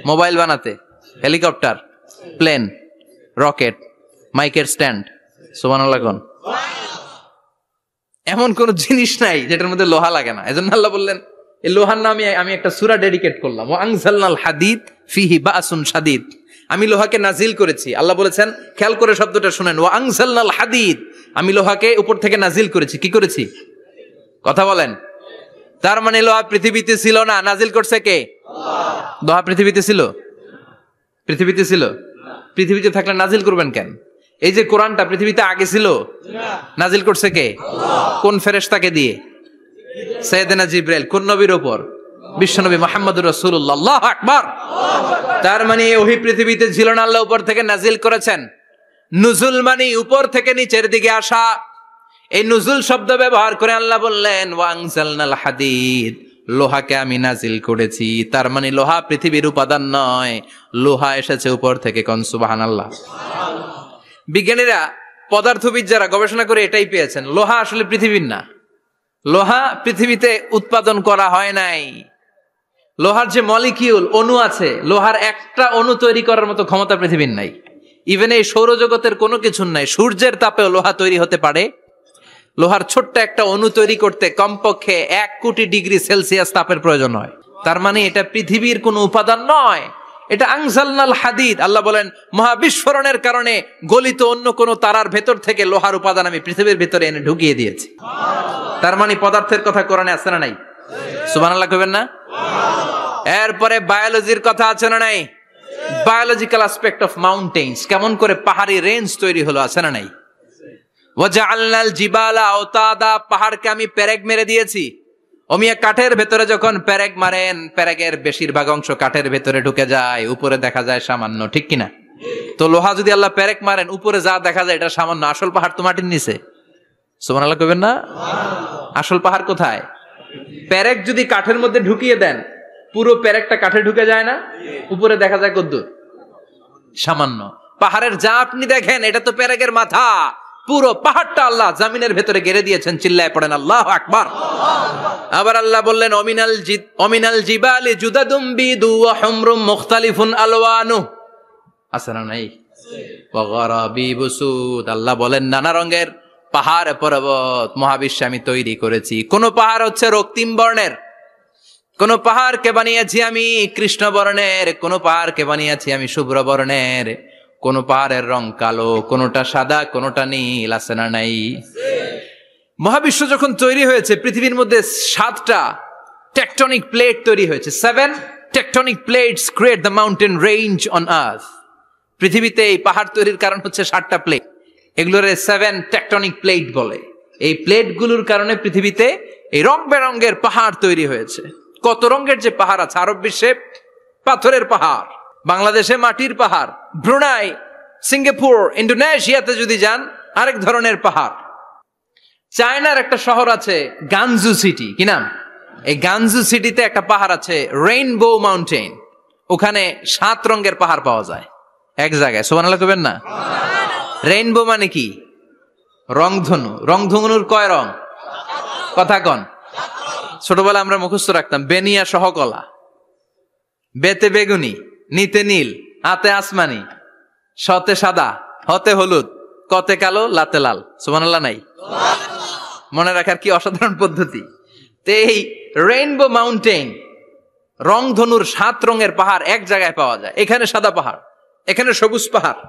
মোবাইল বানাতে, হেলিকপ্টার, প্লেন, রকেট, মাইকের স্ট্যান্ড। সুবহানাল্লাহ কোন? এমন কোন জিনিস নাই যেটার মধ্যে লোহা লাগে না। এজন্য আল্লাহ বললেন এই লোহার নামে আমি একটা সূরা ডেডিকেট করলাম, ওয়া আনজালনাল হাদিদ ফিহি বা'সুন শাদীদ, আমি লোহাকে নাজিল করেছি। আল্লাহ বলেছেন, খেয়াল করে শব্দটা শুনেন, ওয়া আনজালনাল হাদিদ, আমি লোহাকে উপর থেকে নাজিল করেছি। কি করেছি? কথা বলেন। তার মানে লোহা পৃথিবীতে ছিল না, নাজিল করছে কে? আল্লাহ। লোহা পৃথিবীতে ছিল? পৃথিবীতে ছিল? পৃথিবীতে থাকলে নাজিল করবেন কেন? এই যে কোরআনটা পৃথিবীতে আগে ছিল, নাজিল করছে কে? আল্লাহ। কোন ফেরেশতাকে দিয়ে? সাইয়েদনা জিবরাইল। কোন নবীর উপর? বিশ্বনবী মুহাম্মদুর রাসূলুল্লাহ। আল্লাহু আকবার। তার মানে ওহি পৃথিবীতে ছিল না, আল্লাহ উপর থেকে নাজিল করেছেন। নুজুল মানে উপর থেকে নিচের দিকে আসা। এই নুজুল শব্দ ব্যবহার করে আল্লাহ বললেন ওয়া আনজালনাল হাদিদ, লোহাকে আমি নাজিল করেছি। তার মানে লোহা পৃথিবীর উপাদান নয়, লোহা এসেছে উপর থেকে। কোন সুবহানাল্লাহ। বিজ্ঞানীরা, পদার্থবিদ যারা গবেষণা করে এটাই পেয়েছেন, লোহা আসলে পৃথিবীর না। লোহা পৃথিবীতে উৎপাদন করা হয় নাই। লোহার যে মলিকিউল, অণু আছে, লোহার একটা অণু তৈরি করার মতো ক্ষমতা পৃথিবীর নাই। ইভেন এই সৌরজগতের কোনো কিছু নাই। সূর্যের তাপেও লোহা তৈরি হতে পারে? লোহার ছোট্ট একটা অণু তৈরি করতে কমপক্ষে 1 কোটি ডিগ্রি সেলসিয়াস তাপের প্রয়োজন হয়। তার মানে এটা পৃথিবীর কোনো উপাদান নয়, এটা আনজালনাল হাদিদ। আল্লাহ বলেন মহাবিস্ফোরণের কারণে গলিত অন্য কোন তারার ভেতর থেকে লোহার উপাদান আমি পৃথিবীর ভিতরে এনে ঢুকিয়ে দিয়েছি। তার মানে পদার্থের কথা কোরআনে আছে না নাই? সুবহানাল্লাহ কইবেন না? এরপরে বায়োলজির কথা আছে না নাই? বায়োলজিক্যাল অ্যাসপেক্ট অফ মাউন্টেইনস, কেমন করে পাহাড়ি রেঞ্জ তৈরি হলো, আছে না নাই? ওয়াজআলনাল জিবালা আওতাদা, পাহাড়কে আমি পেরেক মেরে দিয়েছি। অমিয়া কাঠের ভেতরে যখন পেরেক মারেন, পেরেকের বেশিরভাগ অংশ কাঠের ভেতরে ঢুকে যায়, উপরে দেখা যায় সামান্য, ঠিক কিনা? তো লোহা যদি আল্লাহ পেরেক মারেন, উপরে যা দেখা যায় এটা সামান্য, আসল পাহাড় তো মাটির নিচে। সুবহানাল্লাহ কইবেন না? আসল পাহাড় কোথায়? পেরেক যদি কাঠের মধ্যে ঢুকিয়ে দেন, পুরো পেরেকটা কাঠে ঢুকে যায় না, উপরে দেখা যায় কদ্দুর? সামান্য। পাহাড়ের যা আপনি দেখেন এটা তো পেরেকের মাথা, পুরো পাহাড়টা আল্লাহ জামিনের ভেতরে গেড়ে দিয়েছেন। চিল্লায় পড়েন আল্লাহু আকবার। আবার আল্লাহ বললেন অমিনাল জিবালি জুদাদুম বিদু ওয়া হুমরুম মুখতালিফুন আলওয়ানু। আছে না নাই? ওয়া গারাবিবু সুদ। আল্লাহ বলেন নানা রঙের পাহাড় পর্বত মহাবিশ্বে আমি তৈরি করেছি। কোন পাহাড় হচ্ছে রক্তিম বর্ণের, কোন পাহাড়কে বানিয়েছি আমি কৃষ্ণ বর্ণের, কোন পাহাড়কে বানিয়েছি আমি শুভ্র বর্ণের, কোন পাহাড়ের রং কালো, কোনটা সাদা, কোনটা নীল। আছে না নাই? মহাবিশ্ব যখন তৈরি হয়েছে পৃথিবীর মধ্যে 7টা টেকটনিক প্লেট তৈরি হয়েছে। 7 tectonic plates create the mountain range on earth. পৃথিবীতে এই পাহাড় তৈরির কারণ হচ্ছে 7টা প্লেট, এগুলোর 7 টেকটনিক প্লেট বলে। এই প্লেটগুলোর কারণে পৃথিবীতে এই রং বেরঙের পাহাড় তৈরি হয়েছে। কত রঙের যে পাহাড় আছে। আরব বিশ্বে পাথরের পাহাড়, বাংলাদেশে মাটির পাহাড়, ব্রুনাই, সিঙ্গাপুর, ইন্দোনেশিয়াতে যদি যান আরেক ধরনের পাহাড়। চায়নার একটা শহর আছে গানজু সিটি, কি নাম? এই গানজু সিটিতে একটা পাহাড় আছে রেইনবো মাউন্টেন। ওখানে 7 রঙের পাহাড় পাওয়া যায় এক জায়গায়। সুবহানাল্লাহ কইবেন না? রেইনবো মানে কি? রংধনু। রংধনুর কয় রং? কথা কন। ছোটবেলা আমরা মুখস্থ রাখতাম বেনিয়া সহকলা, বেতে বেগুনি, নিতে নীল, হাতে আসমানি, শতে সাদা, হতে হলুদ, কতে কালো, লাতে লাল। সুবহানাল্লাহ নাই? মনে রাখার কি অসাধারণ পদ্ধতি। তো এই রেইনবো মাউন্টেন, রংধনুর 7 রঙের পাহাড় এক জায়গায় পাওয়া যায়। এখানে সাদা পাহাড়, এখানে সবুজ পাহাড়,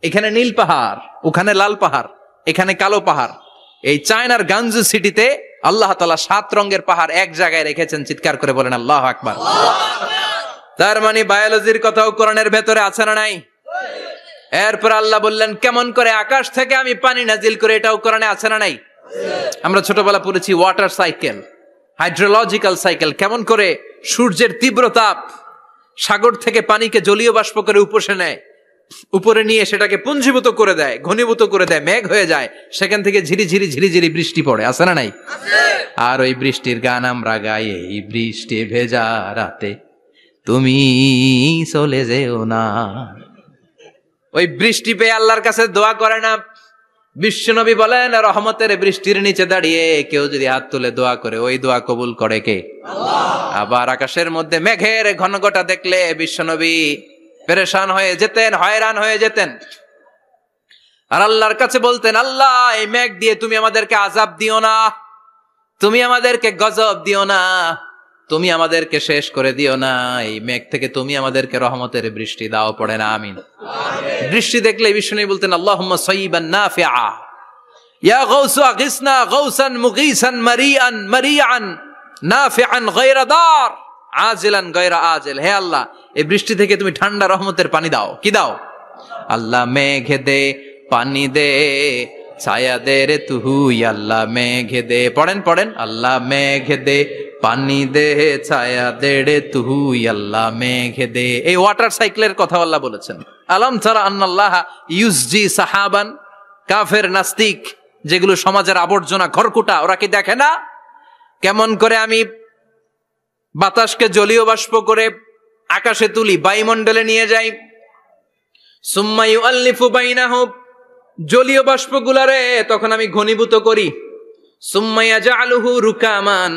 এখানে নীল পাহাড়, ওখানে লাল পাহাড়, এখানে কালো পাহাড়। এই চায়নার গানজু সিটিতে আল্লাহ তাআলা 7 রঙের পাহাড় এক জায়গায় রেখেছেন। চিৎকার করে বলেন আল্লাহু আকবার। তার মানে বায়োলজির কথাও কোরআনের ভেতরে আছে না নাই? এরপর আল্লাহ বললেন কেমন করে আকাশ থেকে আমি পানি নাজিল করে, এটাও কোরআনে আছে না নাই? আমরা ছোটবেলা পড়েছি ওয়াটার সাইকেল, হাইড্রোলজিক্যাল সাইকেল। কেমন করে সূর্যের তীব্র তাপ সাগর থেকে পানিকে জলীয় বাষ্প করে উপসে নেয়, উপরে নিয়ে সেটাকে পুঞ্জীভূত করে দেয়, ঘনীভূত করে দেয়, মেঘ হয়ে যায়, সেখান থেকে ঝিরিঝিরি ঝিরিঝিরি বৃষ্টি পড়ে। আছে না নাই? আর ওই বৃষ্টির গান আমরা গাই, এই বৃষ্টি ভেজা রাতে তুমি চলে যেও না। ওই বৃষ্টি পেয়ে আল্লাহর কাছে দোয়া করে না? বিশ্বনবী বলেন রহমতের বৃষ্টির নিচে দাঁড়িয়ে কেউ যদি হাত তুলে দোয়া করে, ওই দোয়া কবুল করে কে? আল্লাহ। আবার আকাশের মধ্যে মেঘের ঘনঘটা দেখলে বিশ্বনবী পেরেশান হয়ে যেতেন, হয়রান হয়ে যেতেন, আর আল্লাহর কাছে বলতেন আল্লাহ এই মেঘ দিয়ে তুমি আমাদেরকে আযাব দিও না, তুমি আমাদেরকে গজব দিও না, তুমি আমাদেরকে শেষ করে দিও না, এই মেঘ থেকে তুমি আমাদেরকে রহমতের বৃষ্টি দাও। পড়ে না আমিন। বৃষ্টি দেখলে বিষ্ণু বলতেন আল্লাহুম্মা সাইয়িবান নাফিআ, ইয়া গাউসু আগিসনা গাউসান মুগীসান মারিআন মারিআন নাফিআন গায়রা দার আজিলান গায়রা আজিল। হে আল্লাহ এই বৃষ্টি থেকে তুমি ঠান্ডা রহমতের পানি দাও। কি দাও? আল্লাহ মেঘে দে পানি দে, ছায়া দে রে তুহু, আল্লাহ মেঘে দে। পড়েন পড়েন, আল্লাহ মেঘে দে পানি দে, ছায়া দে রে তুহু, আল্লাহ মেঘে দে। এই ওয়াটার সাইকেলের কথা আল্লাহ বলেছেন। আলম তারা আন্নাল্লাহ ইউসজি সাহাবান। কাফের নাস্তিক যেগুলো সমাজের আবর্জনা খড়কুটা, ওরা কি দেখে না কেমন করে আমি বাতাসকে জলীয় বাষ্প করে আকাশে তুলি, বায়ুমণ্ডলে নিয়ে যাই, সুম্মা ইউআল্লিফু বাইনাহুম, জলীয় বাষ্পগুলারে তখন আমি ঘনীভূত করি, সুম্মা ইয়াজআলুহু রুকামান,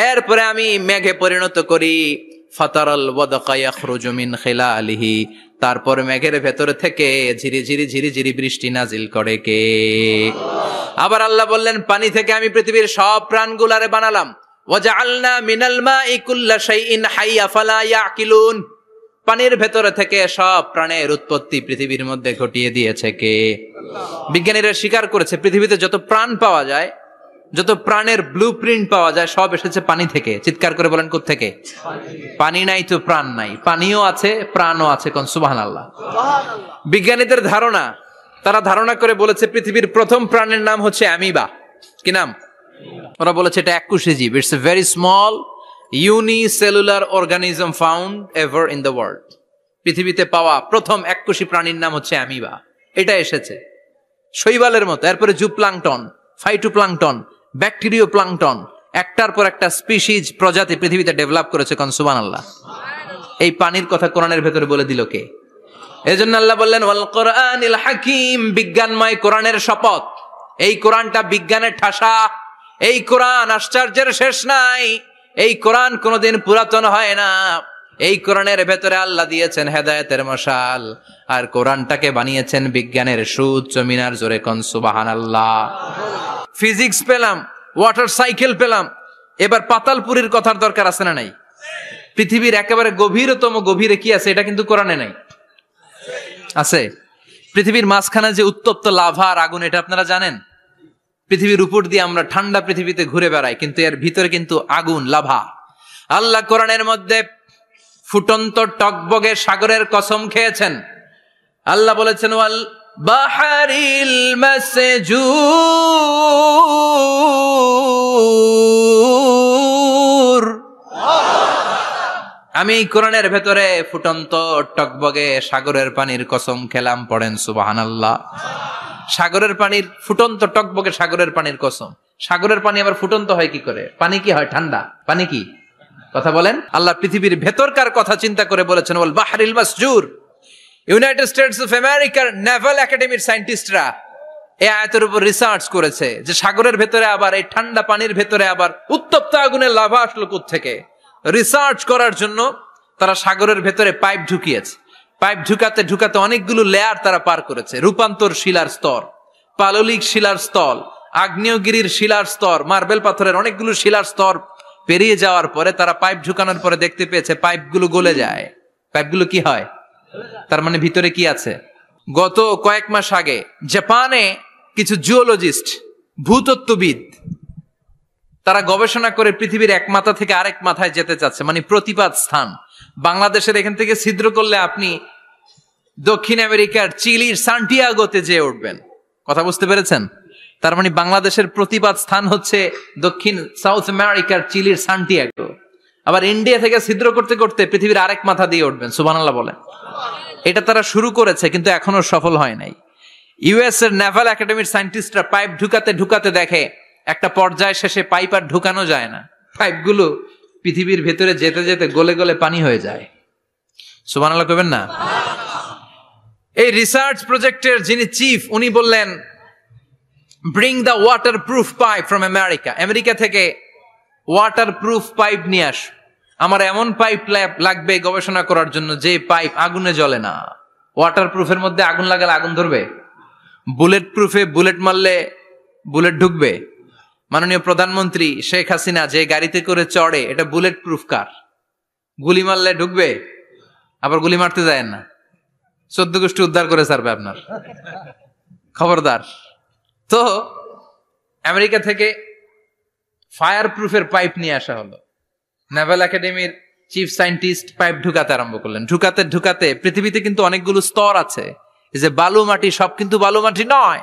এরপরে আমি মেঘে পরিণত করি, ফাতারাল ওয়াদকা ইয়াখরুজু মিন খিলালিহি, তারপর মেঘের ভেতর থেকে ঝিরিঝিরি ঝিরিঝিরি বৃষ্টি নাজিল করে কে? আবার আল্লাহ বললেন পানি থেকে আমি পৃথিবীর সব প্রাণগুলারে বানালাম। ওয়াজআলনা মিনাল মাই কুল্লা শাইইন হাইয়া ফালা ইয়াকিলুন, পানির ভেতরে থেকে সব প্রাণের উৎপত্তি পৃথিবীর মধ্যে ঘটিয়ে দিয়েছে কে? বিজ্ঞানীরা স্বীকার করেছে পৃথিবীতে যত প্রাণ পাওয়া যায়, যত প্রাণের ব্লুপ্রিন্ট পাওয়া যায়, সব এসেছে পানি থেকে। চিৎকার করে বলেন কোত্থেকে? পানি নাই তো প্রাণ নাই, পানিও আছে প্রাণও আছে। কোন সুবহানাল্লাহ। বিজ্ঞানীদের ধারণা, তারা ধারণা করে বলেছে পৃথিবীর প্রথম প্রাণের নাম হচ্ছে অ্যামিবা। কি নাম? ওরা বলেছে এটা এককোষী জীব। It's a very small unicellular organism found ever in the world. পৃথিবীতে পাওয়া প্রথম এককোষী প্রাণীর নাম হচ্ছে অ্যামিবা। এটা এসেছে শৈবালের মতো, এরপরে জুপ্লাংটন, ফাইটোপ্লাংটন, ব্যাকটেরিও প্লাংটন, একটার পর একটা স্পিসিজ প্রজাতি পৃথিবীতে ডেভেলপ করেছে। কোন সুবহানাল্লাহ। এই পানির কথা কোরআনের ভেতরে বলে দিল কে? এজন্য আল্লাহ বললেন ওয়াল কোরআনিল হাকিম, বিজ্ঞানময় কোরআনের শপথ। এই কোরআনটা বিজ্ঞানের ঠাসা, এই কোরআন আশ্চর্যের শেষ নাই, এই কোরআন কোনোদিন পুরাতন হয় না। এই কোরআনের ভেতরে আল্লাহ দিয়েছেন হেদায়েতের মশাল, আর কোরআনটাকে বানিয়েছেন বিজ্ঞানের সুউচ্চ মিনার। জোরে কোন সুবহানাল্লাহ। ফিজিক্স পেলাম, ওয়াটার সাইকেল পেলাম, এবার পাতালপুরীর কথার দরকার আছে না নাই? পৃথিবীর একেবারে গভীরতম গভীরে কি আছে এটা কিন্তু কোরআনে নাই, আছে। পৃথিবীর মাঝখানে যে উত্তপ্ত লাভা আর আগুন, এটা আপনারা জানেন? পৃথিবীর উপর দিয়ে আমরা ঠান্ডা পৃথিবীতে ঘুরে বেড়াই, কিন্তু এর ভিতরে কিন্তু আগুন, লাভা। আল্লাহ কোরআনের মধ্যে ফুটন্ত টকবগে সাগরের কসম খেয়েছেন। আল্লাহ বলেছেন ওয়াল বাহারিল মাসজুর, আমি এই কোরআনের ভেতরে ফুটন্ত টকবগে সাগরের পানির কসম খেলাম। পড়েন সুবহানাল্লাহ। সাগরের পানির, ফুটন্ত টকবগে সাগরের পানির কসম। সাগরের পানি আবার ফুটন্ত হয় কি করে? পানি কি হয়? ঠান্ডা। পানি কি? কথা বলেন। আল্লাহ পৃথিবীর ভেতরকার কথা চিন্তা করে বলেছেন ওয়াল বাহরিল মাসজুর। ইউনাইটেড স্টেটস অফ আমেরিকার নেভাল একাডেমির সায়েন্টিস্টরা এই আয়াতের উপর রিসার্চ করেছে যে সাগরের ভেতরে আবার এই ঠান্ডা পানির ভেতরে আবার উত্তপ্ত আগুনের লাভা আসলো কোত্থেকে। রিসার্চ করার জন্য তারা সাগরের ভেতরে পাইপ ঢুকিয়েছে। পাইপ ঢুকাতে ঢুকাতে অনেকগুলো লেয়ার তারা পার করেছে। রূপান্তর শিলার স্তর, পাললিক শিলার স্তর, আগ্নেয়গিরির শিলার স্তর, মার্বেল পাথরের অনেকগুলো শিলার স্তর পেরিয়ে যাওয়ার পরে তারা পাইপ ঢুকানোর পরে দেখতে পেয়েছে পাইপগুলো গলে যায়। পাইপগুলো কি হয়? তার মানে ভিতরে কি আছে? গত কয়েক মাস আগে জাপানে কিছু জিওলজিস্ট, ভূতত্ত্ববিদ, তারা গবেষণা করে পৃথিবীর এক মাথা থেকে আরেক মাথায় যেতে চাচ্ছে, মানে প্রতিপাদ স্থান। বাংলাদেশের এখান থেকে ছিদ্র করলে আপনি দক্ষিণ আমেরিকার চিলির সান্টিয়াগোতে যেয়ে উঠবেন। কথা বুঝতে পেরেছেন? তার মানে বাংলাদেশের প্রতিপাদ স্থান হচ্ছে দক্ষিণ সাউথ আমেরিকার চিলির সান্টিয়াগো। আবার ইন্ডিয়া থেকে ছিদ্র করতে করতে পৃথিবীর আরেক মাথা দিয়ে উঠবেন। সুবহানাল্লাহ বলেন। এটা তারা শুরু করেছে, কিন্তু এখনো সফল হয় নাই। ইউএস এর নেভাল একাডেমির সায়েন্টিস্টরা পাইপ ঢুকাতে ঢুকাতে দেখে একটা পর্যায় শেষে পাইপ আর ঢুকানো যায় না। পাইপগুলো পৃথিবীর ভেতরে যেতে যেতে গলে গলে পানি হয়ে যায়। সুবহানাল্লাহ কইবেন না? এই রিসার্চ প্রজেক্টের যিনি চিফ, উনি বললেন bring the water proof pipe from America. America থেকে ওয়াটার প্রুফ পাইপ নিয়ে আস। আমার এমন পাইপ লাগবে গবেষণা করার জন্য যে পাইপ আগুনে জ্বলে না। ওয়াটার প্রুফের মধ্যে আগুন লাগালে আগুন ধরবে? বুলেট প্রুফে বুলেট মারলে বুলেট ঢুকবে? মাননীয় প্রধানমন্ত্রী শেখ হাসিনা যে গাড়িতে করে চড়ে, এটা বুলেট প্রুফ কার? গুলি মারলে ঢুকবে? আবার গুলি মারতে যায় না, 14 গোষ্ঠী উদ্ধার করে ছাড়বে আপনার, খবরদার। তো আমেরিকা থেকে ফায়ার প্রুফের পাইপ নিয়ে আসা হলো। নেভাল একাডেমির চিফ সায়েন্টিস্ট পাইপ ঢুকাতে আরম্ভ করলেন। ঢুকাতে ঢুকাতে পৃথিবীতে কিন্তু অনেকগুলো স্তর আছে। এই যে বালু মাটি, সব কিন্তু বালু মাটি নয়।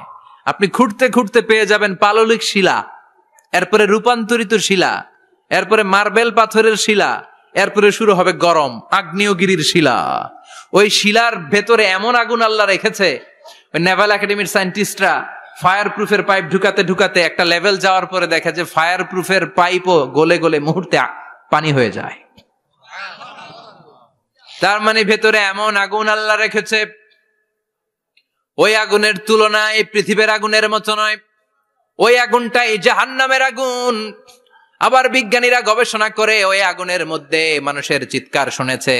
আপনি খুঁড়তে খুঁড়তে পেয়ে যাবেন পাললিক শিলা, এরপরে রূপান্তরিত শিলা, এরপরে মার্বেল পাথরের শিলা, এরপরে শুরু হবে গরম আগ্নেয়গিরির শিলা। ওই শিলার ভেতরে এমন আগুন আল্লাহ রেখেছে, ওই নেভাল একাডেমির সায়েন্টিস্টরা ফায়ার প্রুফের পাইপ ঢুকাতে ঢুকাতে একটা লেভেল যাওয়ার পরে দেখে যে ফায়ার প্রুফের পাইপও গলে গলে মুহূর্তে পানি হয়ে যায়। তার মানে ভেতরে এমন আগুন আল্লাহ রেখেছে, ওই আগুনের তুলনা এই পৃথিবীর আগুনের মতো নয়। ওই আগুনটাই জাহান্নামের আগুন। আবার বিজ্ঞানীরা গবেষণা করে ওই আগুনের মধ্যে মানুষের চিৎকার শুনেছে।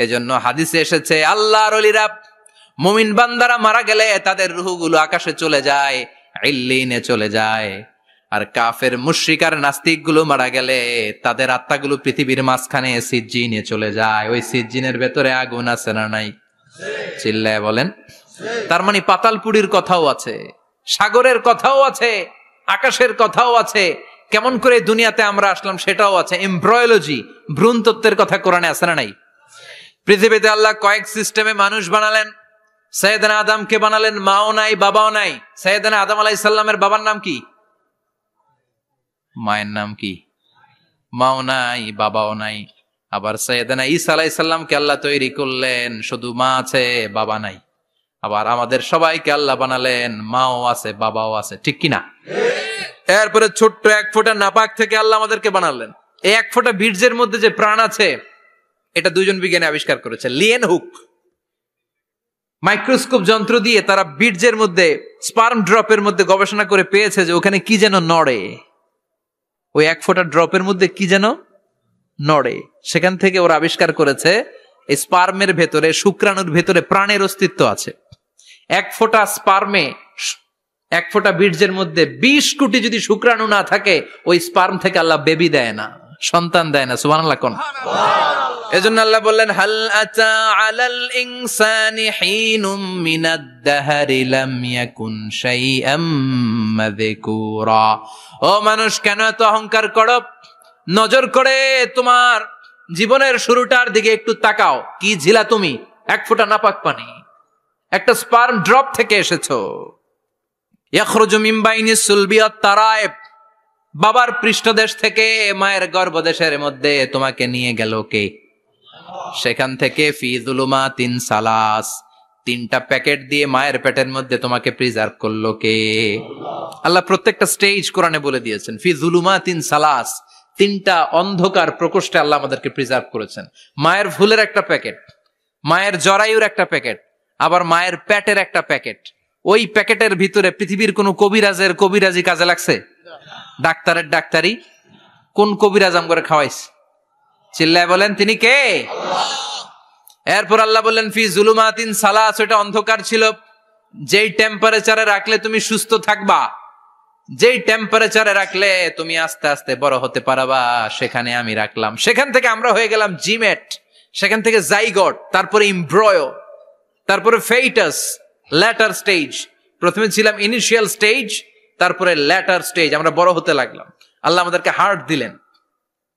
এজন্য হাদিসে এসেছে আল্লাহর ওলিরা, মুমিন বান্দারা মারা গেলে তাদের রূহগুলো আকাশে চলে যায়, ইল্লিনে চলে যায়। আর কাফের মুশরিক আর নাস্তিক গুলো মারা গেলে তাদের আত্মাগুলো পৃথিবীর মাঝখানে সিজ্জিনে চলে যায়। ওই সিজ্জিনের ভেতরে আগুন আছে না নাই? চিল্লায় বলেন। তার মানে পাতালপুরীর কথাও আছে, সাগরের কথাও আছে, আকাশের কথাও আছে। কেমন করে দুনিয়াতে আমরা আসলাম সেটাও আছে। এমব্রয়োলজি, ভ্রূণতত্ত্বের কথা কোরআনে আছে না নাই? পৃথিবীতে আল্লাহ কয়েক সিস্টেমে মানুষ বানালেন। সাইয়েদনা আদমকে বানালেন, মাও নাই বাবাও নাই। সাইয়েদনা আদম আলাইহিস সালামের বাবার নাম কি? মায়ের নাম কি? মাও নাই বাবাও নাই। আবার সাইয়েদনা ঈসা আলাইহিস সালামকে আল্লাহ তৈরি করলেন, শুধু মা আছে বাবা নাই। আবার আমাদের সবাইকে আল্লাহ বানালেন, মাও আছে বাবাও আছে, ঠিক কিনা? এরপরে ছোট্ট 1 ফোঁটা নাপাক থেকে আল্লাহ আমাদেরকে বানালেন। এই 1 ফোঁটা বীর্যের মধ্যে যে প্রাণ আছে, এটা 2 জন বিজ্ঞানী আবিষ্কার করেছে। লিয়েন হুক, মাইক্রোস্কোপ যন্ত্র দিয়ে তারা বীর্যের মধ্যে, স্পার্ম ড্রপের মধ্যে গবেষণা করে পেয়েছে যে ওখানে কি যেন নড়ে, ওই 1 ফোঁটা ড্রপের মধ্যে কি যেন নড়ে। সেখান থেকে ওরা আবিষ্কার করেছে এই স্পার্মের ভেতরে, শুক্রাণুর ভেতরে প্রাণের অস্তিত্ব আছে। 1 ফোঁটা স্পার্মে, 1 ফোঁটা বীর্যের মধ্যে 20 কোটি যদি শুক্রাণু না থাকে, ওই স্পার্ম থেকে আল্লাহ বেবি দেয় না, সন্তান দেয় না। সুবহানাল্লাহ কোন। এজন্য আল্লাহ বললেন, হাল আতা আলাল ইনসানি হিনুম মিনাদ দাহরি লাম ইয়াকুন শাইআম মাযকুরা। ও মানুষ, কেন এত অহংকার করো? নজর করে তোমার জীবনের শুরুটার দিকে একটু তাকাও। কি ছিলা তুমি? 1 ফোঁটা নাপাক পানি, একটা স্পার্ম ড্রপ থেকে এসেছো। ইয়াখরুজু মিন বাইনিস সুলবি ওয়াত তারায়েব, বাবার পৃষ্ঠদেশ থেকে মায়ের গর্ভদেশের মধ্যে তোমাকে নিয়ে গেল কে? সেখান থেকে ফি যুলুমাতিন সালাস, 3টা প্যাকেট দিয়ে মায়ের পেটের মধ্যে তোমাকে প্রিজার্ভ করলো কে? আল্লাহ প্রত্যেকটা স্টেজ কোরআনে বলে দিয়েছেন। ফি যুলুমাতিন সালাস, 3টা অন্ধকার প্রকোষ্ঠে আল্লাহ আমাদেরকে প্রিজার্ভ করেছেন। মায়ের ভুলের একটা প্যাকেট, মায়ের জরায়ুর একটা প্যাকেট, আবার মায়ের পেটের একটা প্যাকেট। ওই প্যাকেটের ভিতরে পৃথিবীর কোন কবিরাজের কবিরাজি কাজে লাগছে? ডাক্তারের ডাক্তারি কোন কবিরাজ আমগরে খাওয়াইছে? চিল্লায় বলেন তিনি কে? এরপর আল্লাহ বললেন ফি যুলুমাতিন সালাস, ওটা অন্ধকার ছিল। যেই টেম্পারেচারে রাখলে তুমি সুস্থ থাকবা, যেই টেম্পারেচারে রাখলে তুমি আস্তে আস্তে বড় হতে পারবা, সেখানে আমি রাখলাম। সেখান থেকে আমরা হয়ে গেলাম জিমেট, সেখান থেকে জাইগট, তারপরে ইমব্রয়ো, তারপরে ফেইটাস, ল্যাটার স্টেজ। প্রথমে ছিলাম ইনিশিয়াল স্টেজ, তারপরে ল্যাটার স্টেজ, আমরা বড় হতে লাগলাম। আল্লাহ আমাদেরকে হার্ট দিলেন,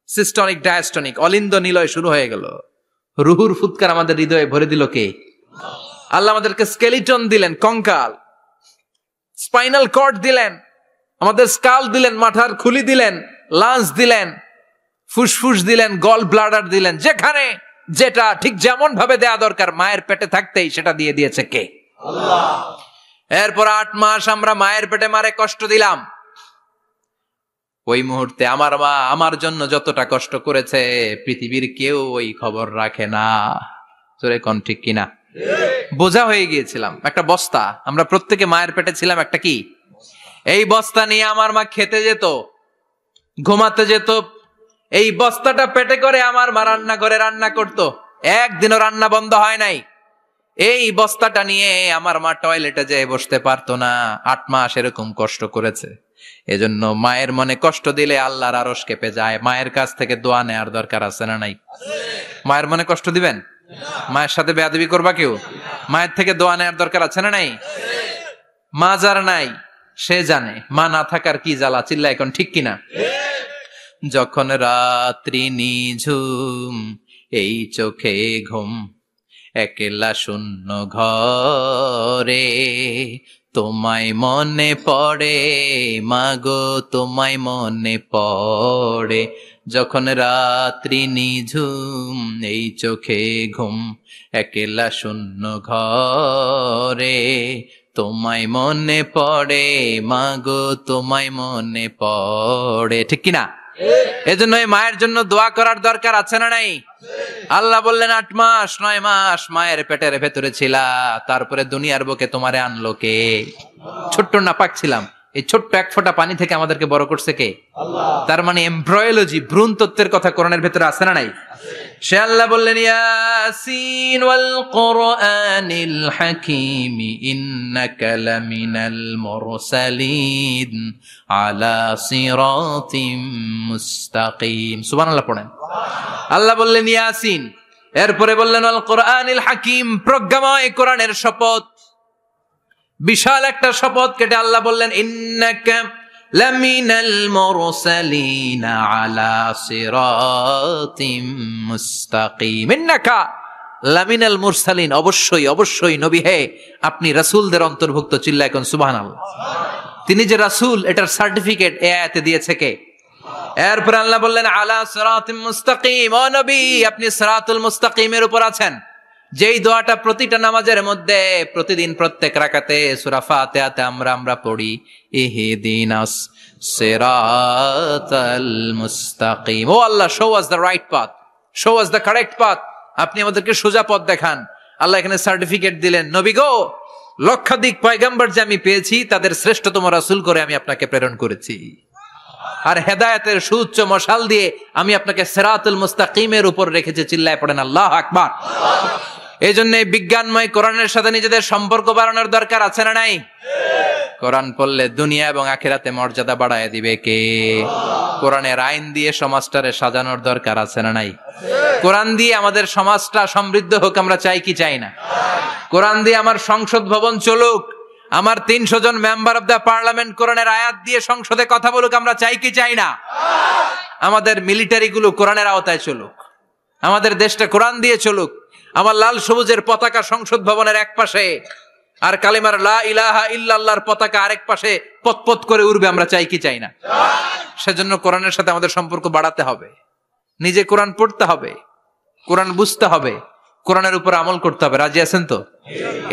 সিস্টনিক ডায়াস্টনিক, অলিন্দ নিলয় শুরু হয়ে গেল। রুহুর ফুৎকার আমাদের হৃদয়ে ভরে দিল কে? আল্লাহ আমাদেরকে স্কেলিটন দিলেন, কঙ্কাল, স্পাইনাল কর্ড দিলেন, আমাদের স্কাল দিলেন, মাথার খুলি দিলেন, লাঞ্চ দিলেন, ফুসফুস দিলেন, গল ব্লাডার দিলেন। যেখানে যেটা ঠিক যেমন ভাবে দেয়া দরকার মায়ের পেটে থাকতেই সেটা দিয়ে দিয়েছে কে? আল্লাহ। এরপর 8 মাস আমরা মায়ের পেটে মারে কষ্ট দিলাম। ওই মুহূর্তে আমার মা আমার জন্য যতটা কষ্ট করেছে পৃথিবীর কেউ ওই খবর রাখে না। জোরে কোন ঠিক কিনা? বোঝা হয়ে গিয়েছিলাম, একটা বস্তা। আমরা প্রত্যেকে মায়ের পেটে ছিলাম একটা কি, এই বস্তা নিয়ে আমার মা খেতে যেত, ঘুমাতে যেত। এই বস্তাটা পেটে করে আমার মা রান্না করে রান্না করত, একদিনও রান্না বন্ধ হয় নাই। এই বস্তাটা নিয়ে আমার মা টয়লেটে যেয়ে বসতে পারতো না। 8 মাস এরকম কষ্ট করেছে। এজন্য মায়ের মনে কষ্ট দিলে আল্লাহর আরশ কেঁপে যায়। মায়ের কাছ থেকে দোয়া নেওয়ার দরকার আছে না নাই? মায়ের মনে কষ্ট দিবেন? মায়ের সাথে বেয়াদবি করবা কেউ? মায়ের থেকে দোয়া নেওয়ার দরকার আছে না নাই? মা যার নাই সে জানে মা না থাকার কি জ্বালা। চিল্লা এখন ঠিক কিনা? যখন রাত্রি নিঝুম, এই চোখে ঘুম, একলা শূন্য ঘরে, তোমায় মনে পড়ে মাগো, তোমায় মনে পড়ে। যখন রাত্রি নিঝুম, এই চোখে ঘুম, একলা শূন্য ঘরে, তোমায় মনে পড়ে মাগো, তোমায় মনে পড়ে। ঠিক কিনা? এজন্য মায়ের জন্য দোয়া করার দরকার আছে না নাই? আল্লাহ বললেন 8 মাস 9 মাস মায়ের পেটের ভেতরে ছিলা, তারপরে দুনিয়ার বুকে তোমারে আনলো কে? ছোট্ট নাপাক ছিলাম, এই ছোট্ট 1 ফোঁটা পানি থেকে আমাদেরকে বড় করছে কে? আল্লাহ। তার মানে এমব্রয়োলজি, ভ্রূণ তত্ত্বের কথা কোরআনের ভেতরে আছে না নাই? সে আল্লাহ বললেন ইয়াসিন ওয়াল কোরআনিল হাকীম ইন্নাকা লামিনাল মুরসালিন আলা সিরাতিম মুস্তাকিম। সুবহানাল্লাহ পড়েন। আল্লাহ বললেন ইয়াসিন, এরপরে বললেন আল কোরআনিল হাকীম, প্রজ্ঞাময় কোরআনের শপথ। বিশাল একটা শপথ কেটে আল্লাহ বললেন ইন্নাকা লামিনাল মুরসালিন আলা সিরাতিম মুস্তাকিম। ইন্নাকা লামিনাল মুরসালিন, অবশ্যই অবশ্যই নবী হে আপনি রাসূলদের অন্তর্ভুক্ত। চিল্লা এখন সুবহানাল্লাহ। তিনি যে রাসূল এটার সার্টিফিকেট এই আয়াতে দিয়েছে কে? এরপর আল্লাহ বললেন আলা সিরাতিম মুস্তাকিম, ও নবী আপনি সিরাতুল মুস্তাকিমের উপর আছেন। যেই দোয়াটা প্রতিটা নামাজের মধ্যে প্রতিদিন প্রত্যেক রাকাতে সূরা ফাতিহাতে আমরা পড়ি, ইহদিনাস সিরাতাল মুস্তাকিম। ও আল্লাহ, show us the right path, show us the correct path. আপনি আমাদেরকে সোজা পথ দেখান। আল্লাহ এখানে সার্টিফিকেট দিলেন, নবী গো, লক্ষাধিক পয়গম্বর যে আমি পেয়েছি তাদের শ্রেষ্ঠতম রাসূল করে আমি আপনাকে প্রেরণ করেছি, আর হেদায়েতের সুউচ্চ মশাল দিয়ে আমি আপনাকে সিরাতুল মুস্তাকিমের উপর রেখেছি। চিল্লায় পড়েন আল্লাহু আকবার। এই জন্য বিজ্ঞানময় কোরআনের সাথে নিজেদের সম্পর্ক বাড়ানোর দরকার আছে না নাই? কোরআন পড়লে দুনিয়া এবং আখিরাতে মর্যাদা বাড়ায় দিবে কে? কোরআনের আইন দিয়ে সমাজটারে সাজানোর দরকার আছে না নাই? কোরআন দিয়ে আমাদের সমাজটা সমৃদ্ধ হোক আমরা চাই কি চাই না? কোরআন দিয়ে আমার সংসদ ভবন চলুক, আমার 300 জন মেম্বার অব দ্য পার্লামেন্ট কোরআনের আয়াত দিয়ে সংসদে কথা বলুক, আমরা চাই কি চাই না? আমাদের মিলিটারি গুলো কোরআনের আওতায় চলুক, আমাদের দেশটা কোরআন দিয়ে চলুক, আমার লাল সবুজের পতাকা সংসদ ভবনের এক পাশে আর কালিমার লা ইলাহা ইল্লাল্লাহর পতাকা আরেক পাশে পতপত করে উড়বে, আমরা চাই কি চাই না? সেজন্য কোরআনের সাথে আমাদের সম্পর্ক বাড়াতে হবে, নিজে কোরআন পড়তে হবে, কোরআন বুঝতে হবে, কোরআনের উপর আমল করতে হবে। রাজি আছেন তো?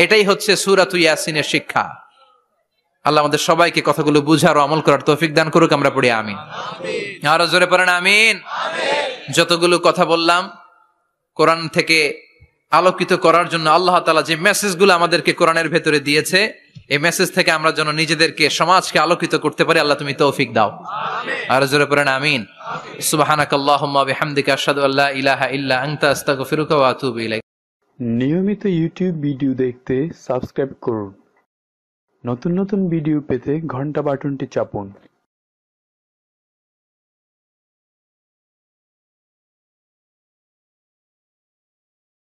এটাই হচ্ছে সূরাতু ইয়াসিনের শিক্ষা। আল্লাহ আমাদের সবাইকে কথাগুলো বুঝার ও আমল করার তৌফিক দান করুক। আমরা পড়ি আমিন। আরো জোরে পড়েন আমিন। যতগুলো কথা বললাম কোরআন থেকে আলোকিত করার জন্য আল্লাহ তাআলা যে মেসেজগুলো আমাদেরকে কোরআনের ভেতরে দিয়েছে, এই মেসেজ থেকে আমরা যেন নিজেদেরকে, সমাজকে আলোকিত করতে পারি। আল্লাহ তুমি তৌফিক দাও। আর জোরে পড়েন আমিন। সুবহানাকাল্লাহুম্মা বিহামদিকা আশহাদু আল্লা ইলাহা ইল্লা আনতা আস্তাগফিরুকা ওয়া আতুবু ইলাইক। নিয়মিত ইউটিউব ভিডিও দেখতে সাবস্ক্রাইব করুন। নতুন নতুন ভিডিও পেতে ঘন্টা বাটনটি চাপুন।